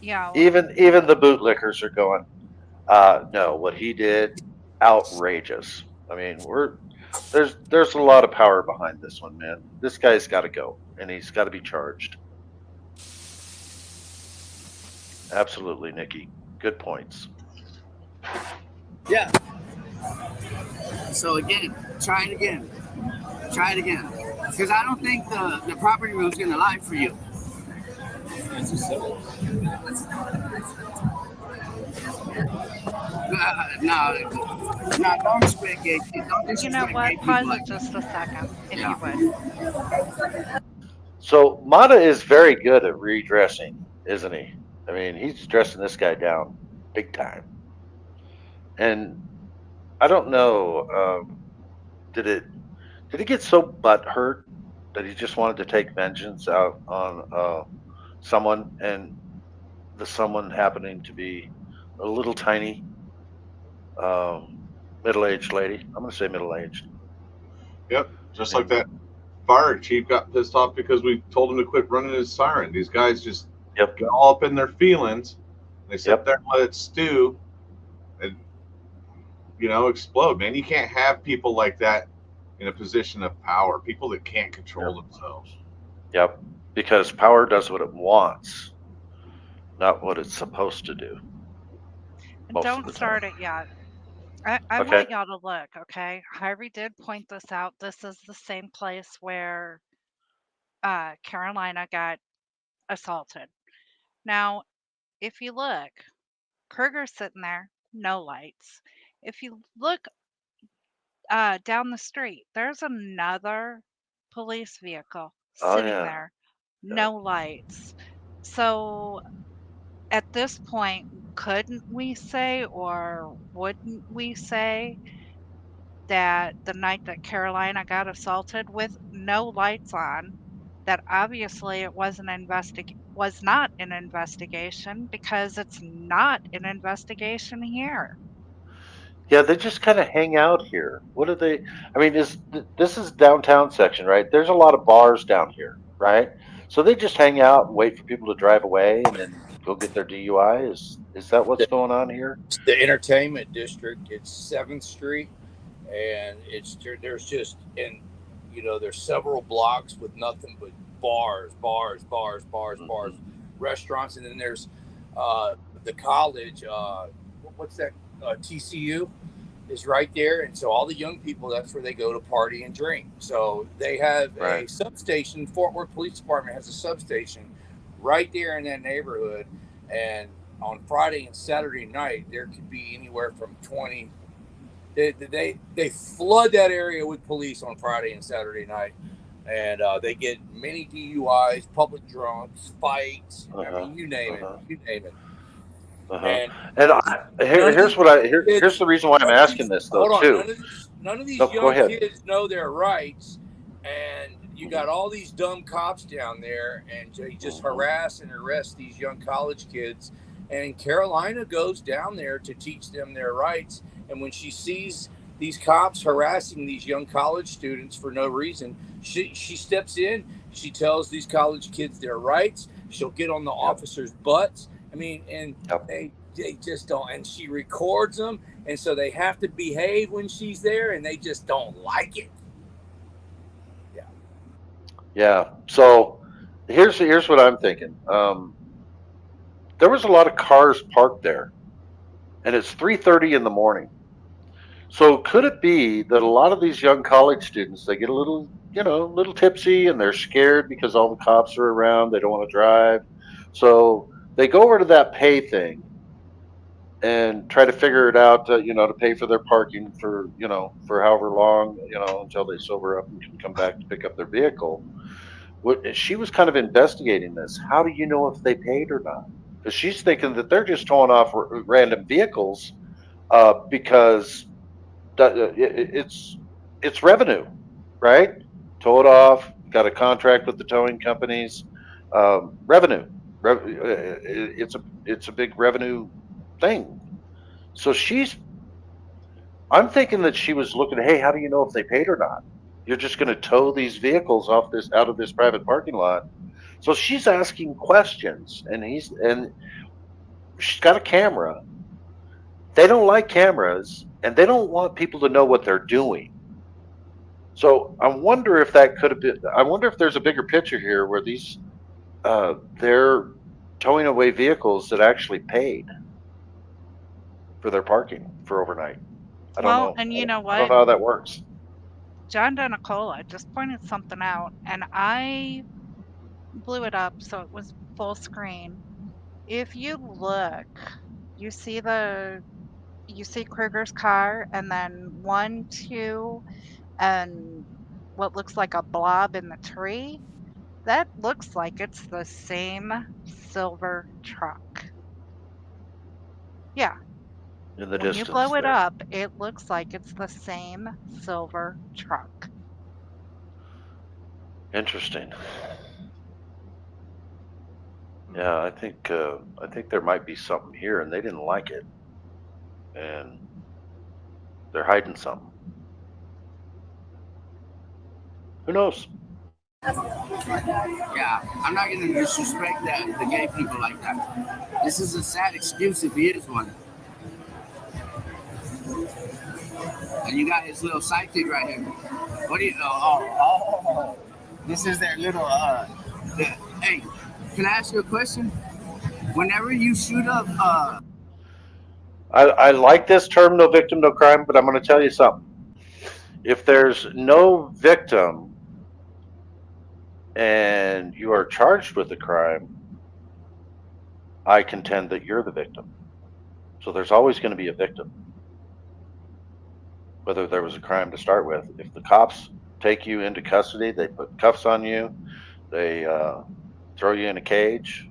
You know. Even the bootlickers are going, no, what he did, outrageous. I mean, there's a lot of power behind this one, man. This guy's got to go, and he's got to be charged. Absolutely, Nikki. Good points. Yeah. So again, try it again. Because I don't think the property room's going to lie for you. No, don't expect it. You know what? Pause it just a second, if you would. So Mata is very good at redressing, isn't he? I mean, he's dressing this guy down big time. And I don't know, did it did he get so butthurt that he just wanted to take vengeance out on someone, and the someone happening to be a little tiny um, middle-aged lady? I'm going to say middle-aged. Yep, just like that fire chief got pissed off because we told him to quit running his siren. These guys just get all up in their feelings. They sit there and let it stew and, explode. Man, you can't have people like that in a position of power, people that can't control themselves. Yep, because power does what it wants, not what it's supposed to do. And don't start it yet. I want y'all to look, okay? Harvey did point this out. This is the same place where Carolina got assaulted. Now, if you look, Krueger's sitting there, no lights. If you look down the street, there's another police vehicle sitting there, no lights. So at this point, couldn't we say, or wouldn't we say, that the night that Carolina got assaulted with no lights on, that obviously it was not an investigation, because it's not an investigation here. Yeah, they just kind of hang out here. What do they? I mean, this is downtown section, right? There's a lot of bars down here, right? So they just hang out and wait for people to drive away and then go get their DUI. Is that what's going on here? It's the entertainment district. It's 7th Street, and there's just there's several blocks with nothing but bars, restaurants, and then there's the college. What's that? TCU is right there, and so all the young people, that's where they go to party and drink. So they have a substation. Fort Worth Police Department has a substation right there in that neighborhood, and on Friday and Saturday night there could be anywhere from 20. They flood that area with police on Friday and Saturday night, and they get many DUIs, public drunks, fights. I mean, you name it. And here's the reason why I'm asking this though too. None of these young kids know their rights, and you got all these dumb cops down there, and they just harass and arrest these young college kids. And Carolina goes down there to teach them their rights. And when she sees these cops harassing these young college students for no reason, she steps in. She tells these college kids their rights. She'll get on the officers' butts. I mean, and they just don't. And she records them, and so they have to behave when she's there, and they just don't like it. Yeah. So here's what I'm thinking. There was a lot of cars parked there, and it's 3:30 in the morning. So could it be that a lot of these young college students, they get a little tipsy, and they're scared because all the cops are around, they don't want to drive, so they go over to that pay thing and try to figure it out, to pay for their parking for however long, until they sober up and can come back to pick up their vehicle. She was kind of investigating this. How do you know if they paid or not? Because she's thinking that they're just towing off random vehicles because it's revenue, right? Tow it off, got a contract with the towing companies, revenue. It's a big revenue thing. So I'm thinking that she was looking, hey, how do you know if they paid or not? You're just going to tow these vehicles out of this private parking lot. So she's asking questions, and she's got a camera. They don't like cameras, and they don't want people to know what they're doing. So I wonder if that could have been. I wonder if there's a bigger picture here where they're towing away vehicles that actually paid for their parking for overnight. I don't know. And you know what? I don't know how that works. John Denicola just pointed something out, and I blew it up so it was full screen. If you look, you see Krueger's car, and then 1, 2, and what looks like a blob in the tree. That looks like it's the same silver truck. Yeah. In the When distance you blow it there. up, it looks like it's the same silver truck. Interesting. Yeah, I think there might be something here, and they didn't like it, and they're hiding something. Who knows? Yeah, I'm not gonna disrespect the gay people like that. This is a sad excuse if he is one. And you got his little sidekick right here. What do you know? Oh. This is their little hey, can I ask you a question? Whenever you shoot up I like this term, no victim, no crime, but I'm going to tell you something. If there's no victim and you are charged with a crime, I contend that you're the victim. So there's always going to be a victim, whether there was a crime to start with. If the cops take you into custody, they put cuffs on you, they throw you in a cage,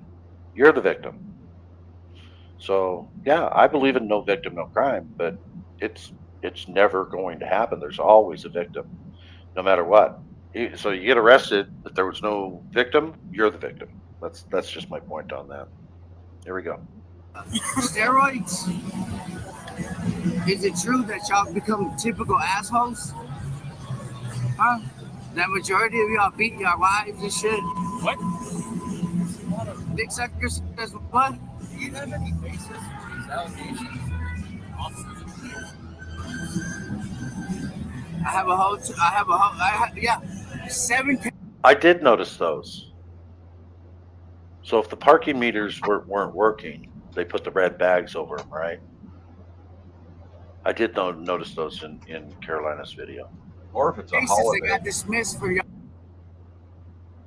you're the victim. So yeah, I believe in no victim, no crime, but it's never going to happen. There's always a victim, no matter what. So you get arrested, but there was no victim, you're the victim. That's just my point on that. Here we go. steroids, is it true that y'all become typical assholes? Huh? That majority of y'all beat your wives and shit? What? Dick suckers says what? Do you have any basis for these allegations? Yeah, 7. I did notice those. So if the parking meters weren't working, they put the red bags over them, right? I did notice those in Carolina's video. Or if it's a cases holiday. They got dismissed for y'all.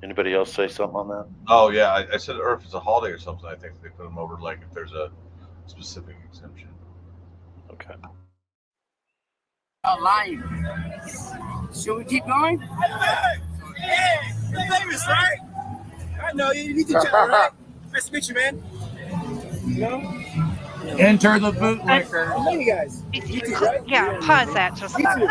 Anybody else say something on that? Oh yeah, I said, or if it's a holiday or something, I think they put them over like if there's a specific exemption. Okay. Lying. Should we keep going? Hey, you're famous, right? I know you. You need to chat, right? Nice to meet you, man. No? Enter the bootlicker. I know you guys. YouTube, right? Yeah, pause that just a second.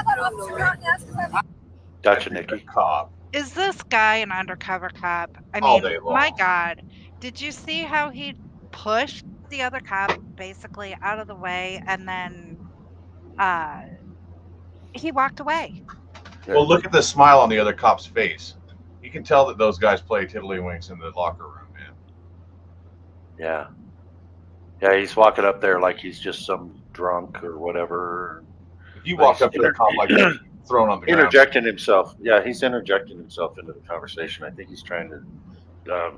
Gotcha, Nikki. Cop. Is this guy an undercover cop? I All mean, day long. my God, did you see how he pushed the other cop basically out of the way and then he walked away? Well, look at the smile on the other cop's face. You can tell that those guys play tiddlywinks in the locker room, man. Yeah. Yeah, he's walking up there like he's just some drunk or whatever. If you walk up to a cop like that, thrown on the ground. Interjecting himself. Yeah, he's interjecting himself into the conversation. I think he's trying to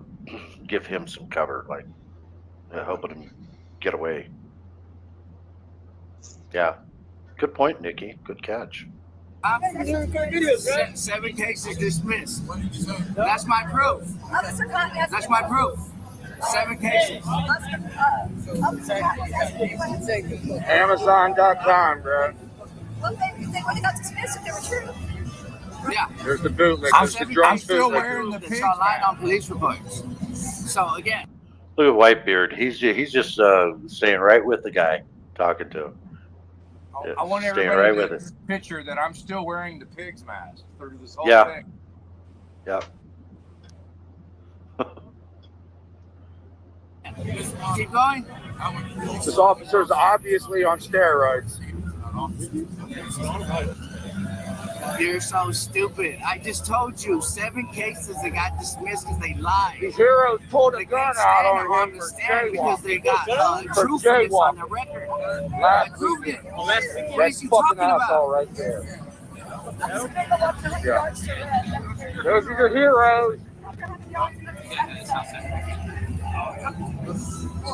give him some cover, like helping him get away. Yeah. Good point, Nikki. Good catch. 7 cases dismissed. That's my proof. That's my proof. 7 cases. Amazon.com, bro. Well, they would have got dismissed if they were true. Yeah. There's the bootlicker. I'm still wearing the pig light on police reports. So again. Look at Whitebeard. He's just staying right with the guy, talking to him. I want Staying everybody right to with it. picture that I'm still wearing the pig's mask through this whole Yeah. thing. Yep. Keep going. This officer's obviously on steroids. You're so stupid. I just told you 7 cases that got dismissed because they lied. These heroes pulled a They gun can't out stand on him the for stand because they got jaywalking. truthfulness on the record. I proved it. What is That's you fucking talking asshole about? right there. Yeah. Those are your heroes. Oh,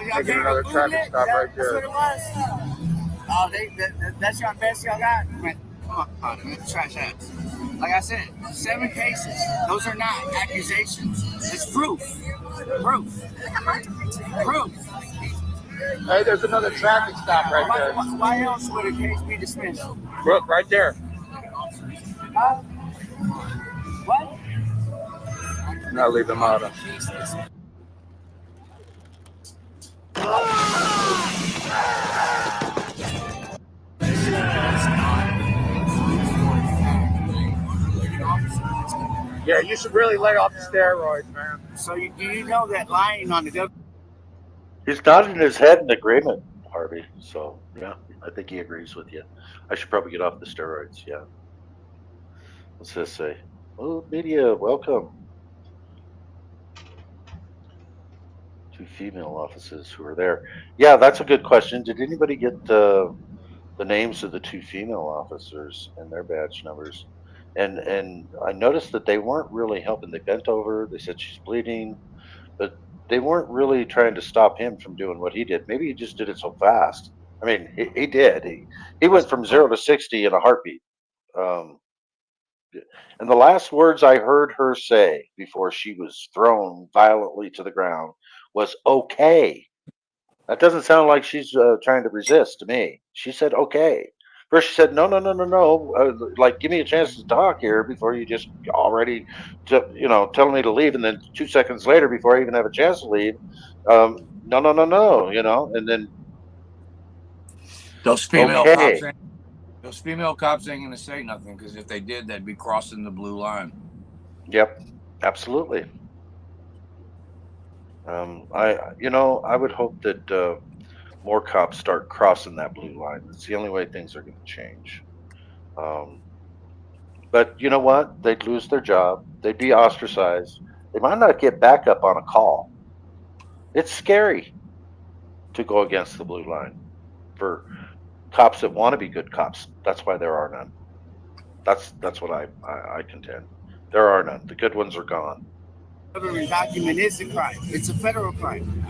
y'all Taking another traffic stop right there. Oh, that's your best y'all got? Man, come on, trash ass. Like I said, 7 cases. Those are not accusations. It's proof. Proof. Proof. Hey, there's another traffic stop right there. Why else would a case be dismissed? Look, right there. What? Not leave them out. Yeah, you should really lay off the steroids, man. So do you know that lying on the He's nodding his head in agreement, Harvey. So yeah, I think he agrees with you. I should probably get off the steroids. Yeah. What's this say? Oh, media, welcome. 2 female officers who are there. Yeah, that's a good question. Did anybody get the names of the 2 female officers and their badge numbers? And I noticed that they weren't really helping. They bent over. They said she's bleeding, but they weren't really trying to stop him from doing what he did. Maybe he just did it so fast. I mean, he did. He went from 0 to 60 in a heartbeat. Um, and the last words I heard her say before she was thrown violently to the ground was "okay." That doesn't sound like she's trying to resist to me. She said "okay." First she said, "No, no, no, no, no. Like, give me a chance to talk here before you just already, telling me to leave." And then 2 seconds later, before I even have a chance to leave, no, no, no, no. And then Those female okay. cops ain't gonna say nothing, because if they did, they'd be crossing the blue line. Yep, absolutely. I would hope that more cops start crossing that blue line. It's the only way things are going to change. Um, but you know what? They'd lose their job. They'd be ostracized. They might not get back up on a call. It's scary to go against the blue line for cops that want to be good cops. That's why there are none. That's what I contend. There are none. The good ones are gone. government document is a crime. It's a federal crime.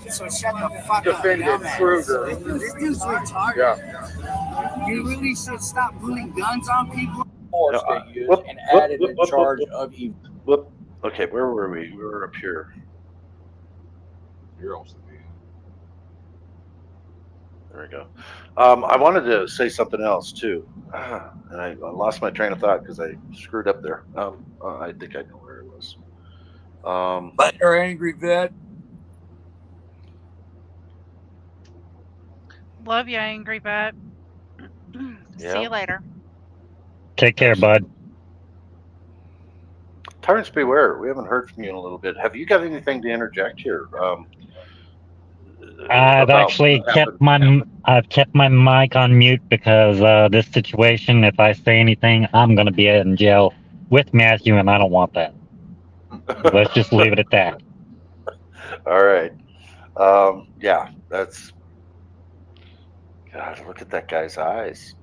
So shut the fuck Defendant up, dumbass. Krueger. This dude's retarded. Yeah. You really should stop putting guns on people. Force they used and added in charge of evil. Okay, where were we? We were up here. You're almost at the end. There we go. I wanted to say something else too, and I lost my train of thought because I screwed up there. I think I know where it was. But our angry vet. Love you, Angry Vet. See you later. Take care, bud. Tyrants beware. We haven't heard from you in a little bit. Have you got anything to interject here? I've actually kept my mic on mute because this situation, if I say anything, I'm going to be in jail with Matthew, and I don't want that. Let's just leave it at that. All right. Yeah, that's. God, look at that guy's eyes.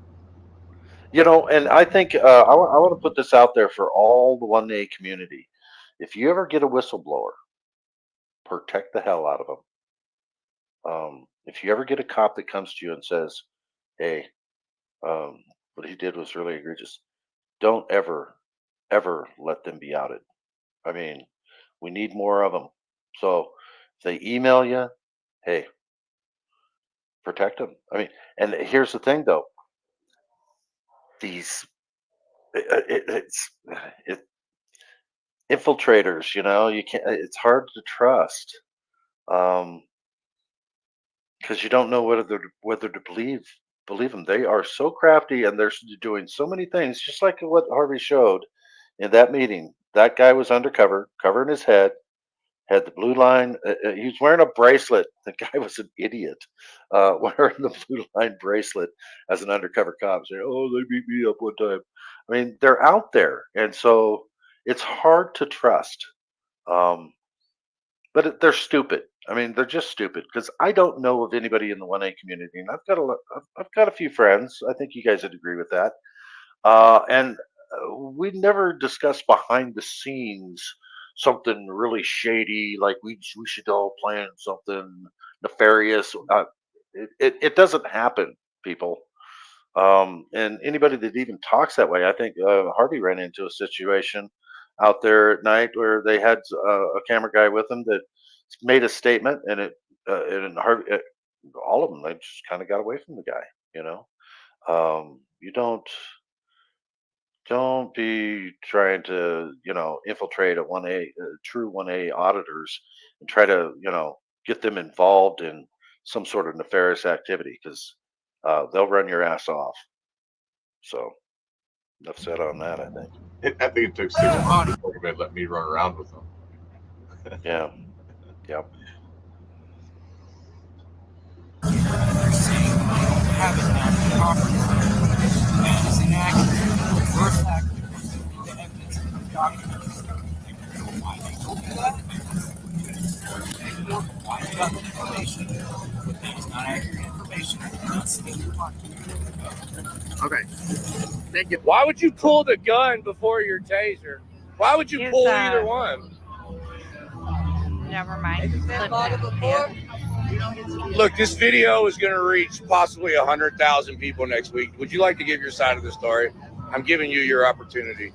And I think I want to put this out there for all the 1A community. If you ever get a whistleblower, protect the hell out of them. If you ever get a cop that comes to you and says, "Hey, what he did was really egregious," don't ever, ever let them be outed. I mean, we need more of them. So if they email you, hey, protect them. I mean, and here's the thing though, these it's infiltrators. You can't. It's hard to trust because you don't know whether to believe them. They are so crafty and they're doing so many things, just like what Harvey showed in that meeting. That guy was undercover, covering his head, had the blue line. He was wearing a bracelet. The guy was an idiot, wearing the blue line bracelet as an undercover cop, saying, "Oh, they beat me up one time." I mean, they're out there, and so it's hard to trust. Um, but they're stupid. I mean, they're just stupid because I don't know of anybody in the 1A community, and I've got a few friends. I think you guys would agree with that. And we never discuss behind the scenes something really shady, like we should all plan something nefarious. It doesn't happen, people. And anybody that even talks that way, I think Harvey ran into a situation out there at night where they had a camera guy with them that made a statement, and Harvey, all of them, they just kind of got away from the guy. You don't Don't be trying to, infiltrate a 1A, true 1A auditors and try to, get them involved in some sort of nefarious activity because they'll run your ass off. So, enough said on that, I think. I think it took 6 months before they let me run around with them. Yeah. Yep. Okay. Thank you. Why would you pull the gun before your taser? Why would you pull either one? Never mind. Look, this video is going to reach possibly 100,000 people next week. Would you like to give your side of the story? I'm giving you your opportunity.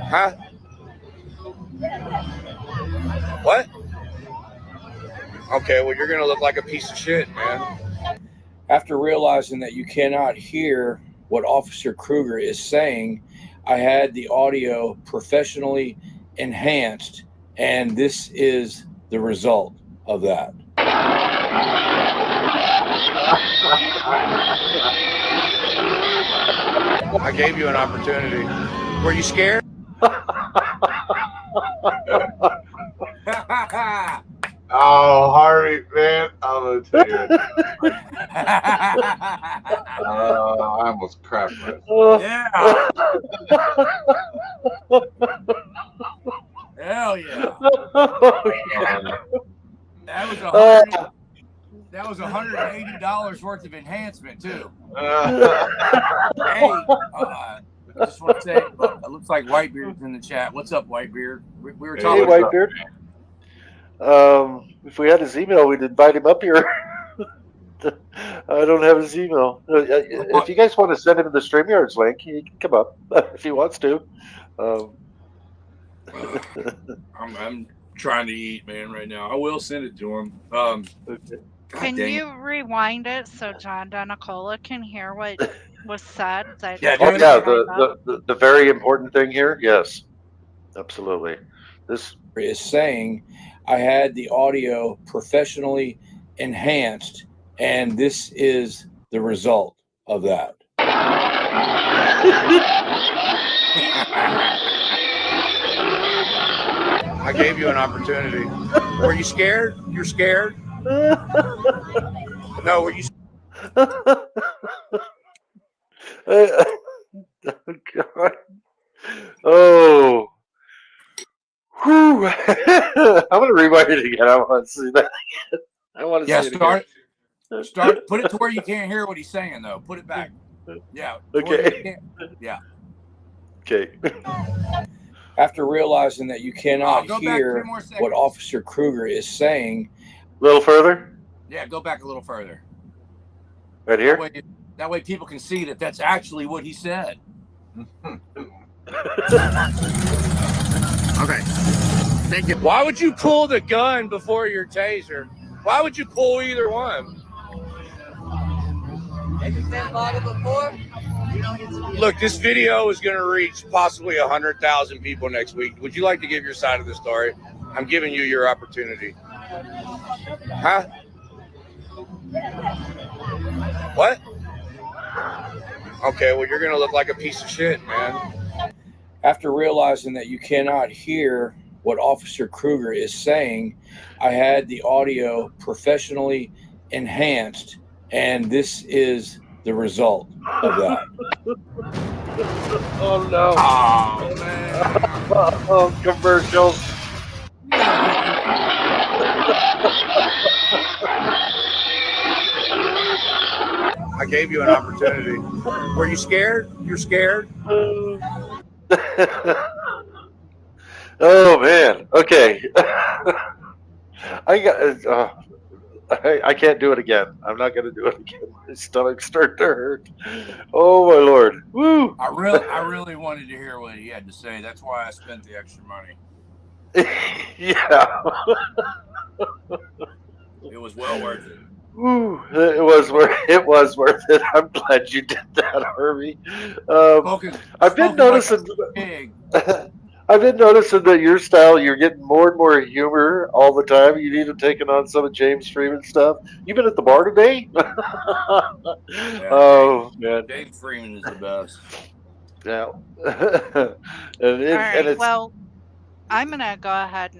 Huh? What? Okay, well, you're going to look like a piece of shit, man. After realizing that you cannot hear what Officer Krueger is saying, I had the audio professionally enhanced, and this is the result of that. I gave you an opportunity. Were you scared? Oh, Harvey, man, I'm gonna tell you. I almost crapped myself. Yeah. Hell yeah. That was $180 worth of enhancement too. Hey, I just want to say, it looks like Whitebeard's in the chat. What's up, Whitebeard? We were talking. Hey, Whitebeard. If we had his email, we'd invite him up here. I don't have his email. If you guys want to send him the StreamYards link, he can come up if he wants to. I'm trying to eat, man, right now. I will send it to him. Can you rewind it so John Donicola can hear what was said? The very important thing here. Yes, absolutely. This is saying I had the audio professionally enhanced, and this is the result of that. I gave you an opportunity. Were you scared? You're scared? No, were you? God. Oh. Whew. I'm gonna rewind it again. I want to see that. I want to see it again. Start. Put it to where you can't hear what he's saying, though. Put it back. Yeah. Okay. Yeah. Okay. After realizing that you cannot hear what Officer Krueger is saying, a little further. Yeah, go back a little further. Right here. That way people can see that that's actually what he said. Okay. Thank you. Why would you pull the gun before your taser? Why would you pull either one? Look, this video is going to reach possibly 100,000 people next week. Would you like to give your side of the story? I'm giving you your opportunity. Huh? What? Okay, well, you're going to look like a piece of shit, man. After realizing that you cannot hear what Officer Krueger is saying, I had the audio professionally enhanced, and this is the result of that. Oh, no. Oh, man. Oh, commercials. I gave you an opportunity. Were you scared? You're scared? Oh, man. Okay. I can't do it again. I'm not going to do it again. My stomach's starting to hurt. Oh, my Lord. Woo. I really wanted to hear what he had to say. That's why I spent the extra money. Yeah. It was well worth it. It was worth it. I'm glad you did that, Harvey. I've been noticing. I've been noticing that your style, you're getting more and more humor all the time. You've even taken on some of James Freeman stuff. You've been at the bar today? Oh, man. James Freeman is the best. Yeah. All right. Well, I'm going to go ahead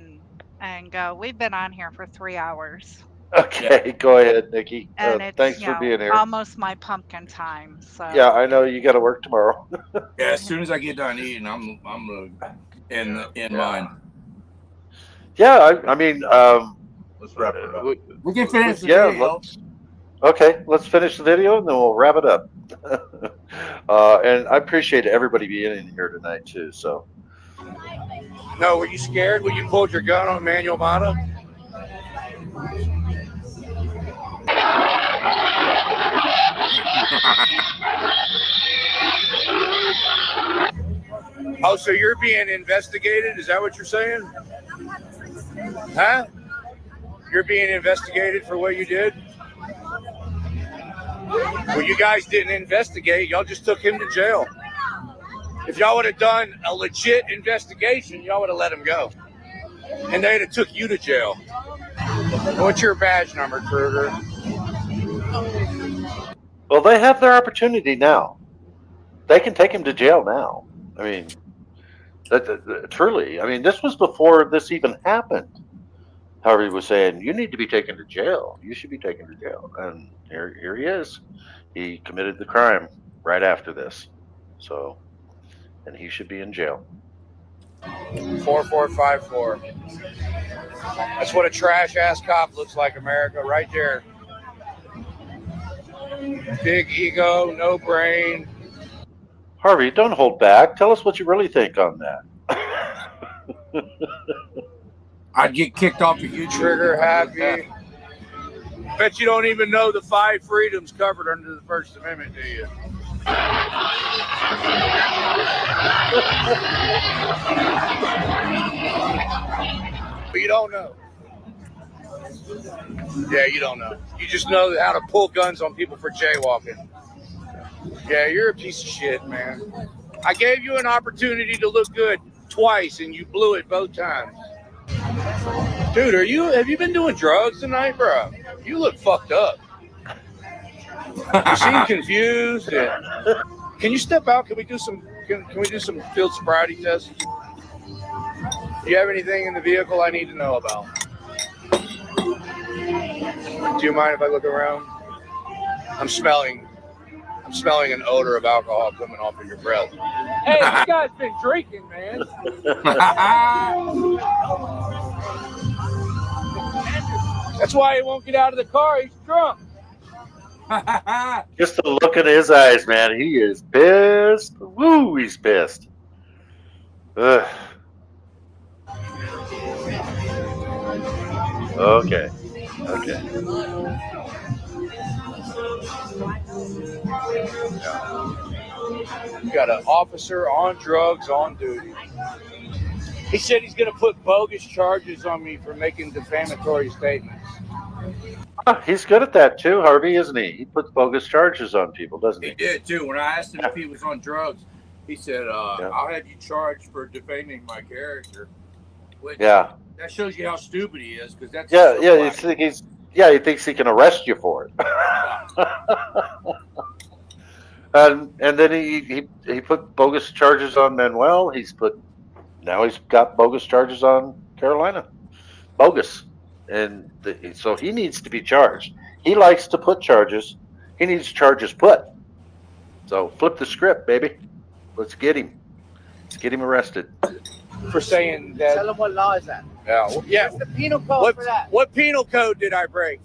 and go. We've been on here for 3 hours. Okay, go ahead, Nikki. And it's, thanks for being here. almost my pumpkin time. So yeah, I know you got to work tomorrow. Yeah, as soon as I get done eating, I'm in mine. Yeah, I mean, let's wrap it up. We can finish the video. Let's finish the video and then we'll wrap it up. And I appreciate everybody being in here tonight too. So. No, were you scared when you pulled your gun on Manuel Mata? Oh, so you're being investigated? Is that what you're saying? Huh? You're being investigated for what you did? Well, you guys didn't investigate. Y'all just took him to jail. If y'all would have done a legit investigation, y'all would have let him go. And they'd have took you to jail. What's your badge number, Krueger? Well, they have their opportunity now. They can take him to jail now. I mean, truly. I mean, this was before this even happened. Harvey was saying, you need to be taken to jail. You should be taken to jail. And here he is. He committed the crime right after this. So, and he should be in jail. 4454. That's what a trash-ass cop looks like, America, right there. Big ego, no brain. Harvey, don't hold back. Tell us what you really think on that. I'd get kicked off of YouTube. Trigger happy. Bet you don't even know the 5 freedoms covered under the First Amendment, do you? But you don't know. Yeah, you don't know. You just know how to pull guns on people for jaywalking. Yeah, you're a piece of shit, man. I gave you an opportunity to look good twice, and you blew it both times. Dude, have you been doing drugs tonight, bro? You look fucked up. You seem confused. Can you step out? Can we do some field sobriety tests? Do you have anything in the vehicle I need to know about? Do you mind if I look around? I'm smelling an odor of alcohol coming off of your breath. Hey, this guy's been drinking, man. That's why he won't get out of the car. He's drunk. Just the look in his eyes, man. He is pissed. Woo, he's pissed. Ugh. Okay. You got an officer on drugs on duty. He said he's going to put bogus charges on me for making defamatory statements. He's good at that too, Harvey, isn't he? He puts bogus charges on people, doesn't he? He did too. When I asked him if he was on drugs, he said, I'll have you charged for defaming my character. Which, that shows you how stupid he is, because that's he thinks he can arrest you for it. And then he put bogus charges on Manuel. Now he's got bogus charges on Carolina. Bogus. And so he needs to be charged. He likes to put charges. He needs charges put. So flip the script, baby. Let's get him. Let's get him arrested. For saying that. Tell them what law is that? Yeah. What's the penal code for that? What penal code did I break?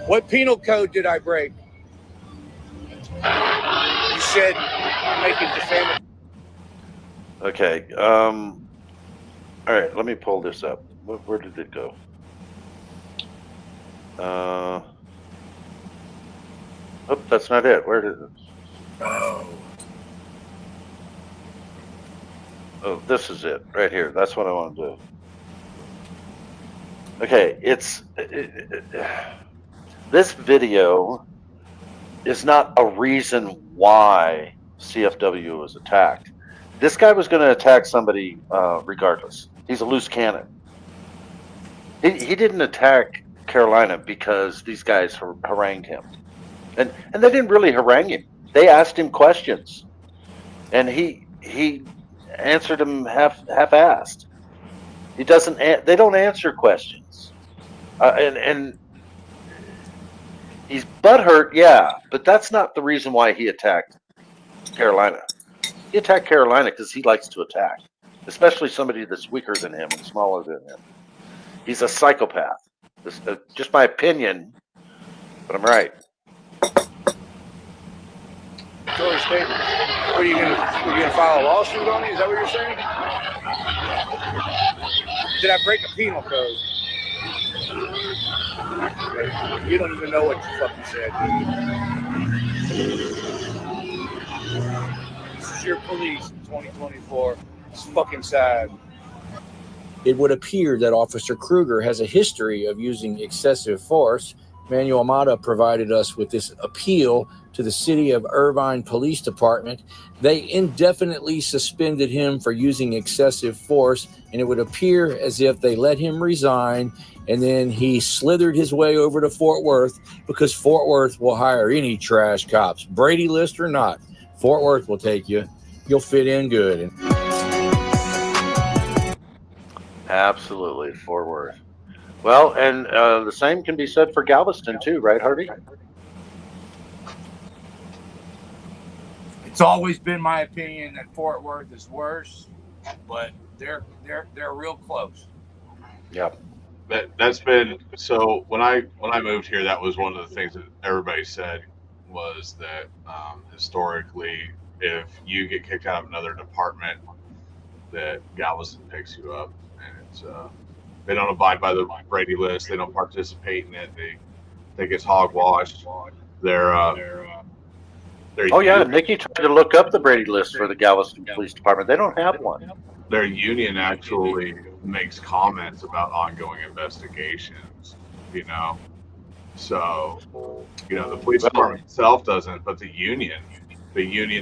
What penal code did I break? You said making defamatory. Okay. All right. Let me pull this up. Where did it go? Oh, that's not it. Where did it? Oh, this is it right here. That's what I want to do. Okay, this video is not a reason why CFW was attacked. This guy was going to attack somebody regardless. He's a loose cannon. He didn't attack Carolina because these guys harangued him, and they didn't really harangue him. They asked him questions, and he answered them half-assed. He doesn't. They don't answer questions, and he's butthurt, yeah, but that's not the reason why he attacked Carolina. He attacked Carolina because he likes to attack, especially somebody that's weaker than him and smaller than him. He's a psychopath. This just my opinion, but I'm right. George State, are you gonna file a lawsuit on me? Is that what you're saying? Did I break a penal code? You don't even know what you fucking said. This is your police in 2024. It's fucking sad. It would appear that Officer Krueger has a history of using excessive force. Manuel Mata provided us with this appeal to the City of Irvine Police Department. They indefinitely suspended him for using excessive force, and it would appear as if they let him resign, and then he slithered his way over to Fort Worth because Fort Worth will hire any trash cops, Brady list or not. Fort Worth will take you. You'll fit in good. Absolutely, Fort Worth. Well, and the same can be said for Galveston too, right, Harvey? It's always been my opinion that Fort Worth is worse, but they're real close. Yeah. That's been so. When I moved here, that was one of the things that everybody said was that historically, if you get kicked out of another department, that Galveston picks you up, and it's they don't abide by the Brady list. They don't participate in it. They think it's hogwash. They're oh yeah, Nikki tried to look up the Brady list for the Galveston Police Department. They don't have one. Their union actually makes comments about ongoing investigations, you know. So, you know, the police department itself doesn't, but the union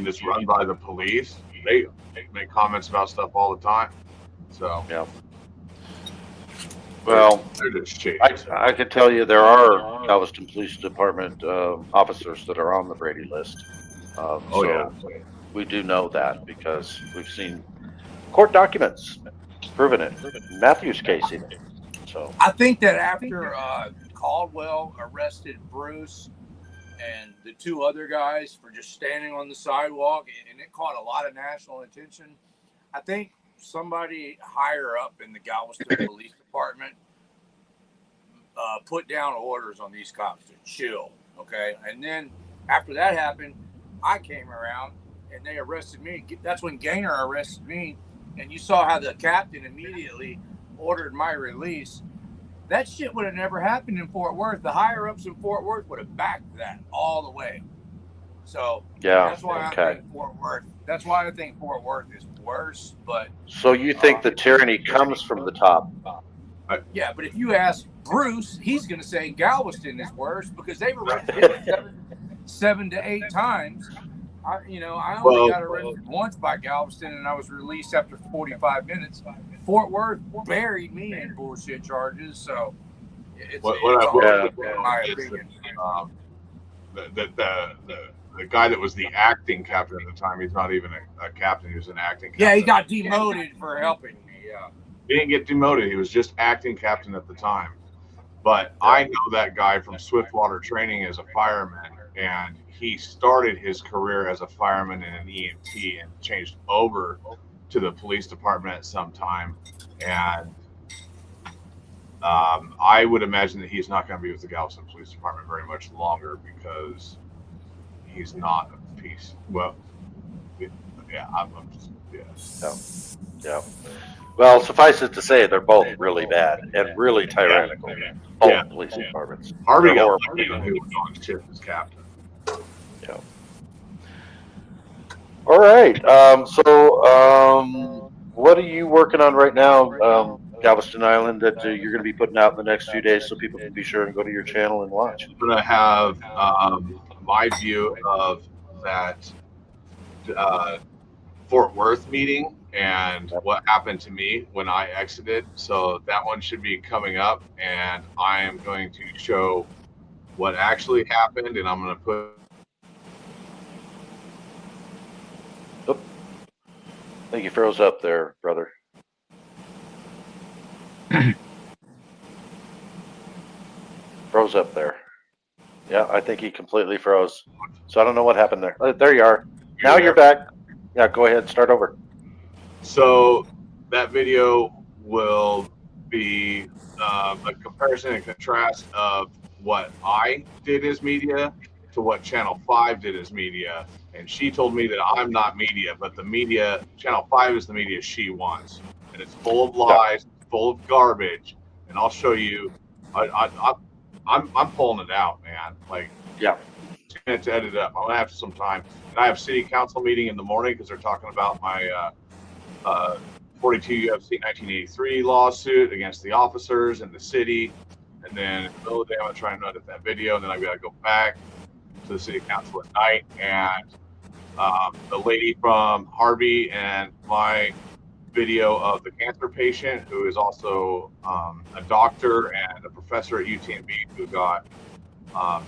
that's run by the police, they make comments about stuff all the time. So, yeah. Well, they're just shady. I can tell you there are Galveston Police Department officers that are on the Brady list. We do know that because we've seen court documents proving it. Matthew's case even. So I think that after Caldwell arrested Bruce and the two other guys for just standing on the sidewalk, and it caught a lot of national attention, I think somebody higher up in the Galveston Police Department put down orders on these cops to chill, okay? And then after that happened, I came around and they arrested me. That's when Gaynor arrested me, and you saw how the captain immediately ordered my release. That shit would have never happened in Fort Worth. The higher ups in Fort Worth would have backed that all the way. So yeah, that's why I think Fort Worth. That's why I think Fort Worth is worse. But so you think the tyranny comes from the top? Yeah, but if you ask Bruce, he's going to say Galveston is worse because they've arrested him 7 to 8 times. I only got arrested once by Galveston, and I was released after 45 minutes. Fort Worth buried me in bullshit charges, so it's my opinion. The guy that was the acting captain at the time, he's not even a captain, he was an acting captain. Yeah, he got demoted for helping me, yeah. He didn't get demoted, he was just acting captain at the time. But I know that guy from Swiftwater Training as a fireman, and he started his career as a fireman and an EMT and changed over to the police department at some time. And I would imagine that he's not going to be with the Galveston Police Department very much longer because he's not a piece. Well, yeah. Well, suffice it to say, they're both really bad and really tyrannical. Both police departments. Harvey got who was on shift as captain. Yeah. All right. So, what are you working on right now, Galveston Island that you're going to be putting out in the next few days, so people can be sure and go to your channel and watch? I'm going to have my view of that Fort Worth meeting and what happened to me when I exited. So that one should be coming up, and I am going to show what actually happened, and I'm going to put. Oh, I think you froze up there, brother. Froze up there. Yeah, I think he completely froze. So I don't know what happened there. There you are. Now you're back. Yeah, go ahead. Start over. So that video will be a comparison and contrast of what I did as media to what Channel 5 did as media. And she told me that I'm not media, but the media, Channel 5 is the media she wants. And it's full of lies, full of garbage. And I'll show you. I'm pulling it out, man. Like, yeah, to edit it up. I'm gonna have some time. And I have city council meeting in the morning because they're talking about my 42 UFC 1983 lawsuit against the officers and the city. And then in the middle of the day, I'm gonna try and edit that video, and then I've got to go back to the city council at night. And the lady from Harvey and my video of the cancer patient who is also a doctor and a professor at UTMB who got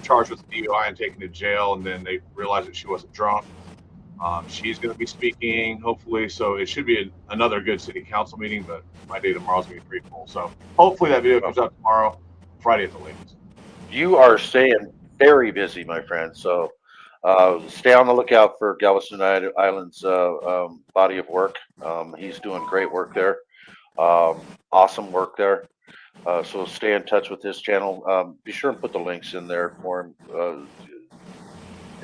charged with DUI and taken to jail, and then they realized that she wasn't drunk. She's going to be speaking, hopefully, so it should be another good city council meeting, but my day tomorrow is going to be pretty full. So hopefully that video comes out tomorrow, Friday at the latest. You are staying very busy, my friend, so stay on the lookout for Galveston Island's body of work. He's doing great work there. Awesome work there. So stay in touch with his channel. Be sure and put the links in there for him.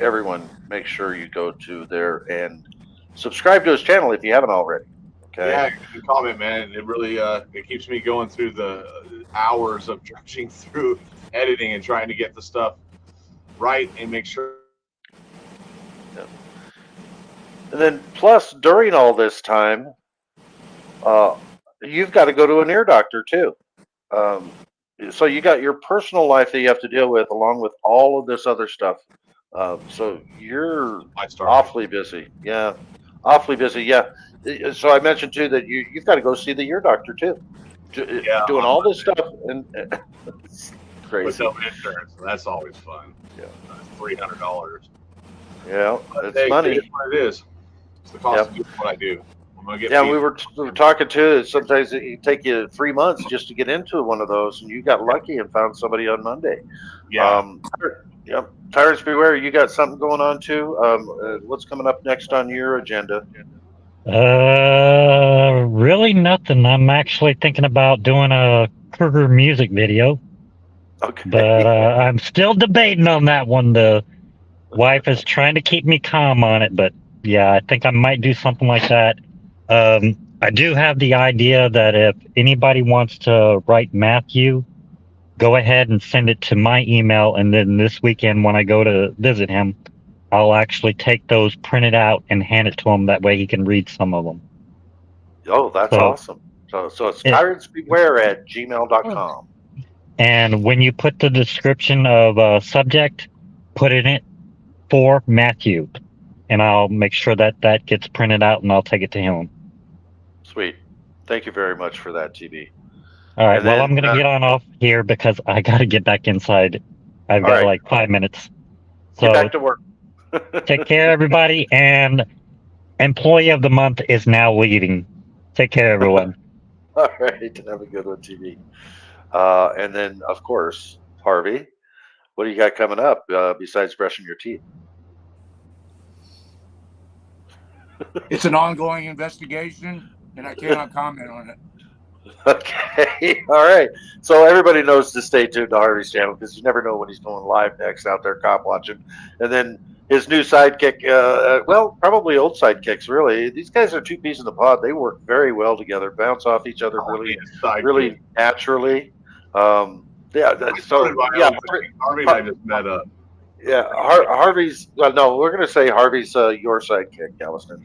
Everyone, make sure you go to there and subscribe to his channel if you haven't already. Okay. Yeah, you can comment, man. It really it keeps me going through the hours of dredging through editing and trying to get the stuff right and make sure. Yeah. And then plus during all this time, you've got to go to an ear doctor too. So you got your personal life that you have to deal with along with all of this other stuff. So you're awfully busy. Yeah, awfully busy. Yeah. So I mentioned too that you've got to go see the ear doctor too. Yeah, doing all this stuff and it's crazy. With no insurance, so that's always fun. Yeah, $300. Yeah, it's hey, money. It's what it is. It's the cost of doing what I do. I'm gonna get. Yeah, we were talking too. Sometimes it take you 3 months just to get into one of those, and you got lucky and found somebody on Monday. Yeah. Yep. Tyrants beware. You got something going on too. What's coming up next on your agenda? Really nothing. I'm actually thinking about doing a Krueger music video. Okay. But I'm still debating on that one. The wife is trying to keep me calm on it, but yeah, I think I might do something like that. I do have the idea that if anybody wants to write Matthew, go ahead and send it to my email, and then this weekend when I go to visit him, I'll actually take those printed out and hand it to him. That way he can read some of them. Oh, that's awesome. So it's tyrantsbeware@gmail.com. And when you put the description of subject, put in it for Matthew, and I'll make sure that that gets printed out, and I'll take it to him. Sweet. Thank you very much for that, TB. All right. Well, I'm going to get on off here because I got to get back inside. I've got like 5 minutes. So get back to work. Take care, everybody. And employee of the month is now leaving. Take care, everyone. All right. Have a good one, TB. And then, of course, Harvey, what do you got coming up besides brushing your teeth? It's an ongoing investigation, and I cannot comment on it. Okay, all right. So everybody knows to stay tuned to Harvey's channel because you never know when he's going live next out there cop watching. And then his new sidekick, well, probably old sidekicks, really. These guys are two peas in the pod. They work very well together, bounce off each other really naturally. Harvey and I just met up. Yeah, Harvey's. No, we're gonna say Harvey's your sidekick, Galveston.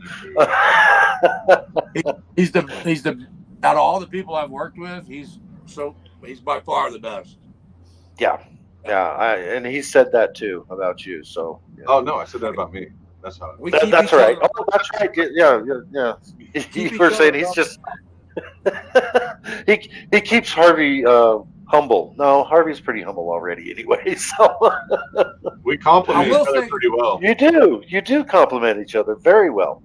He's the out of all the people I've worked with, he's by far the best. Yeah. And he said that too about you. So. Yeah. Oh no, I said that about me. That's how. That's right. Oh, that's right. Yeah. You were saying he's just he keeps Harvey humble. No, Harvey's pretty humble already anyway. So we compliment each other pretty well. You do compliment each other very well.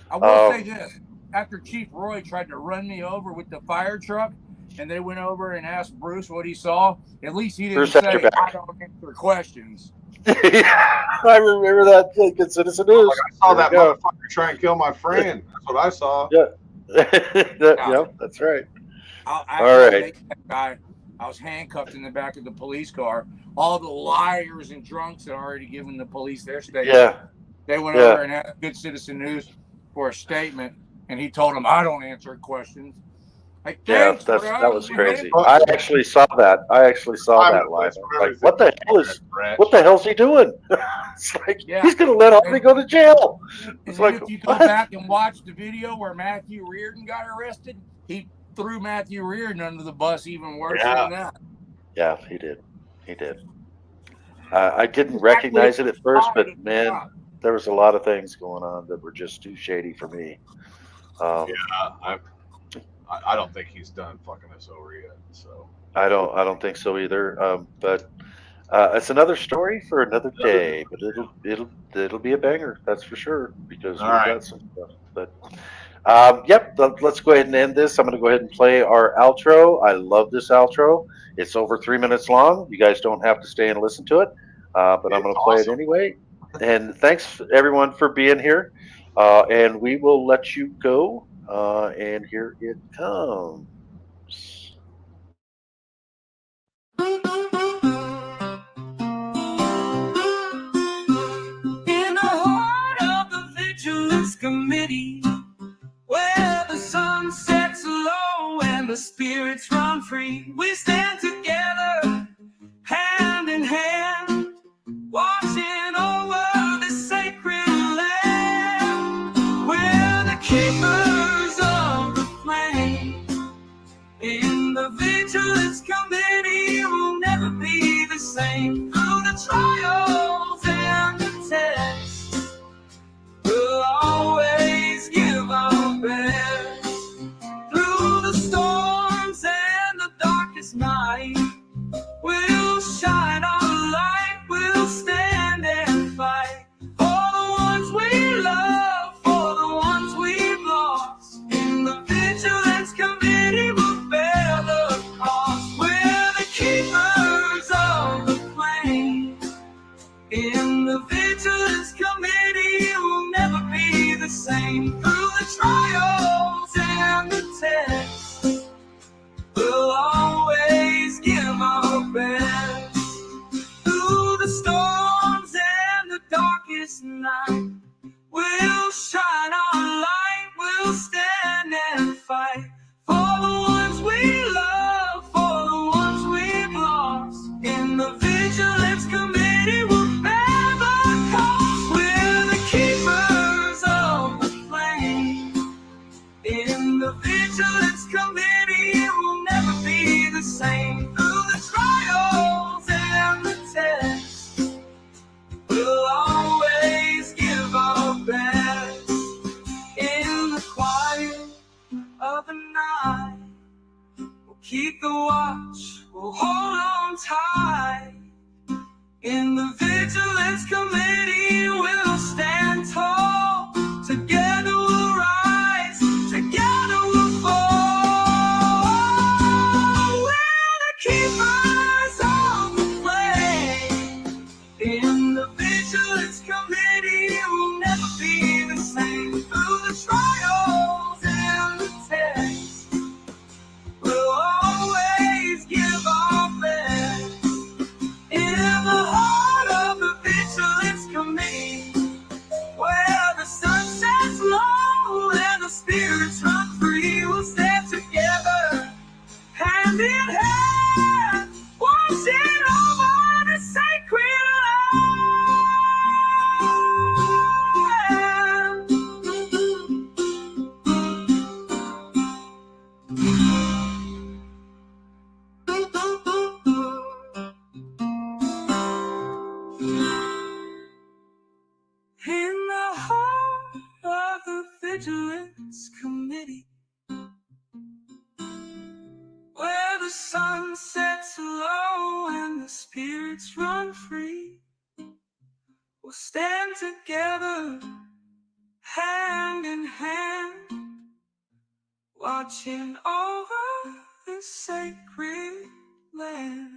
I will say this: after Chief Roy tried to run me over with the fire truck, and they went over and asked Bruce what he saw, at least he didn't say, "I don't answer questions." I remember that. Good Citizen News. Like I saw that motherfucker try and kill my friend. That's what I saw. Yeah. Yeah, that's right. All right. That guy, I was handcuffed in the back of the police car. All the liars and drunks had already given the police their statement. Yeah. They went over and asked Good Citizen News for a statement, and he told them, "I don't answer questions." Like, that was crazy. I actually saw that. live. Like, what the hell's he doing? It's like he's gonna let Harvey go to jail. It's like, if you go back and watch the video where Matthew Reardon got arrested, he threw Matthew Reardon under the bus even worse than that. Yeah, he did. I didn't recognize it at first, but man, there was a lot of things going on that were just too shady for me. I don't think he's done fucking us over yet. So I don't think so either. But it's another story for another day. But it'll be a banger, that's for sure. Because we've got some stuff. But let's go ahead and end this. I'm going to go ahead and play our outro. I love this outro. It's over 3 minutes long. You guys don't have to stay and listen to it, but I'm going to play it anyway. And thanks everyone for being here. And we will let you go. And here it comes. In the heart of the Vigilance Committee, where the sun sets low and the spirits run free, we stand together, hand in hand, watching over the sacred land. We're the keepers of the flame. In the Vigilance Committee, we'll never be the same. Through the trials and the tests, we'll always give our best. Through the storms and the darkest night, we'll shine our light, we'll stand and fight. For the ones we love, for the ones we've lost. In the Vigilance Committee, we'll bear the cost. We're the keepers of the flame. In the Vigilance Committee, we'll never be the same. Through the trials and the tests, we'll always give our best. Through the storms and the darkest night, we'll shine our light, we'll stand and fight. For the ones we love, for the ones we've lost. In the Vigilance Committee, we'll bear the cost. We're the keepers of the flame. In the Vigilance Committee, we'll never be the same. Through the trials and the tests, we'll always give our best. In the quiet of the night, we'll keep the watch, we'll hold on tight. In the Vigilance Committee, we'll stand tall. Together we'll rise, together we'll fall. We're the keepers of the flame. In the Vigilance Committee, we'll never be the same. Through the trials and the tests, we'll always give our best. In the heart of the Vigilance Committee, where the sun sets low and the spirits run free, we'll stand together, hand in hand, watching over the sacred land. Vigilance Committee, where the sun sets low and the spirits run free. We'll stand together, hand in hand, watching over this sacred land.